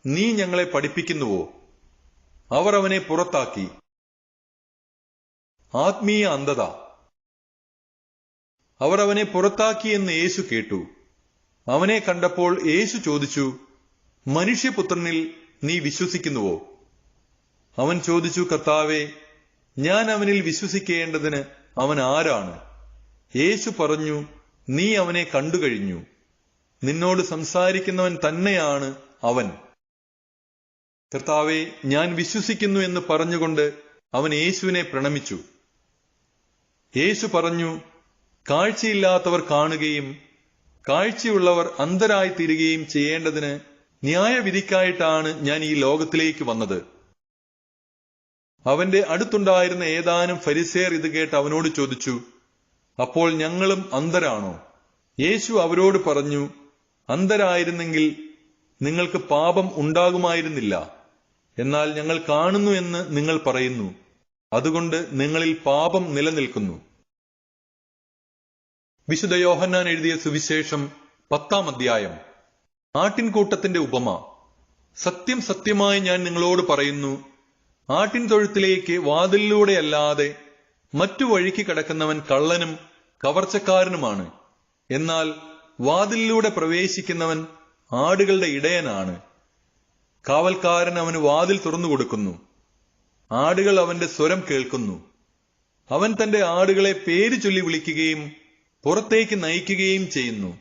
നീ ഞങ്ങളെ പഠിപ്പിക്കുന്നുവോ? അവർ അവനെ പുറത്താക്കി. ആത്മീയ അന്ധത. അവർ അവനെ പുറത്താക്കിയെന്ന് യേശു കേട്ടു. അവനെ കണ്ടപ്പോൾ യേശു ചോദിച്ചു, മനുഷ്യപുത്രനിൽ നീ വിശ്വസിക്കുന്നുവോ? അവൻ ചോദിച്ചു, കർത്താവേ, ഞാൻ അവനിൽ വിശ്വസിക്കേണ്ടതിന് അവൻ ആരാണ്? യേശു പറഞ്ഞു, നീ അവനെ കണ്ടുകഴിഞ്ഞു. നിന്നോട് സംസാരിക്കുന്നവൻ തന്നെയാണ് അവൻ. കർത്താവേ, ഞാൻ വിശ്വസിക്കുന്നു എന്ന് പറഞ്ഞുകൊണ്ട് അവൻ യേശുവിനെ പ്രണമിച്ചു. യേശു പറഞ്ഞു, കാഴ്ചയില്ലാത്തവർ കാണുകയും കാഴ്ചയുള്ളവർ അന്ധരായി തീരുകയും ചെയ്യേണ്ടതിന് ന്യായവിധിക്കായിട്ടാണ് ഞാൻ ഈ ലോകത്തിലേക്ക് വന്നത്. അവന്റെ അടുത്തുണ്ടായിരുന്ന ഏതാനും ഫരിസേയർ ഇത് കേട്ട് അവനോട് ചോദിച്ചു, അപ്പോൾ ഞങ്ങളും അന്ധരാണോ? യേശു അവരോട് പറഞ്ഞു, അന്ധരായിരുന്നെങ്കിൽ നിങ്ങൾക്ക് പാപം ഉണ്ടാകുമായിരുന്നില്ല. എന്നാൽ ഞങ്ങൾ കാണുന്നു എന്ന് നിങ്ങൾ പറയുന്നു, അതുകൊണ്ട് നിങ്ങളിൽ പാപം നിലനിൽക്കുന്നു. വിശുദ്ധ യോഹന്നാൻ എഴുതിയ സുവിശേഷം 10-ാം അധ്യായം. ആട്ടിൻകൂട്ടത്തിന്റെ ഉപമ. സത്യം സത്യമായി ഞാൻ നിങ്ങളോട് പറയുന്നു, ആട്ടിൻ തൊഴുത്തിലേക്ക് വാതിലിലൂടെയല്ലാതെ മറ്റു വഴിക്ക് കടക്കുന്നവൻ കള്ളനും കവർച്ചക്കാരനുമാണ്. എന്നാൽ വാതിലിലൂടെ പ്രവേശിക്കുന്നവൻ ആടുകളുടെ ഇടയനാണ്. കാവൽക്കാരൻ അവന് വാതിൽ തുറന്നു കൊടുക്കുന്നു. ആടുകൾ അവന്റെ സ്വരം കേൾക്കുന്നു. അവൻ തന്റെ ആടുകളെ പേര് ചൊല്ലി വിളിക്കുകയും പുറത്തേക്ക് നയിക്കുകയും ചെയ്യുന്നു.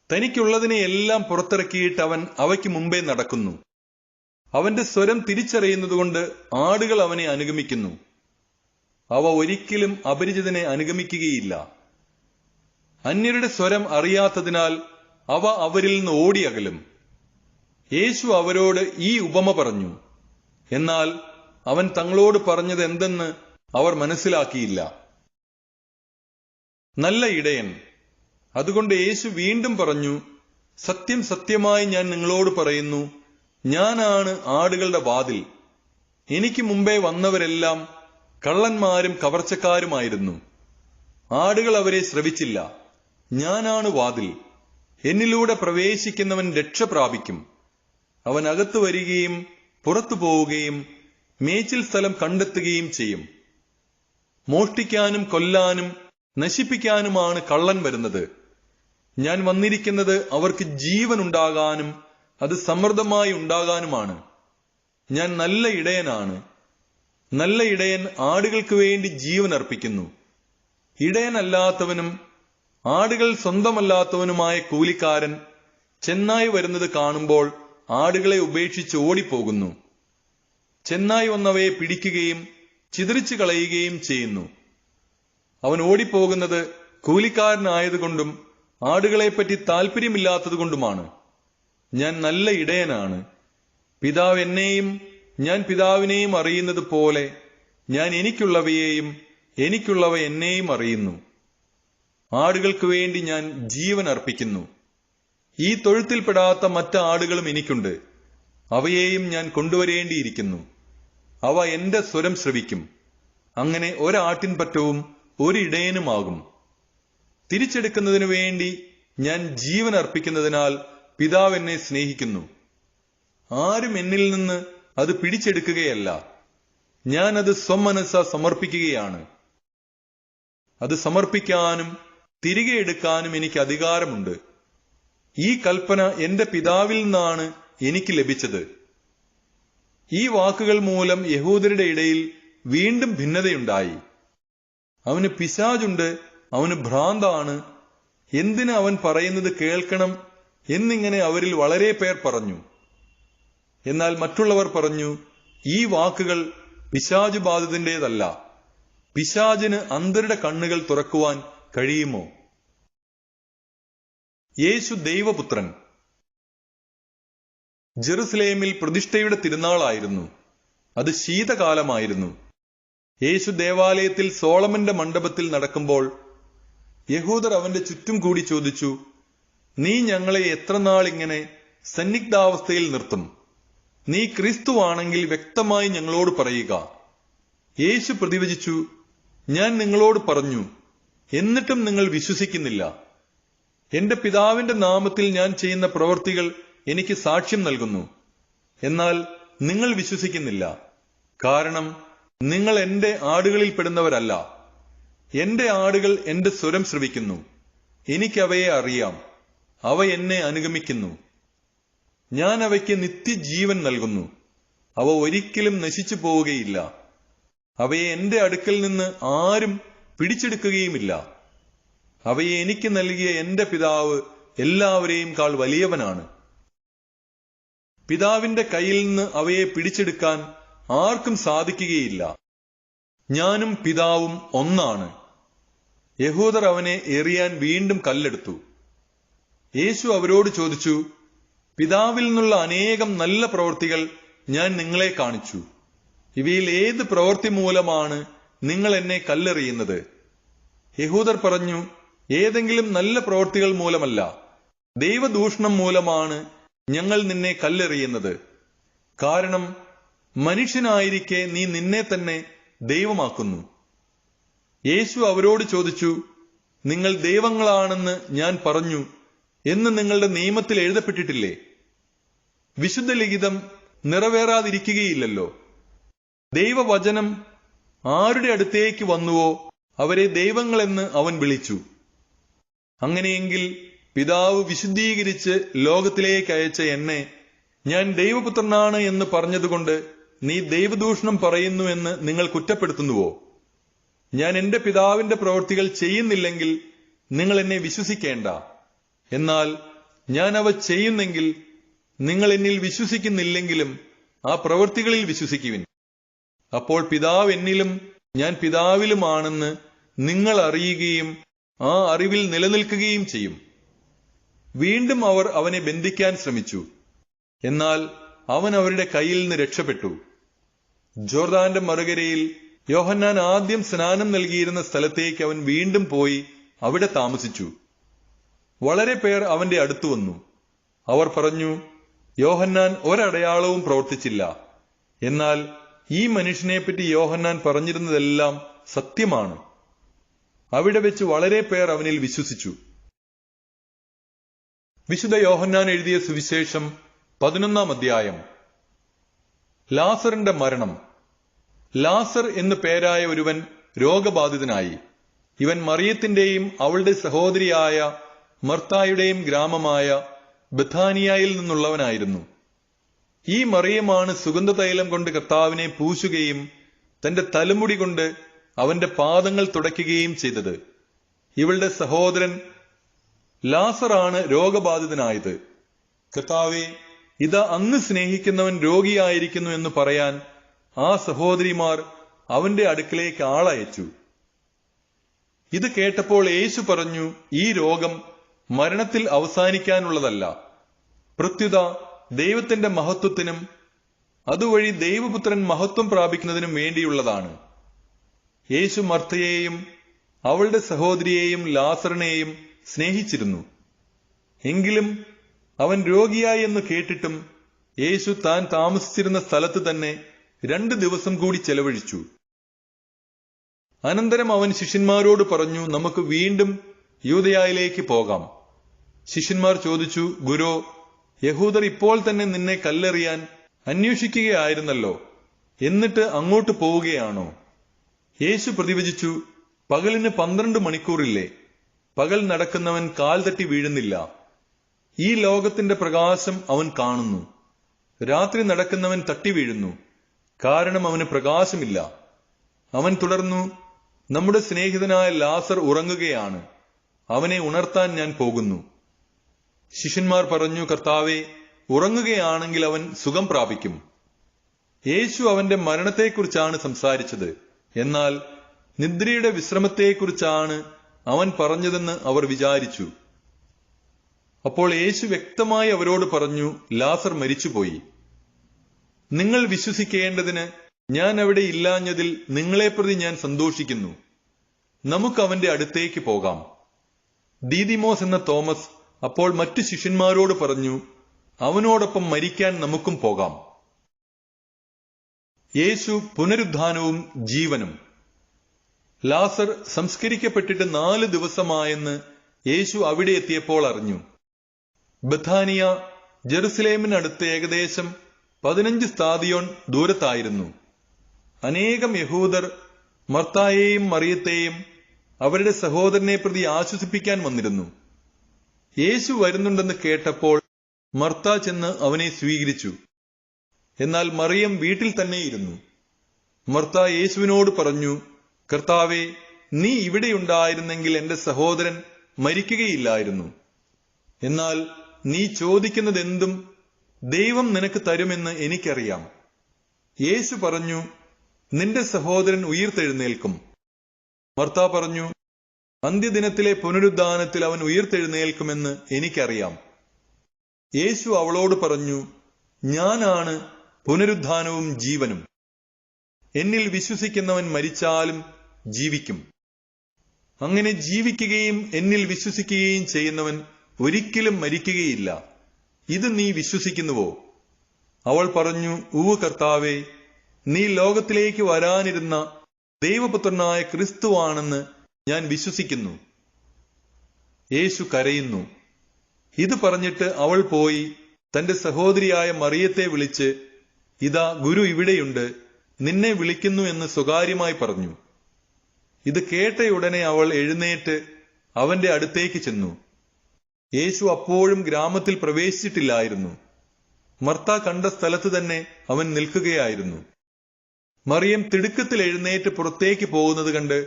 തനിക്കുള്ളതിനെ എല്ലാം പുറത്തിറക്കിയിട്ട് അവൻ അവയ്ക്ക് മുമ്പേ നടക്കുന്നു. അവന്റെ സ്വരം തിരിച്ചറിയുന്നതുകൊണ്ട് ആടുകൾ അവനെ അനുഗമിക്കുന്നു. അവ ഒരിക്കലും അപരിചിതനെ അനുഗമിക്കുകയില്ല. അന്യരുടെ സ്വരം അറിയാത്തതിനാൽ അവ അവരിൽ നിന്ന് ഓടിയകലും. യേശു അവരോട് ഈ ഉപമ പറഞ്ഞു. എന്നാൽ അവൻ തങ്ങളോട് പറഞ്ഞത് എന്തെന്ന് അവർ മനസ്സിലാക്കിയില്ല. നല്ല ഇടയൻ. അതുകൊണ്ട് യേശു വീണ്ടും പറഞ്ഞു, സത്യം സത്യമായി ഞാൻ നിങ്ങളോട് പറയുന്നു, ഞാനാണ് ആടുകളുടെ വാതിൽ. എനിക്ക് മുമ്പേ വന്നവരെല്ലാം കള്ളന്മാരും കവർച്ചക്കാരുമായിരുന്നു. ആടുകൾ അവരെ ശ്രവിച്ചില്ല. ഞാനാണ് വാതിൽ. എന്നിലൂടെ പ്രവേശിക്കുന്നവൻ രക്ഷ പ്രാപിക്കും. അവൻ അകത്തു വരികയും പുറത്തു പോവുകയും മേച്ചിൽ സ്ഥലം കണ്ടെത്തുകയും ചെയ്യും. മോഷ്ടിക്കാനും കൊല്ലാനും നശിപ്പിക്കാനുമാണ് കള്ളൻ വരുന്നത്. ഞാൻ വന്നിരിക്കുന്നത് അവർക്ക് ജീവൻ ഉണ്ടാകാനും അത് സമൃദ്ധമായി ഉണ്ടാകാനുമാണ്. ഞാൻ നല്ല ഇടയനാണ്. നല്ല ഇടയൻ ആടുകൾക്ക് വേണ്ടി ജീവൻ അർപ്പിക്കുന്നു. ഇടയനല്ലാത്തവനും ആടുകൾ സ്വന്തമല്ലാത്തവനുമായ കൂലിക്കാരൻ ചെന്നായി വരുന്നത് കാണുമ്പോൾ ആടുകളെ ഉപേക്ഷിച്ച് ഓടിപ്പോകുന്നു. ചെന്നായി വന്നവയെ പിടിക്കുകയും ചിതറിച്ചു കളയുകയും ചെയ്യുന്നു. അവൻ ഓടിപ്പോകുന്നത് കൂലിക്കാരനായതുകൊണ്ടും ആടുകളെപ്പറ്റി താല്പര്യമില്ലാത്തതുകൊണ്ടുമാണ്. ഞാൻ നല്ല ഇടയനാണ്. പിതാവ് എന്നെയും ഞാൻ പിതാവിനെയും അറിയുന്നത് പോലെ ഞാൻ എനിക്കുള്ളവയെയും എനിക്കുള്ളവ എന്നെയും അറിയുന്നു. ആടുകൾക്ക് വേണ്ടി ഞാൻ ജീവൻ അർപ്പിക്കുന്നു. ഈ തൊഴുത്തിൽപ്പെടാത്ത മറ്റ് ആടുകളും എനിക്കുണ്ട്. അവയെയും ഞാൻ കൊണ്ടുവരേണ്ടിയിരിക്കുന്നു. അവ എന്റെ സ്വരം ശ്രവിക്കും. അങ്ങനെ ഒരാട്ടിൻപറ്റവും ഒരു ഇടയനുമാകും. തിരിച്ചെടുക്കുന്നതിനു വേണ്ടി ഞാൻ ജീവൻ അർപ്പിക്കുന്നതിനാൽ പിതാവ് എന്നെ സ്നേഹിക്കുന്നു. ആരും എന്നിൽ നിന്ന് അത് പിടിച്ചെടുക്കുകയല്ല. ഞാൻ അത് സ്വമനസ്സ സമർപ്പിക്കുകയാണ്. അത് സമർപ്പിക്കാനും തിരികെ എടുക്കാനും എനിക്ക് അധികാരമുണ്ട്. ഈ കൽപ്പന എന്റെ പിതാവിൽ നിന്നാണ് എനിക്ക് ലഭിച്ചത്. ഈ വാക്കുകൾ മൂലം യഹൂദരുടെ ഇടയിൽ വീണ്ടും ഭിന്നതയുണ്ടായി. അവന് പിശാചുണ്ട്, അവന് ഭ്രാന്താണ്, എന്തിന് അവൻ പറയുന്നത് കേൾക്കണം എന്നിങ്ങനെ അവരിൽ വളരെ പേർ പറഞ്ഞു. എന്നാൽ മറ്റുള്ളവർ പറഞ്ഞു, ഈ വാക്കുകൾ പിശാചു ബാധിതന്റേതല്ല. പിശാചിന് അന്ധരുടെ കണ്ണുകൾ തുറക്കുവാൻ കഴിയുമോ? യേശു ദൈവപുത്രൻ. ജെറുസലേമിൽ പ്രതിഷ്ഠയുടെ തിരുനാളായിരുന്നു. അത് ശീതകാലമായിരുന്നു. യേശു ദേവാലയത്തിൽ സോളമന്റെ മണ്ഡപത്തിൽ നടക്കുമ്പോൾ യഹൂദർ അവന്റെ ചുറ്റും കൂടി ചോദിച്ചു, നീ ഞങ്ങളെ എത്ര നാൾ ഇങ്ങനെ സന്നിഗ്ധാവസ്ഥയിൽ നിർത്തും? നീ ക്രിസ്തുവാണെങ്കിൽ വ്യക്തമായി ഞങ്ങളോട് പറയുക. യേശു പ്രതിവചിച്ചു, ഞാൻ നിങ്ങളോട് പറഞ്ഞു, എന്നിട്ടും നിങ്ങൾ വിശ്വസിക്കുന്നില്ല. എന്റെ പിതാവിന്റെ നാമത്തിൽ ഞാൻ ചെയ്യുന്ന പ്രവൃത്തികൾ എനിക്ക് സാക്ഷ്യം നൽകുന്നു. എന്നാൽ നിങ്ങൾ വിശ്വസിക്കുന്നില്ല. കാരണം നിങ്ങൾ എന്റെ ആടുകളിൽ പെടുന്നവരല്ല. എന്റെ ആടുകൾ എന്റെ സ്വരം ശ്രവിക്കുന്നു. എനിക്കവയെ അറിയാം. അവ എന്നെ അനുഗമിക്കുന്നു. ഞാൻ അവയ്ക്ക് നിത്യജീവൻ നൽകുന്നു. അവ ഒരിക്കലും നശിച്ചു പോവുകയില്ല. അവയെ എന്റെ അടുക്കൽ നിന്ന് ആരും പിടിച്ചെടുക്കുകയുമില്ല. അവയെ എനിക്ക് നൽകിയ എന്റെ പിതാവ് എല്ലാവരെയും കാൾ വലിയവനാണ്. പിതാവിന്റെ കയ്യിൽ നിന്ന് അവയെ പിടിച്ചെടുക്കാൻ ആർക്കും സാധിക്കുകയില്ല. ഞാനും പിതാവും ഒന്നാണ്. യഹൂദർ അവനെ എറിയാൻ വീണ്ടും കല്ലെടുത്തു. യേശു അവരോട് ചോദിച്ചു, പിതാവിൽ നിന്നുള്ള അനേകം നല്ല പ്രവൃത്തികൾ ഞാൻ നിങ്ങളെ കാണിച്ചു. ഇവയിൽ ഏത് പ്രവൃത്തി മൂലമാണ് നിങ്ങൾ എന്നെ കല്ലെറിയുന്നത്? യഹൂദർ പറഞ്ഞു, ഏതെങ്കിലും നല്ല പ്രവൃത്തികൾ മൂലമല്ല, ദൈവദൂഷണം മൂലമാണ് ഞങ്ങൾ നിന്നെ കല്ലെറിയുന്നത്. കാരണം മനുഷ്യനായിരിക്കെ നീ നിന്നെ തന്നെ ദൈവമാക്കുന്നു. യേശു അവരോട് ചോദിച്ചു, നിങ്ങൾ ദൈവങ്ങളാണെന്ന് ഞാൻ പറഞ്ഞു എന്ന് നിങ്ങളുടെ നിയമത്തിൽ എഴുതപ്പെട്ടിട്ടില്ലേ? വിശുദ്ധ ലിഖിതം നിറവേറാതിരിക്കുകയില്ലല്ലോ. ദൈവവചനം ആരുടെ അടുത്തേക്ക് വന്നുവോ അവരെ ദൈവങ്ങളെന്ന് അവൻ വിളിച്ചു. അങ്ങനെയെങ്കിൽ പിതാവ് വിശുദ്ധീകരിച്ച് ലോകത്തിലേക്ക് അയച്ച എന്നെ ഞാൻ ദൈവപുത്രനാണ് എന്ന് പറഞ്ഞതുകൊണ്ട് നീ ദൈവദൂഷണം പറയുന്നു എന്ന് നിങ്ങൾ കുറ്റപ്പെടുത്തുന്നുവോ? ഞാൻ എന്റെ പിതാവിന്റെ പ്രവൃത്തികൾ ചെയ്യുന്നില്ലെങ്കിൽ നിങ്ങൾ എന്നെ വിശ്വസിക്കേണ്ട. എന്നാൽ ഞാൻ അവ ചെയ്യുന്നെങ്കിൽ നിങ്ങൾ എന്നിൽ വിശ്വസിക്കുന്നില്ലെങ്കിലും ആ പ്രവൃത്തികളിൽ വിശ്വസിക്കുവിൻ. അപ്പോൾ പിതാവ് എന്നിലും ഞാൻ പിതാവിലുമാണെന്ന് നിങ്ങൾ അറിയുകയും ആ അറിവിൽ നിലനിൽക്കുകയും ചെയ്യും. വീണ്ടും അവർ അവനെ ബന്ധിക്കാൻ ശ്രമിച്ചു. എന്നാൽ അവൻ അവരുടെ കയ്യിൽ നിന്ന് രക്ഷപ്പെട്ടു. ജോർദാന്റെ മറുകരയിൽ യോഹന്നാൻ ആദ്യം സ്നാനം നൽകിയിരുന്ന സ്ഥലത്തേക്ക് അവൻ വീണ്ടും പോയി അവിടെ താമസിച്ചു. വളരെ പേർ അവന്റെ അടുത്തു വന്നു. അവർ പറഞ്ഞു, യോഹന്നാൻ ഒരടയാളവും പ്രവർത്തിച്ചില്ല. എന്നാൽ ഈ മനുഷ്യനെപ്പറ്റി യോഹന്നാൻ പറഞ്ഞിരുന്നതെല്ലാം സത്യമാണ്. അവിടെ വെച്ച് വളരെ പേർ അവനിൽ വിശ്വസിച്ചു. വിശുദ്ധ യോഹന്നാൻ എഴുതിയ സുവിശേഷം 11-ാം അധ്യായം. ലാസറിന്റെ മരണം. ലാസർ എന്നു പേരായ ഒരുവൻ രോഗബാധിതനായി. ഇവൻ മറിയത്തിന്റെയും അവളുടെ സഹോദരിയായ മർത്തായുടെയും ഗ്രാമമായ ബഥാനിയയിൽ നിന്നുള്ളവനായിരുന്നു. ഈ മറിയമാണ് സുഗന്ധതൈലം കൊണ്ട് കർത്താവിനെ പൂശുകയും തന്റെ തലമുടി കൊണ്ട് അവന്റെ പാദങ്ങൾ തുടയ്ക്കുകയും ചെയ്തത്. ഇവളുടെ സഹോദരൻ ലാസറാണ് രോഗബാധിതനായത്. കർത്താവേ, ഇതാ അങ്ങ് സ്നേഹിക്കുന്നവൻ രോഗിയായിരിക്കുന്നു എന്ന് പറയാൻ ആ സഹോദരിമാർ അവന്റെ അടുക്കലേക്ക് ആളയച്ചു. ഇത് കേട്ടപ്പോൾ യേശു പറഞ്ഞു, ഈ രോഗം മരണത്തിൽ അവസാനിക്കാനുള്ളതല്ല, പ്രത്യുത ദൈവത്തിന്റെ മഹത്വത്തിനും അതുവഴി ദൈവപുത്രൻ മഹത്വം പ്രാപിക്കുന്നതിനും വേണ്ടിയുള്ളതാണ്. യേശു മർത്തയെയും അവളുടെ സഹോദരിയെയും ലാസറിനെയും സ്നേഹിച്ചിരുന്നു. എങ്കിലും അവൻ രോഗിയായി എന്ന് കേട്ടിട്ടും യേശു താൻ താമസിച്ചിരുന്ന സ്ഥലത്ത് തന്നെ 2 ദിവസം കൂടി ചെലവഴിച്ചു. അനന്തരം അവൻ ശിഷ്യന്മാരോട് പറഞ്ഞു, നമുക്ക് വീണ്ടും യൂദയായിലേക്ക് പോകാം. ശിഷ്യന്മാർ ചോദിച്ചു, ഗുരോ, യഹൂദർ ഇപ്പോൾ തന്നെ നിന്നെ കല്ലെറിയാൻ അന്വേഷിക്കുകയായിരുന്നല്ലോ, എന്നിട്ട് അങ്ങോട്ട് പോവുകയാണോ? യേശു പ്രതിവചിച്ചു, പകലിന് 12 മണിക്കൂറില്ലേ? പകൽ നടക്കുന്നവൻ കാൽ തട്ടി വീഴുന്നില്ല. ഈ ലോകത്തിന്റെ പ്രകാശം അവൻ കാണുന്നു. രാത്രി നടക്കുന്നവൻ തട്ടി വീഴുന്നു, കാരണം അവന് പ്രകാശമില്ല. അവൻ തുടർന്നു, നമ്മുടെ സ്നേഹിതനായ ലാസർ ഉറങ്ങുകയാണ്, അവനെ ഉണർത്താൻ ഞാൻ പോകുന്നു. ശിഷ്യന്മാർ പറഞ്ഞു, കർത്താവേ, ഉറങ്ങുകയാണെങ്കിൽ അവൻ സുഖം പ്രാപിക്കും. യേശു അവന്റെ മരണത്തെക്കുറിച്ചാണ് സംസാരിച്ചത്, എന്നാൽ നിദ്രയുടെ വിശ്രമത്തെക്കുറിച്ചാണ് അവൻ പറഞ്ഞതെന്ന് അവർ വിചാരിച്ചു. അപ്പോൾ യേശു വ്യക്തമായി അവരോട് പറഞ്ഞു, ലാസർ മരിച്ചുപോയി. നിങ്ങൾ വിശ്വസിക്കേണ്ടതിന് ഞാൻ അവിടെ ഇല്ലാഞ്ഞതിൽ നിങ്ങളെപ്രതി ഞാൻ സന്തോഷിക്കുന്നു. നമുക്ക് അവന്റെ അടുത്തേക്ക് പോകാം. ദീദിമോസ് എന്ന തോമസ് അപ്പോൾ മറ്റു ശിഷ്യന്മാരോട് പറഞ്ഞു, അവനോടൊപ്പം മരിക്കാൻ നമുക്കും പോകാം. യേശു പുനരുദ്ധാനവും ജീവനും. ലാസർ സംസ്കരിക്കപ്പെട്ടിട്ട് 4 ദിവസമായെന്ന് യേശു അവിടെ എത്തിയപ്പോൾ അറിഞ്ഞു. ബഥാനിയ ജെറുസലേമിനടുത്ത് ഏകദേശം 15 സ്താദിയോൻ ദൂരത്തായിരുന്നു. അനേകം യഹൂദർ മർത്തായെയും മറിയത്തെയും അവരുടെ സഹോദരനെ പ്രതി ആശ്വസിപ്പിക്കാൻ വന്നിരുന്നു. യേശു വരുന്നുണ്ടെന്ന് കേട്ടപ്പോൾ മർത്ത ചെന്ന് അവനെ സ്വീകരിച്ചു. എന്നാൽ മറിയം വീട്ടിൽ തന്നെയിരുന്നു. മർത്ത യേശുവിനോട് പറഞ്ഞു, കർത്താവേ, നീ ഇവിടെയുണ്ടായിരുന്നെങ്കിൽ എന്റെ സഹോദരൻ മരിക്കുകയില്ലായിരുന്നു. എന്നാൽ നീ ചോദിക്കുന്നതെന്തും ദൈവം നിനക്ക് തരുമെന്ന് എനിക്കറിയാം. യേശു പറഞ്ഞു, നിന്റെ സഹോദരൻ ഉയിർത്തെഴുന്നേൽക്കും. മർത്ത പറഞ്ഞു, അന്ത്യദിനത്തിലെ പുനരുദ്ധാനത്തിൽ അവൻ ഉയിർത്തെഴുന്നേൽക്കുമെന്ന് എനിക്കറിയാം. യേശു അവളോട് പറഞ്ഞു, ഞാനാണ് പുനരുദ്ധാനവും ജീവനും. എന്നിൽ വിശ്വസിക്കുന്നവൻ മരിച്ചാലും ജീവിക്കും. അങ്ങനെ ജീവിക്കുകയും എന്നിൽ വിശ്വസിക്കുകയും ചെയ്യുന്നവൻ ഒരിക്കലും മരിക്കുകയില്ല. ഇത് നീ വിശ്വസിക്കുന്നുവോ? അവൾ പറഞ്ഞു, ഉവ്വ് കർത്താവേ, നീ ലോകത്തിലേക്ക് വരാനിരുന്ന ദൈവപുത്രനായ ക്രിസ്തുവാണെന്ന് ഞാൻ വിശ്വസിക്കുന്നു. യേശു കരയുന്നു. ഇത് പറഞ്ഞിട്ട് അവൾ പോയി തന്റെ സഹോദരിയായ മറിയത്തെ വിളിച്ച്, ഇതാ ഗുരു ഇവിടെയുണ്ട്, നിന്നെ വിളിക്കുന്നു എന്ന് സ്വകാര്യമായി പറഞ്ഞു. ഇത് കേട്ടയുടനെ അവൾ എഴുന്നേറ്റ് അവന്റെ അടുത്തേക്ക് ചെന്നു. യേശു അപ്പോഴും ഗ്രാമത്തിൽ പ്രവേശിച്ചിട്ടില്ലായിരുന്നു. മർത്ത കണ്ട സ്ഥലത്ത് തന്നെ അവൻ നിൽക്കുകയായിരുന്നു. മറിയം തിടുക്കത്തിൽ എഴുന്നേറ്റ് പുറത്തേക്ക് പോകുന്നത് കണ്ട്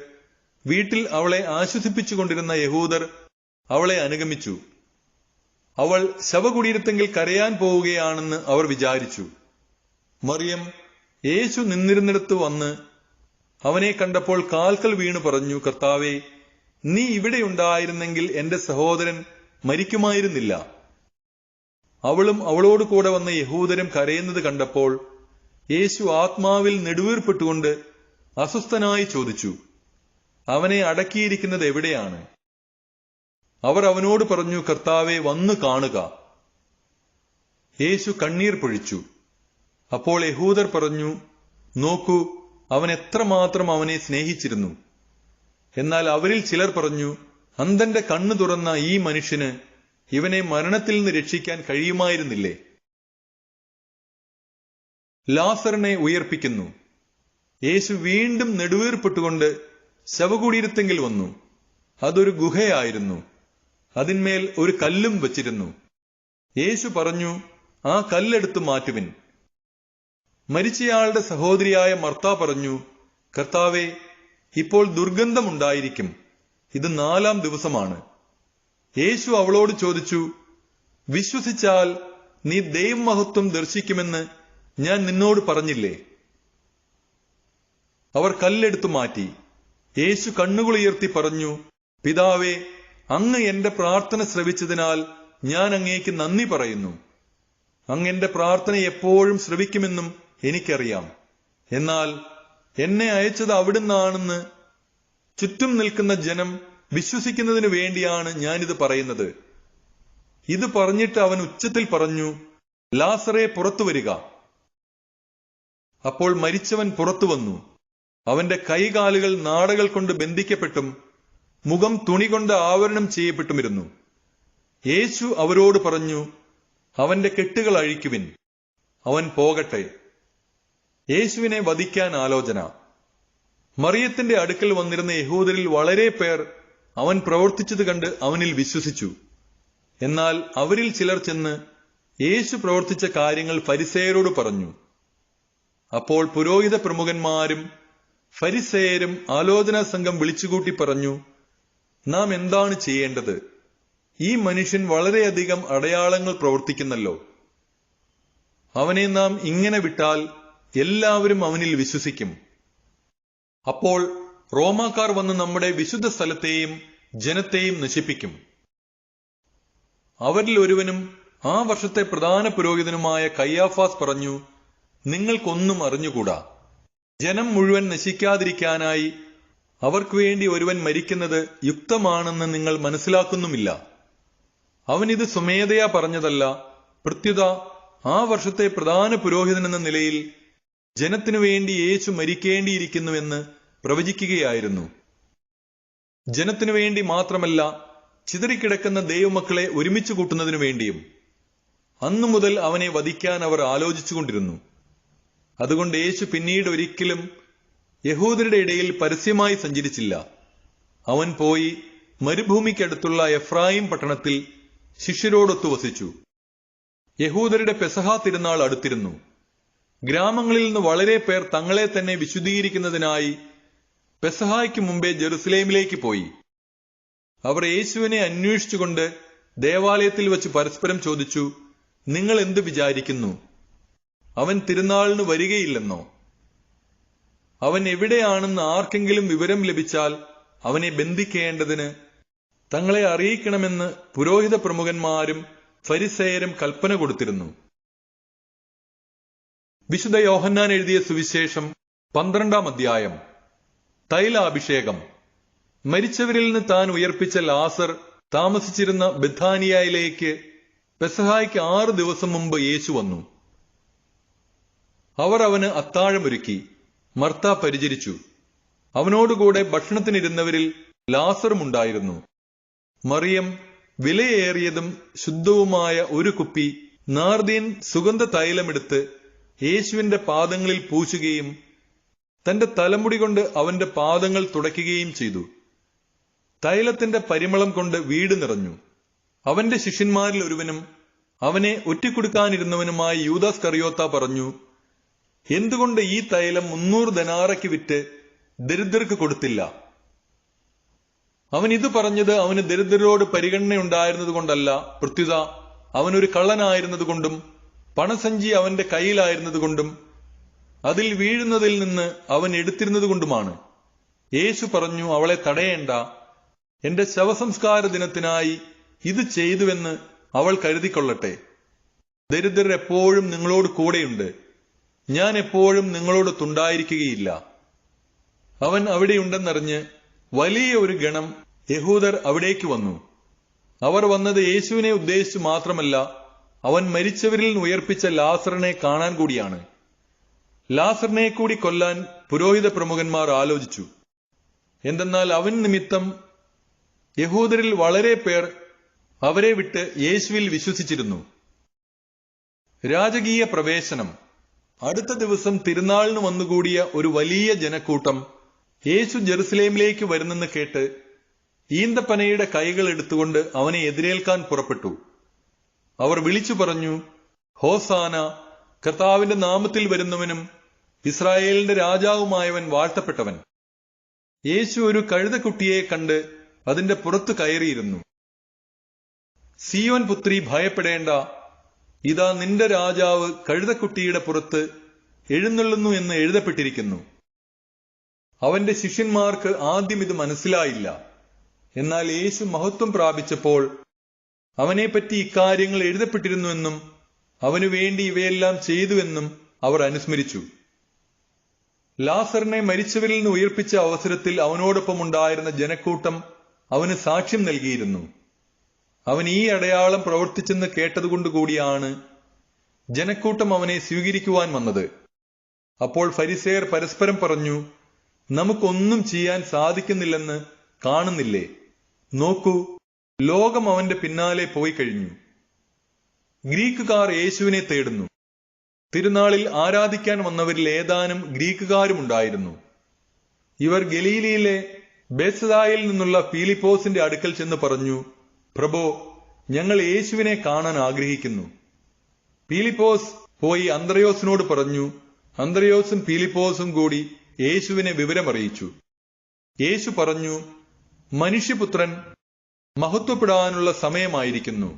വീട്ടിൽ അവളെ ആശ്വസിപ്പിച്ചുകൊണ്ടിരുന്ന യഹൂദർ അവളെ അനുഗമിച്ചു. അവൾ ശവകുടീരത്തെങ്കിൽ കരയാൻ പോവുകയാണെന്ന് അവർ വിചാരിച്ചു. മറിയം യേശു നിന്നിരുന്നിടത്ത് വന്ന് അവനെ കണ്ടപ്പോൾ കാൽക്കൽ വീണു പറഞ്ഞു, കർത്താവേ, നീ ഇവിടെയുണ്ടായിരുന്നെങ്കിൽ എന്റെ സഹോദരൻ മരിക്കുമായിരുന്നില്ല. അവളും അവളോട് കൂടെ വന്ന യഹൂദരും കരയുന്നത് കണ്ടപ്പോൾ യേശു ആത്മാവിൽ നെടുവീർപ്പെട്ടുകൊണ്ട് അസ്വസ്ഥനായി ചോദിച്ചു, അവനെ അടക്കിയിരിക്കുന്നത് എവിടെയാണ്? അവർ അവനോട് പറഞ്ഞു, കർത്താവേ, വന്നു കാണുക. യേശു കണ്ണീർ പൊഴിച്ചു. അപ്പോൾ യഹൂദർ പറഞ്ഞു, നോക്കൂ, അവൻ എത്രമാത്രം അവനെ സ്നേഹിച്ചിരുന്നു. എന്നാൽ അവരിൽ ചിലർ പറഞ്ഞു, അന്ധന്റെ കണ്ണു തുറന്ന ഈ മനുഷ്യന് ഇവനെ മരണത്തിൽ നിന്ന് രക്ഷിക്കാൻ കഴിയുമായിരുന്നില്ലേ? ലാസറിനെ ഉയർപ്പിക്കുന്നു. യേശു വീണ്ടും നെടുവീർപ്പിട്ടുകൊണ്ട് ശവകുടീരത്തെങ്കിൽ വന്നു. അതൊരു ഗുഹയായിരുന്നു. അതിന്മേൽ ഒരു കല്ലും വച്ചിരുന്നു. യേശു പറഞ്ഞു, ആ കല്ലെടുത്തു മാറ്റുവിൻ. മരിച്ചയാളുടെ സഹോദരിയായ മർത്ത പറഞ്ഞു, കർത്താവേ, ഇപ്പോൾ ദുർഗന്ധമുണ്ടായിരിക്കും. ഇത് 4-ാം ദിവസമാണ്. യേശു അവളോട് ചോദിച്ചു, വിശ്വസിച്ചാൽ നീ ദൈവമഹത്വം ദർശിക്കുമെന്ന് ഞാൻ നിന്നോട് പറഞ്ഞില്ലേ? അവർ കല്ലെടുത്തു മാറ്റി. യേശു കണ്ണുകളുയർത്തി പറഞ്ഞു, പിതാവേ, അങ്ങ് എന്റെ പ്രാർത്ഥന ശ്രവിച്ചതിനാൽ ഞാൻ അങ്ങേക്ക് നന്ദി പറയുന്നു. അങ്ങ് എന്റെ പ്രാർത്ഥന എപ്പോഴും ശ്രവിക്കുമെന്നും എനിക്കറിയാം. എന്നാൽ എന്നെ അയച്ചത് അവിടുന്നാണെന്ന് ചുറ്റും നിൽക്കുന്ന ജനം വിശ്വസിക്കുന്നതിനു വേണ്ടിയാണ് ഞാനിത് പറയുന്നത്. ഇത് പറഞ്ഞിട്ട് അവൻ ഉച്ചത്തിൽ പറഞ്ഞു, ലാസറേ, പുറത്തു വരിക. അപ്പോൾ മരിച്ചവൻ പുറത്തു വന്നു. അവന്റെ കൈകാലുകൾ നാടകൾ കൊണ്ട് ബന്ധിക്കപ്പെട്ടും മുഖം തുണി കൊണ്ട് ആവരണം ചെയ്യപ്പെട്ടുമിരുന്നു. യേശു അവരോട് പറഞ്ഞു, അവന്റെ കെട്ടുകൾ അഴിക്കുവിൻ, അവൻ പോകട്ടെ. യേശുവിനെ വധിക്കാൻ ആലോചന. മറിയത്തിന്റെ അടുക്കൽ വന്നിരുന്ന യഹൂദരിൽ വളരെ പേർ അവൻ പ്രവർത്തിച്ചത് കണ്ട് അവനിൽ വിശ്വസിച്ചു. എന്നാൽ അവരിൽ ചിലർ ചെന്ന് യേശു പ്രവർത്തിച്ച കാര്യങ്ങൾ ഫരിസേയരോട് പറഞ്ഞു. അപ്പോൾ പുരോഹിത പ്രമുഖന്മാരും ഫരിസേയരും ആലോചനാ സംഘം വിളിച്ചുകൂട്ടി പറഞ്ഞു, നാം എന്താണ് ചെയ്യേണ്ടത്? ഈ മനുഷ്യൻ വളരെയധികം അടയാളങ്ങൾ പ്രവർത്തിക്കുന്നല്ലോ. അവനെ നാം ഇങ്ങനെ വിട്ടാൽ എല്ലാവരും അവനിൽ വിശ്വസിക്കും. അപ്പോൾ റോമാക്കാർ വന്ന് നമ്മുടെ വിശുദ്ധ സ്ഥലത്തെയും ജനത്തെയും നശിപ്പിക്കും. അവരിൽ ഒരുവനും ആ വർഷത്തെ പ്രധാന പുരോഹിതനുമായ കയ്യാഫാസ് പറഞ്ഞു, നിങ്ങൾക്കൊന്നും അറിഞ്ഞുകൂടാ. ജനം മുഴുവൻ നശിക്കാതിരിക്കാനായി അവർക്ക് വേണ്ടി ഒരുവൻ മരിക്കുന്നത് യുക്തമാണെന്ന് നിങ്ങൾ മനസ്സിലാക്കുന്നുമില്ല. അവനിത് സ്വമേധയാ പറഞ്ഞതല്ല, പ്രത്യുത ആ വർഷത്തെ പ്രധാന പുരോഹിതനെന്ന നിലയിൽ ജനത്തിനു വേണ്ടി യേശു മരിക്കേണ്ടിയിരിക്കുന്നുവെന്ന് പ്രവചിക്കുകയായിരുന്നു. ജനത്തിനു വേണ്ടി മാത്രമല്ല, ചിതറിക്കിടക്കുന്ന ദൈവമക്കളെ ഒരുമിച്ച് കൂട്ടുന്നതിനു വേണ്ടിയും. അന്നു മുതൽ അവനെ വധിക്കാൻ അവർ ആലോചിച്ചുകൊണ്ടിരുന്നു. അതുകൊണ്ട് യേശു പിന്നീട് ഒരിക്കലും യഹൂദരുടെ ഇടയിൽ പരസ്യമായി സഞ്ചരിച്ചില്ല. അവൻ പോയി മരുഭൂമിക്കടുത്തുള്ള എഫ്രായിം പട്ടണത്തിൽ ശിഷ്യരോടൊത്തു വസിച്ചു. യഹൂദരുടെ പെസഹ തിരുനാൾ അടുത്തിരുന്നു. ഗ്രാമങ്ങളിൽ നിന്ന് വളരെ പേർ തങ്ങളെ തന്നെ വിശുദ്ധീകരിക്കുന്നതിനായി പെസഹായ്ക്ക് മുമ്പേ ജെറുസലേമിലേക്ക് പോയി. അവർ യേശുവിനെ അന്വേഷിച്ചുകൊണ്ട് ദേവാലയത്തിൽ വച്ച് പരസ്പരം ചോദിച്ചു, നിങ്ങൾ എന്ത് വിചാരിക്കുന്നു? അവൻ തിരുനാളിന് വരികയില്ലെന്നോ? അവൻ എവിടെയാണെന്ന് ആർക്കെങ്കിലും വിവരം ലഭിച്ചാൽ അവനെ ബന്ധിക്കേണ്ടതിന് തങ്ങളെ അറിയിക്കണമെന്ന് പുരോഹിത പ്രമുഖന്മാരും ഫരിസേയരും കൽപ്പന കൊടുത്തിരുന്നു. വിശുദ്ധ യോഹന്നാൻ എഴുതിയ സുവിശേഷം 12-ാം അധ്യായം. തൈലാഭിഷേകം. മരിച്ചവരിൽ നിന്ന് താൻ ഉയർപ്പിച്ച ലാസർ താമസിച്ചിരുന്ന ബെഥാനിയയിലേക്ക് പെസഹായ്ക്ക് 6 ദിവസം മുമ്പ് യേശു വന്നു. അവർ അവന് അത്താഴമൊരുക്കി. മർത്ത പരിചരിച്ചു. അവനോടുകൂടെ ഭക്ഷണത്തിനിരുന്നവരിൽ ലാസറും ഉണ്ടായിരുന്നു. മറിയം വിലയേറിയതും ശുദ്ധവുമായ ഒരു കുപ്പി നാർദീൻ സുഗന്ധ തൈലമെടുത്ത് യേശുവിന്റെ പാദങ്ങളിൽ പൂശുകയും തന്റെ തലമുടി കൊണ്ട് അവന്റെ പാദങ്ങൾ തുടയ്ക്കുകയും ചെയ്തു. തൈലത്തിന്റെ പരിമളം കൊണ്ട് വീട് നിറഞ്ഞു. അവന്റെ ശിഷ്യന്മാരിൽ ഒരുവനും അവനെ ഒറ്റിക്കൊടുക്കാനിരുന്നവനുമായ യൂദാസ് കറിയോത്ത പറഞ്ഞു, എന്തുകൊണ്ട് ഈ തൈലം 300 ദനാറയ്ക്ക് വിറ്റ് ദരിദ്രർക്ക് കൊടുത്തില്ല? അവൻ ഇത് പറഞ്ഞത് അവന് ദരിദ്രരോട് പരിഗണനയുണ്ടായിരുന്നതുകൊണ്ടല്ല, പ്രത്യുത അവനൊരു കള്ളനായിരുന്നതുകൊണ്ടും പണസഞ്ചി അവന്റെ കയ്യിലായിരുന്നതുകൊണ്ടും അതിൽ വീഴുന്നതിൽ നിന്ന് അവൻ എടുത്തിരുന്നതുകൊണ്ടുമാണ്. യേശു പറഞ്ഞു, അവളെ തടയേണ്ട. എന്റെ ശവസംസ്കാര ദിനത്തിനായി ഇത് ചെയ്തുവെന്ന് അവൾ കരുതിക്കൊള്ളട്ടെ. ദരിദ്രർ എപ്പോഴും നിങ്ങളോട് കൂടെയുണ്ട്, ഞാൻ എപ്പോഴും നിങ്ങളോടൊത്തുണ്ടായിരിക്കുകയില്ല. അവൻ അവിടെയുണ്ടെന്നറിഞ്ഞ് വലിയ ഒരു ഗണം യഹൂദർ അവിടേക്ക് വന്നു. അവർ വന്നത് യേശുവിനെ ഉദ്ദേശിച്ചു മാത്രമല്ല, അവൻ മരിച്ചവരിൽ നിന്ന് ഉയർപ്പിച്ച ലാസറിനെ കാണാൻ കൂടിയാണ്. ലാസറിനെ കൂടി കൊല്ലാൻ പുരോഹിത പ്രമുഖന്മാർ ആലോചിച്ചു. എന്തെന്നാൽ അവൻ നിമിത്തം യഹൂദരിൽ വളരെ പേർ അവരെ വിട്ട് യേശുവിൽ വിശ്വസിച്ചിരുന്നു. രാജകീയ പ്രവേശനം. അടുത്ത ദിവസം തിരുനാളിന് വന്നുകൂടിയ ഒരു വലിയ ജനക്കൂട്ടം യേശു ജെറുസലേമിലേക്ക് വരുന്നെന്ന് കേട്ട് ഈന്തപ്പനയുടെ കൈകൾ എടുത്തുകൊണ്ട് അവനെ എതിരേൽക്കാൻ പുറപ്പെട്ടു. അവർ വിളിച്ചു പറഞ്ഞു, ഹോസാന, കർത്താവിന്റെ നാമത്തിൽ വരുന്നവനും ഇസ്രായേലിന്റെ രാജാവുമായവൻ വാഴ്ത്തപ്പെട്ടവൻ. യേശു ഒരു കഴുതക്കുട്ടിയെ കണ്ട് അതിന്റെ പുറത്തു കയറിയിരുന്നു. സീയോൻ പുത്രി, ഭയപ്പെടേണ്ട, ഇതാ നിന്റെ രാജാവ് കഴുതക്കുട്ടിയുടെ പുറത്ത് എഴുന്നള്ളുന്നു എന്ന് എഴുതപ്പെട്ടിരിക്കുന്നു. അവന്റെ ശിഷ്യന്മാർക്ക് ആദ്യം ഇത് മനസ്സിലായില്ല. എന്നാൽ യേശു മഹത്വം പ്രാപിച്ചപ്പോൾ അവനെപ്പറ്റി ഇക്കാര്യങ്ങൾ എഴുതപ്പെട്ടിരുന്നുവെന്നും അവനു വേണ്ടി ഇവയെല്ലാം ചെയ്തുവെന്നും അവർ അനുസ്മരിച്ചു. ലാസറിനെ മരിച്ചവരിൽ നിന്ന് ഉയർപ്പിച്ച അവസരത്തിൽ അവനോടൊപ്പം ഉണ്ടായിരുന്ന ജനക്കൂട്ടം അവന് സാക്ഷ്യം നൽകിയിരുന്നു. അവൻ ഈ അടയാളം പ്രവർത്തിച്ചെന്ന് കേട്ടതുകൊണ്ടുകൂടിയാണ് ജനക്കൂട്ടം അവനെ സ്വീകരിക്കുവാൻ വന്നത്. അപ്പോൾ ഫരിസേയർ പരസ്പരം പറഞ്ഞു, നമുക്കൊന്നും ചെയ്യാൻ സാധിക്കുന്നില്ലെന്ന് കാണുന്നില്ലേ? നോക്കൂ, ലോകം അവന്റെ പിന്നാലെ പോയി കഴിഞ്ഞു. ഗ്രീക്കുകാർ യേശുവിനെ തേടുന്നു. തിരുനാളിൽ ആരാധിക്കാൻ വന്നവരിൽ ഏതാനും ഗ്രീക്കുകാരുമുണ്ടായിരുന്നു. ഇവർ ഗലീലയിലെ ബേത്സദായിൽ നിന്നുള്ള ഫിലിപ്പോസിന്റെ അടുക്കൽ ചെന്ന് പറഞ്ഞു, പ്രഭോ, ഞങ്ങൾ യേശുവിനെ കാണാൻ ആഗ്രഹിക്കുന്നു. ഫിലിപ്പോസ് പോയി അന്ത്രയോസിനോട് പറഞ്ഞു. അന്ത്രയോസും ഫിലിപ്പോസും കൂടി യേശുവിനെ വിവരമറിയിച്ചു. യേശു പറഞ്ഞു, മനുഷ്യപുത്രൻ മഹത്വപ്പെടാനുള്ള സമയമായിരിക്കുന്നു.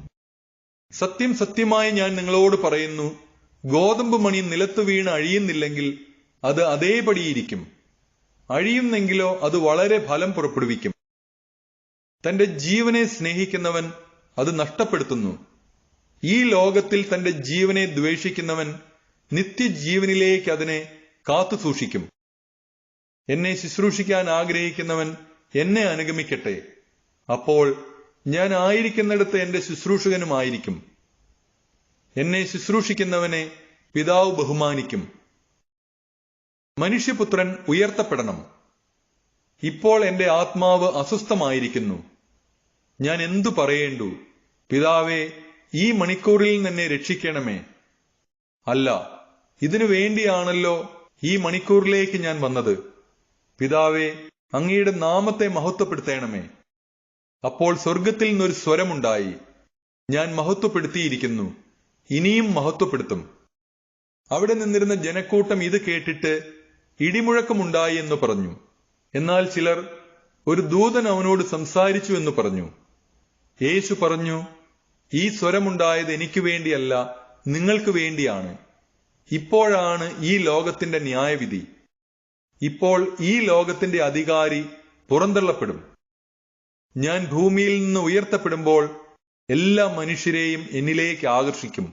സത്യം സത്യമായി ഞാൻ നിങ്ങളോട് പറയുന്നു, ഗോതമ്പ് മണി നിലത്തു വീണ് അഴിയുന്നില്ലെങ്കിൽ അത് അതേപടിയിരിക്കും. അഴിയുന്നെങ്കിലോ അത് വളരെ ഫലം പുറപ്പെടുവിക്കും. തന്റെ ജീവനെ സ്നേഹിക്കുന്നവൻ അത് നഷ്ടപ്പെടുത്തുന്നു. ഈ ലോകത്തിൽ തന്റെ ജീവനെ ദ്വേഷിക്കുന്നവൻ നിത്യജീവനിലേക്ക് അതിനെ കാത്തു സൂക്ഷിക്കും. എന്നെ ശുശ്രൂഷിക്കാൻ ആഗ്രഹിക്കുന്നവൻ എന്നെ അനുഗമിക്കട്ടെ. അപ്പോൾ ഞാൻ ആയിരിക്കുന്നിടത്ത് എന്റെ ശുശ്രൂഷകനുമായിരിക്കും. എന്നെ ശുശ്രൂഷിക്കുന്നവനെ പിതാവ് ബഹുമാനിക്കും. മനുഷ്യപുത്രൻ ഉയർത്തപ്പെടണം. ഇപ്പോൾ എന്റെ ആത്മാവ് അസ്വസ്ഥമായിരിക്കുന്നു. ഞാൻ എന്തു പറയേണ്ടു? പിതാവേ, ഈ മണിക്കൂറിൽ നിന്നെ രക്ഷിക്കണമേ. അല്ല, ഇതിനു വേണ്ടിയാണല്ലോ ഈ മണിക്കൂറിലേക്ക് ഞാൻ വന്നത്. പിതാവേ, അങ്ങയുടെ നാമത്തെ മഹത്വപ്പെടുത്തേണമേ. അപ്പോൾ സ്വർഗത്തിൽ നിന്നൊരു സ്വരമുണ്ടായി, ഞാൻ മഹത്വപ്പെടുത്തിയിരിക്കുന്നു, ഇനിയും മഹത്വപ്പെടുത്തും. അവിടെ നിന്നിരുന്ന ജനക്കൂട്ടം ഇത് കേട്ടിട്ട് ഇടിമുഴക്കമുണ്ടായി എന്ന് പറഞ്ഞു. എന്നാൽ ചിലർ, ഒരു ദൂതൻ അവനോട് സംസാരിച്ചു എന്ന് പറഞ്ഞു. യേശു പറഞ്ഞു, ഈ സ്വരമുണ്ടായത് എനിക്ക് വേണ്ടിയല്ല, നിങ്ങൾക്ക് വേണ്ടിയാണ്. ഇപ്പോഴാണ് ഈ ലോകത്തിന്റെ ന്യായവിധി. ഇപ്പോൾ ഈ ലോകത്തിന്റെ അധികാരി പുറന്തള്ളപ്പെടും. ഞാൻ ഭൂമിയിൽ നിന്ന് ഉയർത്തപ്പെടുമ്പോൾ എല്ലാ മനുഷ്യരെയും എന്നിലേക്ക് ആകർഷിക്കും.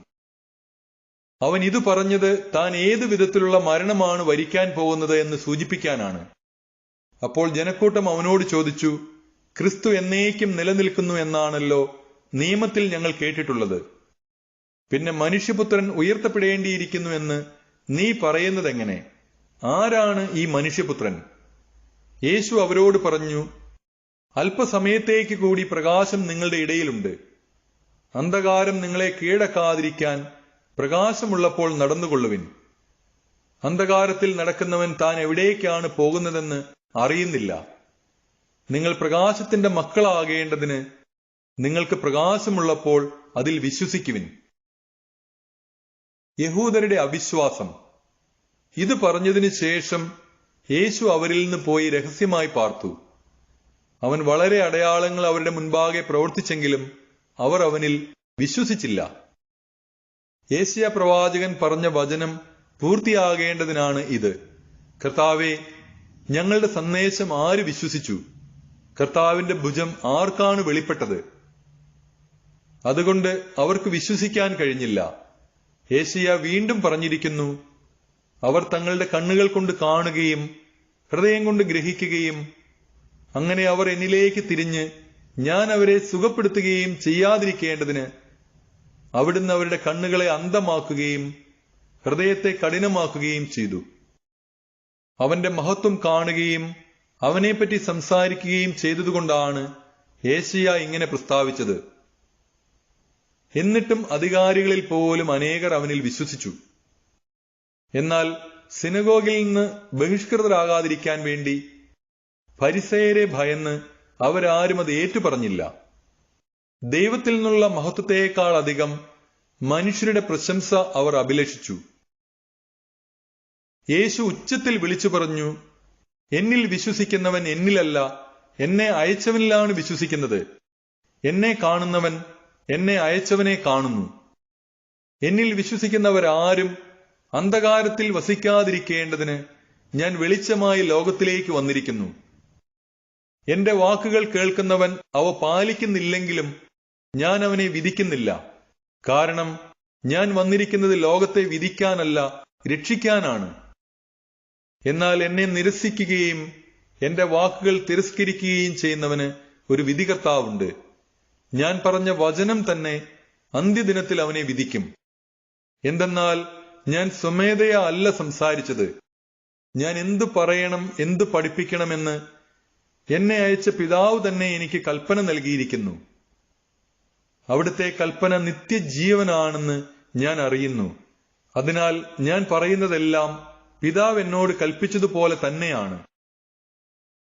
അവൻ ഇത് പറഞ്ഞത് താൻ ഏതു വിധത്തിലുള്ള മരണമാണ് വരിക്കാൻ പോകുന്നത് എന്ന് സൂചിപ്പിക്കാനാണ്. അപ്പോൾ ജനക്കൂട്ടം അവനോട് ചോദിച്ചു, ക്രിസ്തു എന്നേക്കും നിലനിൽക്കുന്നു എന്നാണല്ലോ നിയമത്തിൽ ഞങ്ങൾ കേട്ടിട്ടുള്ളത്. പിന്നെ മനുഷ്യപുത്രൻ ഉയർത്തപ്പെടേണ്ടിയിരിക്കുന്നു എന്ന് നീ പറയുന്നതെങ്ങനെ? ആരാണ് ഈ മനുഷ്യപുത്രൻ? യേശു അവരോട് പറഞ്ഞു, അല്പസമയത്തേക്ക് കൂടി പ്രകാശം നിങ്ങളുടെ ഇടയിലുണ്ട്. അന്ധകാരം നിങ്ങളെ കീഴടക്കാതിരിക്കാൻ പ്രകാശമുള്ളപ്പോൾ നടന്നുകൊള്ളുവിൻ. അന്ധകാരത്തിൽ നടക്കുന്നവൻ താൻ എവിടേക്കാണ് പോകുന്നതെന്ന് അറിയുന്നില്ല. നിങ്ങൾ പ്രകാശത്തിന്റെ മക്കളാകേണ്ടതിന് നിങ്ങൾക്ക് പ്രകാശമുള്ളപ്പോൾ അതിൽ വിശ്വസിക്കുവിൻ. യഹൂദരുടെ അവിശ്വാസം. ഇത് പറഞ്ഞതിനു ശേഷം യേശു അവരിൽ നിന്ന് പോയി രഹസ്യമായി പാർത്തു. അവൻ വളരെ അടയാളങ്ങൾ അവരുടെ മുൻപാകെ പ്രവർത്തിച്ചെങ്കിലും അവർ അവനിൽ വിശ്വസിച്ചില്ല. യേശയ്യാ പ്രവാചകൻ പറഞ്ഞ വചനം പൂർത്തിയാകേണ്ടതിനാണ് ഇത്. കർത്താവേ, ഞങ്ങളുടെ സന്ദേശം ആര് വിശ്വസിച്ചു? കർത്താവിന്റെ ഭുജം ആർക്കാണ് വെളിപ്പെട്ടത്? അതുകൊണ്ട് അവർക്ക് വിശ്വസിക്കാൻ കഴിഞ്ഞില്ല. യേശയ്യാ വീണ്ടും പറഞ്ഞിരിക്കുന്നു, അവർ തങ്ങളുടെ കണ്ണുകൾ കൊണ്ട് കാണുകയും ഹൃദയം കൊണ്ട് ഗ്രഹിക്കുകയും അങ്ങനെ അവർ എന്നിലേക്ക് തിരിഞ്ഞ് ഞാൻ അവരെ സുഖപ്പെടുത്തുകയും ചെയ്യാതിരിക്കേണ്ടതിന് അവിടുന്ന് അവരുടെ കണ്ണുകളെ അന്ധമാക്കുകയും ഹൃദയത്തെ കഠിനമാക്കുകയും ചെയ്തു. അവന്റെ മഹത്വം കാണുകയും അവനെപ്പറ്റി സംസാരിക്കുകയും ചെയ്തതുകൊണ്ടാണ് യേശയ്യാ ഇങ്ങനെ പ്രസ്താവിച്ചത്. എന്നിട്ടും അധികാരികളിൽ പോലും അനേകർ അവനിൽ വിശ്വസിച്ചു. എന്നാൽ സിനഗോഗിൽ നിന്ന് ബഹിഷ്കൃതരാകാതിരിക്കാൻ വേണ്ടി ഫരിസേയരെ ഭയന്ന് അവരാരും അത് ഏറ്റുപറഞ്ഞില്ല. ദൈവത്തിൽ നിന്നുള്ള മഹത്വത്തെക്കാൾ അധികം മനുഷ്യരുടെ പ്രശംസ അവർ അഭിലഷിച്ചു. യേശു ഉച്ചത്തിൽ വിളിച്ചു പറഞ്ഞു, എന്നിൽ വിശ്വസിക്കുന്നവൻ എന്നിലല്ല, എന്നെ അയച്ചവനിലാണ് വിശ്വസിക്കുന്നത്. എന്നെ കാണുന്നവൻ എന്നെ അയച്ചവനെ കാണുന്നു. എന്നിൽ വിശ്വസിക്കുന്നവരാരും അന്ധകാരത്തിൽ വസിക്കാതിരിക്കേണ്ടതിന് ഞാൻ വെളിച്ചമായി ലോകത്തിലേക്ക് വന്നിരിക്കുന്നു. എന്റെ വാക്കുകൾ കേൾക്കുന്നവൻ അവ പാലിക്കുന്നില്ലെങ്കിലും ഞാൻ അവനെ വിധിക്കുന്നില്ല. കാരണം ഞാൻ വന്നിരിക്കുന്നത് ലോകത്തെ വിധിക്കാനല്ല, രക്ഷിക്കാനാണ്. എന്നാൽ എന്നെ നിരസിക്കുകയും എന്റെ വാക്കുകൾ തിരസ്കരിക്കുകയും ചെയ്യുന്നവന് ഒരു വിധികർത്താവുണ്ട്. ഞാൻ പറഞ്ഞ വചനം തന്നെ അന്ത്യദിനത്തിൽ അവനെ വിധിക്കും. എന്തെന്നാൽ ഞാൻ സ്വമേധയാ അല്ല സംസാരിച്ചത്. ഞാൻ എന്തു പറയണം, എന്തു പഠിപ്പിക്കണമെന്ന് എന്നെ അയച്ച പിതാവ് തന്നെ എനിക്ക് കൽപ്പന നൽകിയിരിക്കുന്നു. അവിടുത്തെ കൽപ്പന നിത്യജീവനാണെന്ന് ഞാൻ അറിയുന്നു. അതിനാൽ ഞാൻ പറയുന്നതെല്ലാം പിതാവ് എന്നോട് കൽപ്പിച്ചതുപോലെ തന്നെയാണ്.